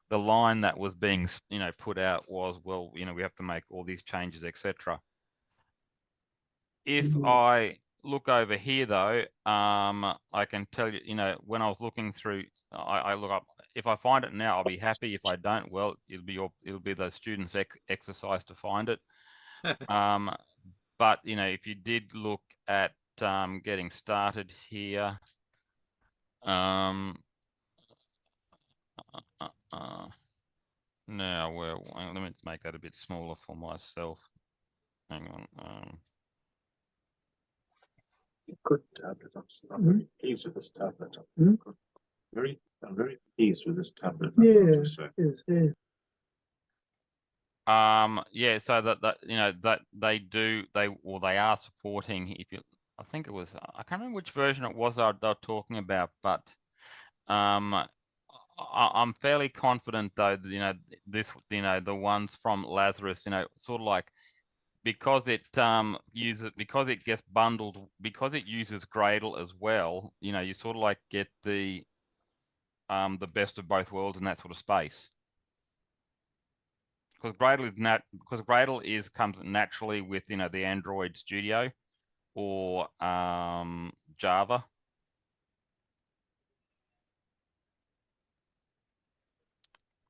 the line that was being, you know, put out was, well, you know, we have to make all these changes, etc. If I look over here, though, I can tell you, you know, when I was looking through, I look up. If I find it now, I'll be happy. If I don't, well, it'll be the students' exercise to find it. But you know, if you did look at getting started here, now well, let me make that a bit smaller for myself. Hang on. Good tablet. I'm very pleased with this tablet. I'm very pleased with this tablet. Yeah. Yeah, so that you know, that they are supporting, if you, I think it was, I can't remember which version it was they're talking about, but I'm fairly confident though that, you know, you know, the ones from Lazarus, you know, sort of like, because it because it gets bundled, because it uses Gradle as well, you know, you sort of like get the best of both worlds in that sort of space. Because Gradle comes naturally with, you know, the Android Studio or Java.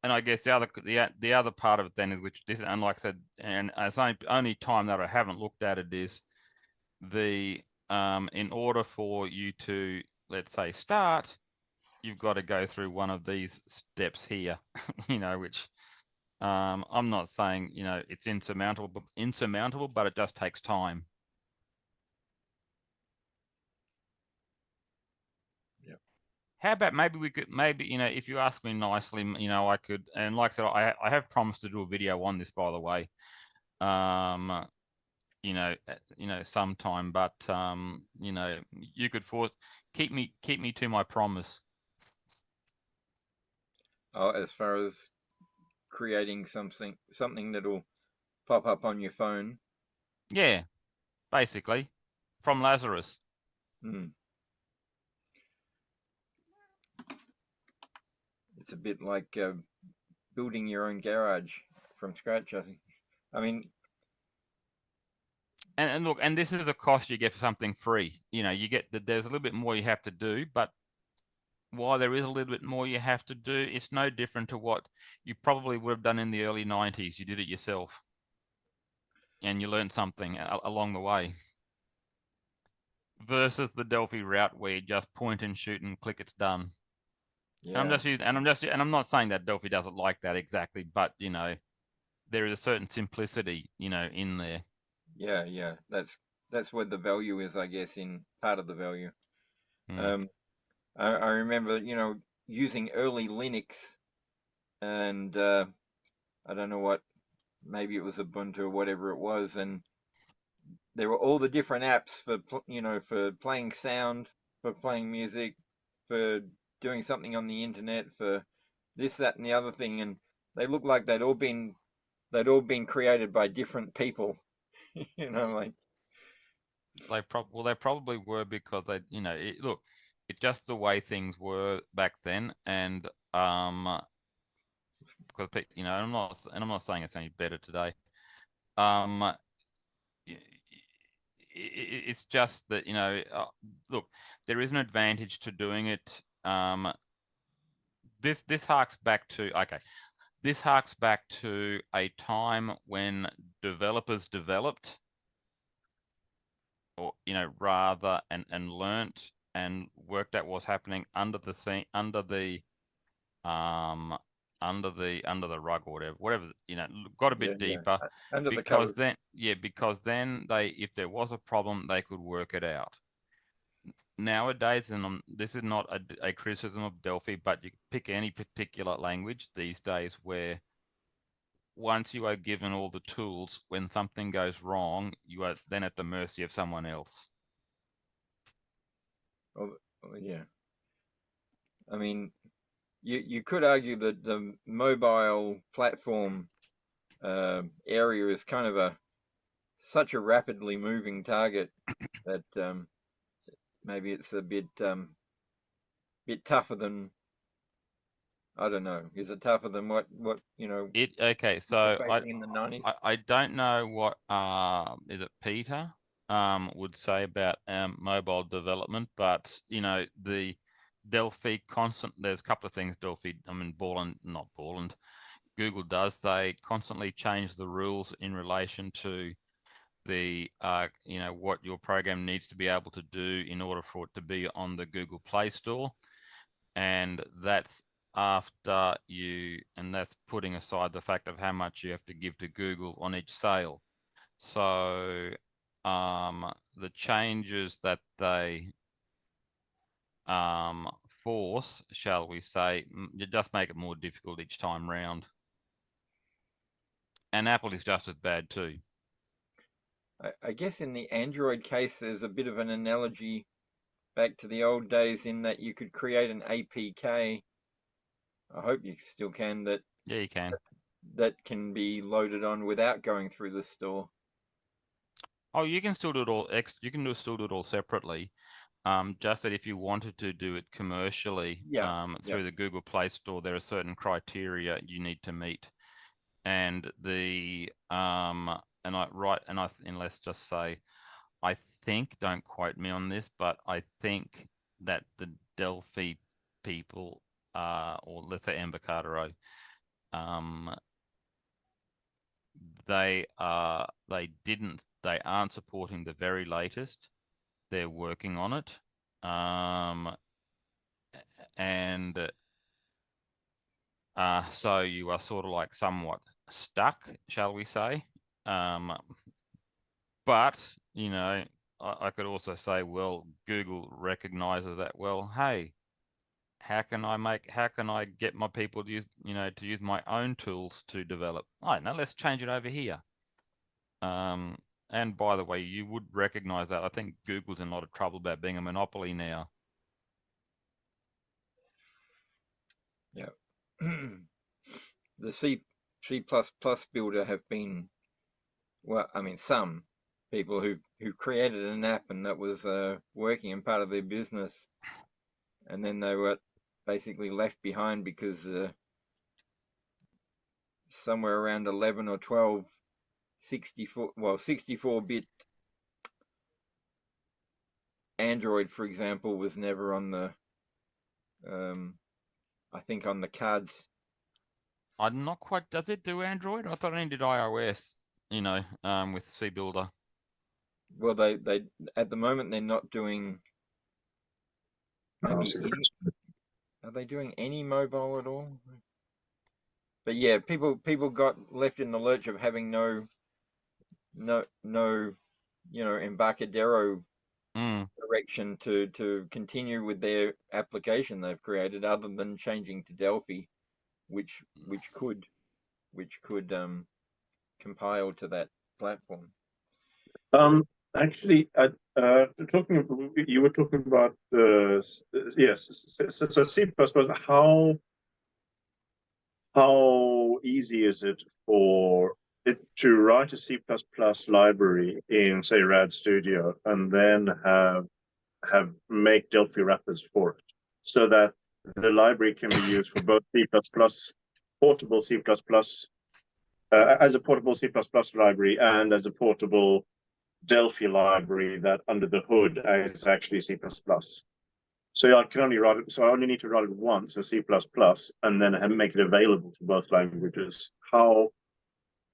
And I guess the other part of it then is, which this, and like I said, and it's only time that I haven't looked at it, is the in order for you to, let's say, start, you've got to go through one of these steps here, you know, which I'm not saying, you know, it's insurmountable, but it just takes time. Yep. How about maybe you know, if you ask me nicely, you know, I could, and like I said, I have promised to do a video on this, by the way, you know, sometime, but you know, you could keep me to my promise. Oh, as far as creating something that'll pop up on your phone. Yeah, basically, from Lazarus. It's a bit like building your own garage from scratch, I think. I mean, and look, and this is the cost you get for something free. You know, you get that there's a little bit more you have to do, but while there is a little bit more you have to do, it's no different to what you probably would have done in the early 90s. You did it yourself, and you learned something along the way. versus the Delphi route where you just point and shoot and click, it's done. Yeah. And I'm not saying that Delphi doesn't like that exactly, but you know, there is a certain simplicity, you know, in there. Yeah. That's where the value is, I guess, in part of the value. Mm. I remember, you know, using early Linux, and I don't know what, maybe it was Ubuntu or whatever it was, and there were all the different apps for you know, for playing sound, for playing music, for doing something on the internet, for this, that, and the other thing, and they looked like they'd all been created by different people. You know, like They probably were, because they, you know, look, it's just the way things were back then, and because you know, I'm not saying it's any better today. It's just that, you know, look, there is an advantage to doing it. This harks back to, okay, this harks back to a time when developers developed, or you know, rather and learnt and worked out what's happening under the scene, under the rug, or whatever, you know, got a bit deeper, under the because covers. then they, if there was a problem, they could work it out. Nowadays, and this is not a criticism of Delphi, but you pick any particular language these days, where once you are given all the tools, when something goes wrong, you are then at the mercy of someone else. Oh, yeah. I mean, you could argue that the mobile platform area is kind of such a rapidly moving target that maybe it's a bit tougher than, I don't know. Is it tougher than what you know? Okay, so facing in the 90s. I don't know what is it Peter would say about mobile development, but you know, the Delphi there's a couple of things Delphi, I mean, not Borland, Google does. They constantly change the rules in relation to the you know, what your program needs to be able to do in order for it to be on the Google Play Store, and that's after you, and that's putting aside the fact of how much you have to give to Google on each sale. So the changes that they force, shall we say, you just make it more difficult each time round. And Apple is just as bad too. I guess in the Android case, there's a bit of an analogy back to the old days, in that you could create an APK. I hope you still can. That Yeah, you can. that can be loaded on without going through the store. Oh, you can still do it all. You can still do it all separately. Just that if you wanted to do it commercially, through the Google Play Store, there are certain criteria you need to meet, and let's just say, I think, don't quote me on this, but I think that the Delphi people, or let's say Embocadero, they aren't supporting the very latest. They're working on it, and so you are sort of like somewhat stuck, shall we say? But you know, I could also say, well, Google recognizes that. Well, hey, how can I get my people to use, you know, to use my own tools to develop? All right, now let's change it over here. And by the way, you would recognize that. I think Google's in a lot of trouble about being a monopoly now. Yeah. The C++ builder have been, well, I mean, some people who created an app, and that was working and part of their business, and then they were basically left behind because somewhere around 11 or 12 64-bit Android, for example, was never on the I think on the cards. I'm not quite. Does it do Android? I thought it only did iOS. You know, with C Builder. Well, they at the moment they're not doing maybe any. Are they doing any mobile at all? But yeah, people got left in the lurch of having no Embarcadero direction to continue with their application they've created, other than changing to Delphi, which could compile to that platform. Actually, you were talking about yes. So C++. How easy is it for it to write a C++ library in, say, RAD Studio, and then make Delphi wrappers for it, so that the library can be used for both C++, portable C++, as a portable C++ library, and as a portable Delphi library that under the hood is actually C++. So I can only write it. So I only need to write it once in C++, and then make it available to both languages. How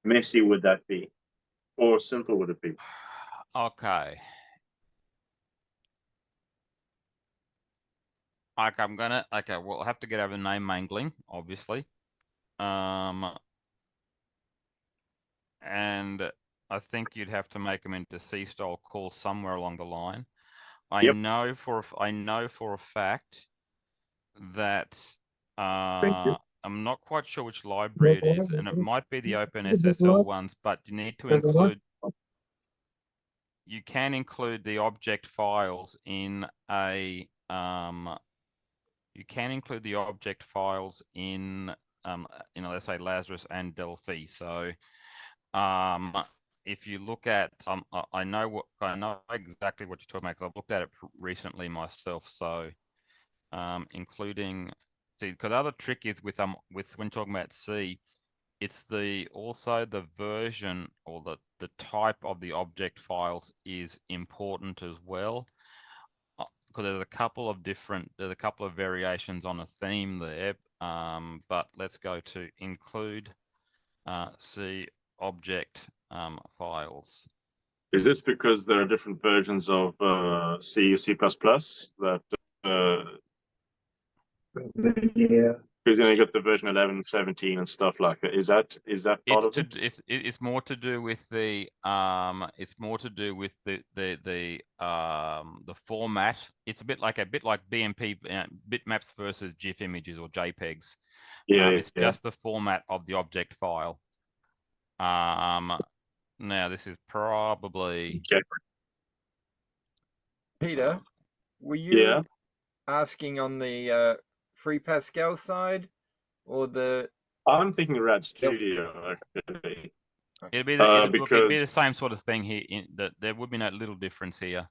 messy would that be, or simple would it be? Okay. Okay, we'll have to get over name mangling, obviously. And I think you'd have to make them into C-style calls somewhere along the line. I know for a fact that I'm not quite sure which library it is, and it might be the OpenSSL ones, but you need to include. You can include the object files in a. You can include the object files in, let's say Lazarus and Delphi. So, if you look at, I know exactly what you're talking about, 'cause I've looked at it recently myself. So, including, see, because the other trick is with when talking about C, it's also the version or the type of the object files is important as well. Because there's a couple of variations on a theme there. But let's go to include C object files. Is this because there are different versions of C, C++ that? Yeah. Because you got the version 11, 17, and stuff like that. Is that part of it? It's more to do with the the format. It's a bit like BMP bitmaps versus GIF images or JPEGs. Yeah, it's just the format of the object file. Now this is probably Peter, were you asking on the FreePascal side or the? I'm thinking RAD Studio actually. It'd be the same sort of thing here. There would be no little difference here.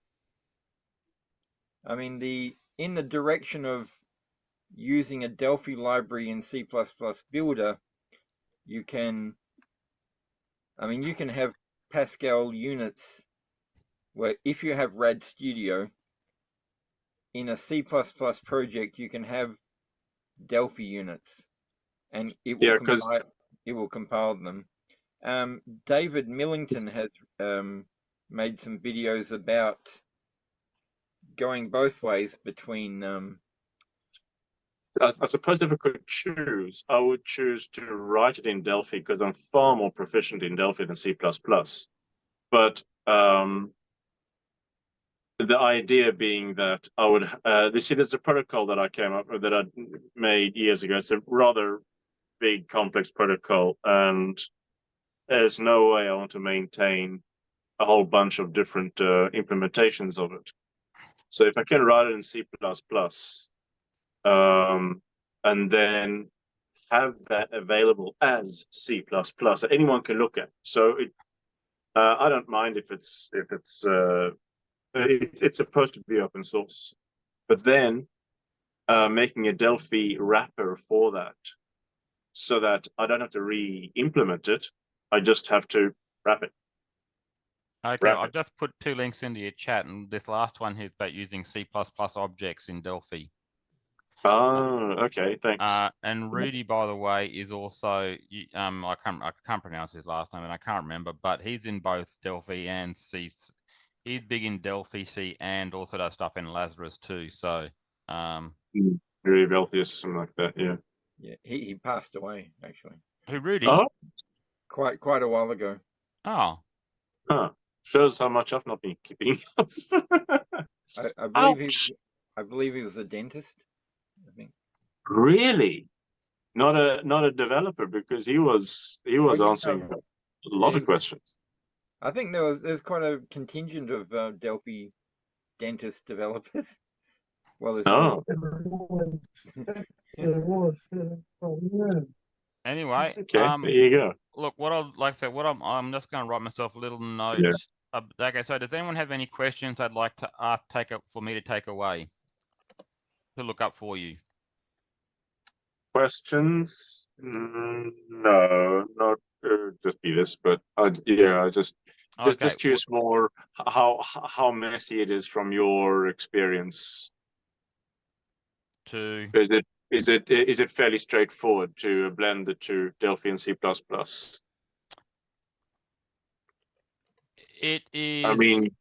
I mean, in the direction of using a Delphi library in C++ Builder, you can have Pascal units where if you have RAD Studio in a C++ project, you can have Delphi units, and it will compile them. David Millington has made some videos about going both ways between. I suppose if I could choose, I would choose to write it in Delphi because I'm far more proficient in Delphi than C++. But the idea being that I would, there's a protocol that I came up with that I made years ago. It's a rather big, complex protocol, and there's no way I want to maintain a whole bunch of different implementations of it. So if I can write it in C++, and then have that available as C++ that anyone can look at. So I don't mind if it's supposed to be open source, but then making a Delphi wrapper for that, so that I don't have to re-implement it. I just have to wrap it. Okay, I've just put 2 links into your chat, and this last one here is about using C++ objects in Delphi. Oh, okay, thanks. And Rudy, by the way, is also I can't pronounce his last name, and I can't remember, but he's in both Delphi and C. He's big in Delphi C and also does stuff in Lazarus too. So, Very wealthy or something like that. Yeah. Yeah, he passed away actually who Rudy? Oh, quite a while ago. Oh, huh. Shows how much I've not been keeping up. I Ouch. believe he was a dentist. I think. Really? Not a developer, because he was Oh, yeah, answering no. a lot Yeah, of questions. I think there's quite a contingent of Delphi dentist developers. Well, there's more. Oh, There was. Oh, yeah. anyway, okay. There you go. look, what I'd like to say, I'm just going to write myself a little note. Yeah. Okay, so does anyone have any questions they'd like to for me to take away to look up for you? Questions? No, not just be this, but I just Okay, curious more how messy it is from your experience. to Is it fairly straightforward to blend the two, Delphi and C++? it is. I mean,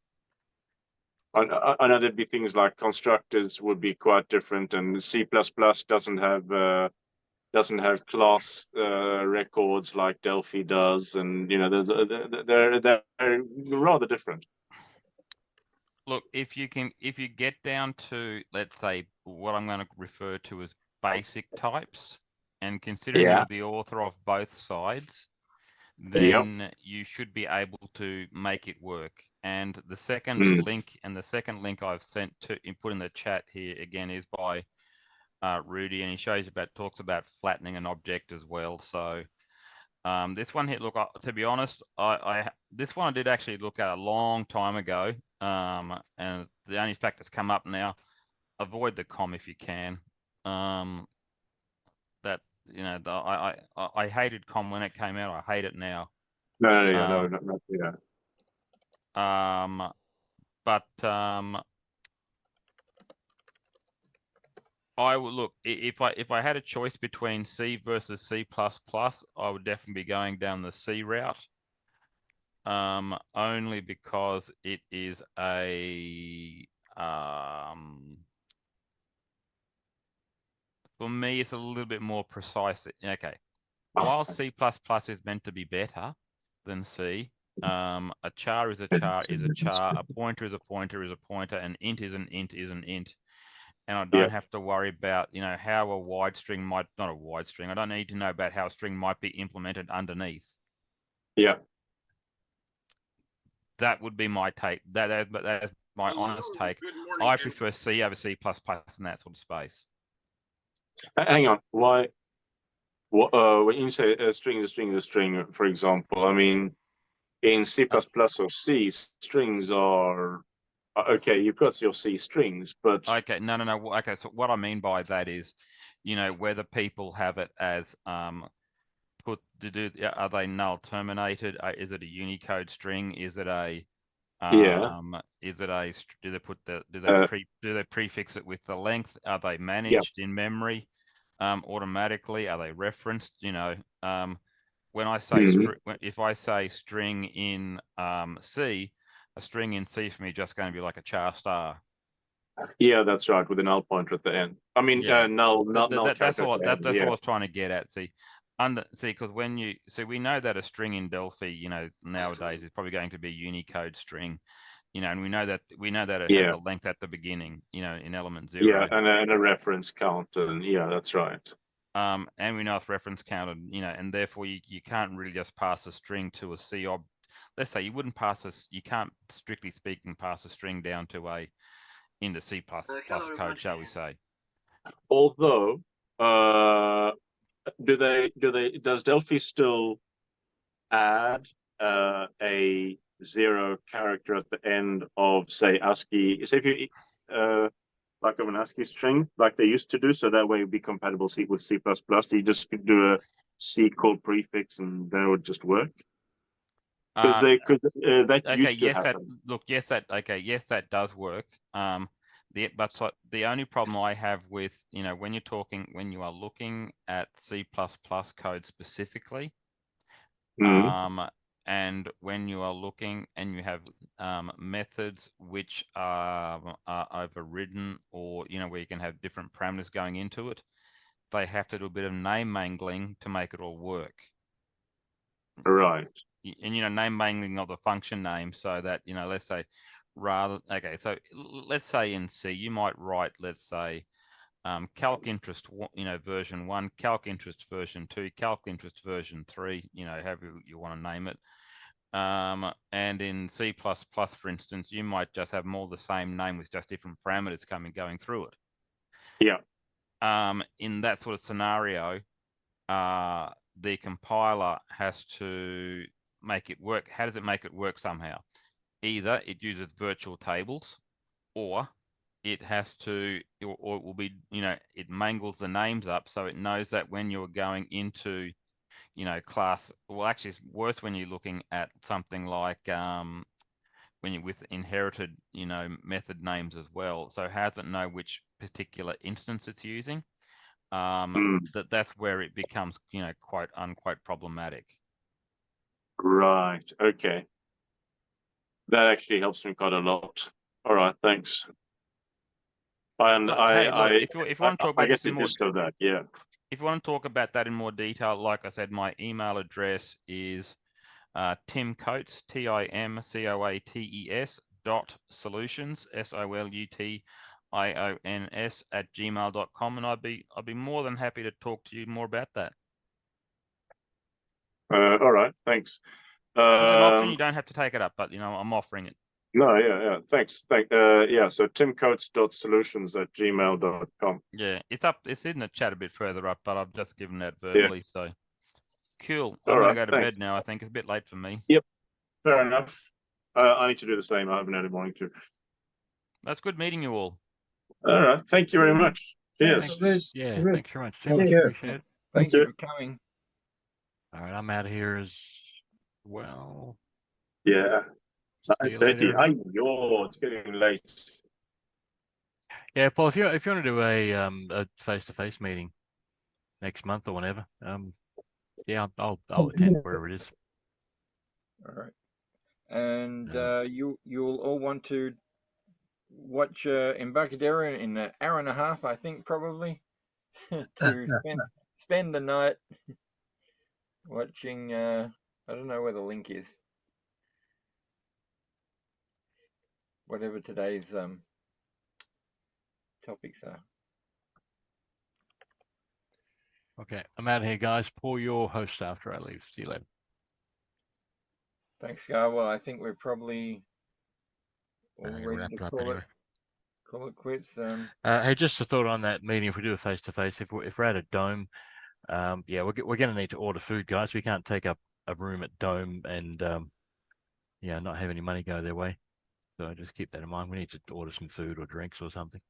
I know there'd be things like constructors would be quite different, and C++ doesn't have class records like Delphi does, and they're rather different. Look, if you get down to, let's say, what I'm going to refer to as basic types, and considering Yeah. you're the author of both sides, then you should be able to make it work. And the second link I've sent to put in the chat here again is by Rudy, and he talks about flattening an object as well. So this one here, look, to be honest, this one I did actually look at a long time ago, and the only fact that's come up now, avoid the com if you can. That I hated com when it came out. I hate it now. No, yeah. But I would look, if I had a choice between C versus C++, I would definitely be going down the C route. Only because it is for me, it's a little bit more precise. Okay. While C++ is meant to be better than C, a char is a char is a char, a pointer is a pointer is a pointer, an int is an int is an int. And I don't have to worry about, how a wide string not a wide string. I don't need to know about how a string might be implemented underneath. Yeah. That would be my take. That's my honest take. I prefer C over C++ in that sort of space. Hang on. Why? When you say a string is a string is a string, for example, I mean, in C++ or C, strings are okay. You've got your C strings, but okay, no. Okay, so what I mean by that is, whether people have it as are they null terminated? Is it a Unicode string? Is it a Is it a do they prefix it with the length? Are they managed in memory automatically? Are they referenced? When I say if I say string in C, a string in C for me is just going to be like a char star. Yeah, that's right, with a null pointer at the end. I mean, null that's all. That's all I was trying to get at. Because we know that a string in Delphi, nowadays is probably going to be a Unicode string, and we know that it has a length at the beginning, in element 0. Yeah, and a reference count, and that's right. And we know it's reference counted, and therefore you can't really just pass a string to a C ob. Let's say you can't strictly speaking pass a string down to into C++ code, shall we say? Although, does Delphi still add a 0 character at the end of, say, ASCII? Say if you like of an ASCII string, like they used to do, so that way it would be compatible with C++. You just could do a C called prefix, and then it would just work. Because that used to happen. Yes, that does work. But the only problem I have with, when you are looking at C++ code specifically, and and when you are looking and you have methods which are overridden, or where you can have different parameters going into it, they have to do a bit of name mangling to make it all work. Right. And name mangling of the function name, so that let's say let's say in C you might write, let's say, calc interest version 1, calc interest version 2, calc interest version 3, however you want to name it. And in C++, for instance, you might just have more the same name with just different parameters going through it. Yeah. In that sort of scenario, the compiler has to make it work. How does it make it work somehow? Either it uses virtual tables, or it has to, or it will be, it mangles the names up so it knows that when you're going into, class, well, actually it's worse when you're looking at something like when you're with inherited, method names as well. So how does it know which particular instance it's using? That's where it becomes, quote unquote problematic. Right. Okay. That actually helps me quite a lot. All right. Thanks. And But, I, hey, look, I, if you want to talk I about get this the in more, gist of that. Yeah. if you want to talk about that in more detail, like I said, my email address is Tim Coates, TIMCOATES .solutions, SOLUTIONS @gmail.com, and I'd be more than happy to talk to you more about that. All right. Thanks. It's an option. You don't have to take it up, but I'm offering it. No, yeah. Thanks. Yeah, so timcoates.solutions@gmail.com. Yeah, it's up. It's in the chat a bit further up, but I've just given that verbally. So cool. I'm All going to right, go to thanks. bed now. I think it's a bit late for me. Yep, fair enough. I need to do the same. I haven't had a morning to. That's good meeting you all. All right. Thank you very much. Cheers. Thanks. Yeah, thanks very much, Tim. Thank you. Appreciate it. Thank you for coming. All right, I'm out of here as well. Yeah. See you 9:30. later. It's getting late. Yeah, Paul, if you want to do a face-to-face meeting next month or whenever, yeah, I'll attend wherever it is. All right. And you'll all want to watch Embarcadero in an hour and a half, I think, probably, to spend the night watching. I don't know where the link is. Whatever today's topics are. Okay, I'm out of here, guys. Paul, your host after I leave. See you later. Thanks, Guy. Well, I think we're probably all I'm gonna ready wrap to it up call anyway. it quits. Hey, just a thought on that meeting. If we do a face-to-face, if we're at a dome, yeah, we're going to need to order food, guys. We can't take up a room at dome and yeah, not have any money go their way. So just keep that in mind. We need to order some food or drinks or something.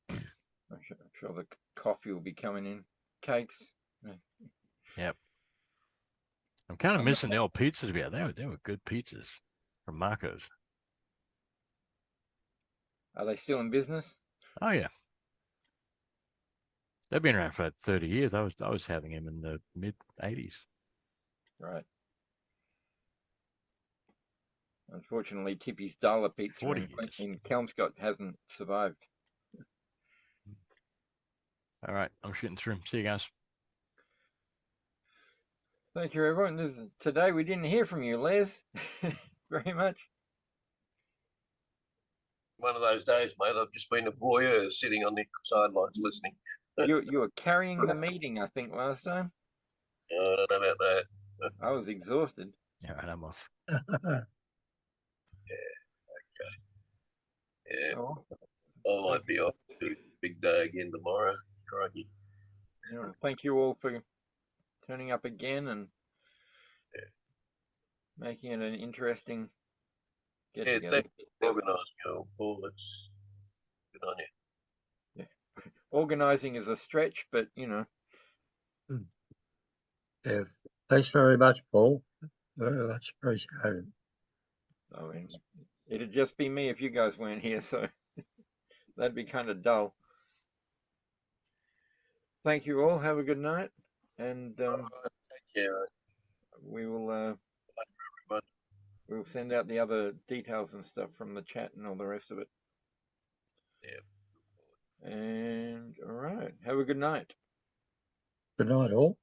I'm sure the coffee will be coming in. Cakes. Yep. I'm kind of missing the old pizzas we had. They were good pizzas from Marco's. Are they still in business? Oh yeah. They've been around for 30 years. I was having them in the mid 80s. Right. Unfortunately, Tippy's Dollar Pizza 40 years. in Kelmscott hasn't survived. All right, I'm shooting through. See you guys. Thank you, everyone. Today we didn't hear from you, Les, very much. One of those days, mate. I've just been a voyeur sitting on the sidelines listening. You were carrying the meeting, I think, last time. I don't know about that. I was exhausted. All right, I'm off. Yeah. Oh, I might be off. Big day again tomorrow. Crikey. yeah, thank you all for turning up again and making it an interesting get Yeah, together. thanks for organising it all, Paul. It's good on you. Yeah. Organising is a stretch, but Yeah. Thanks very much, Paul. Very much appreciated. I mean, it'd just be me if you guys weren't here, so that'd be kind of dull. Thank you all. Have a good night, and Take care. we will we'll send out the other details and stuff from the chat and all the rest of it. Yeah. And all right, have a good night. Good night, all.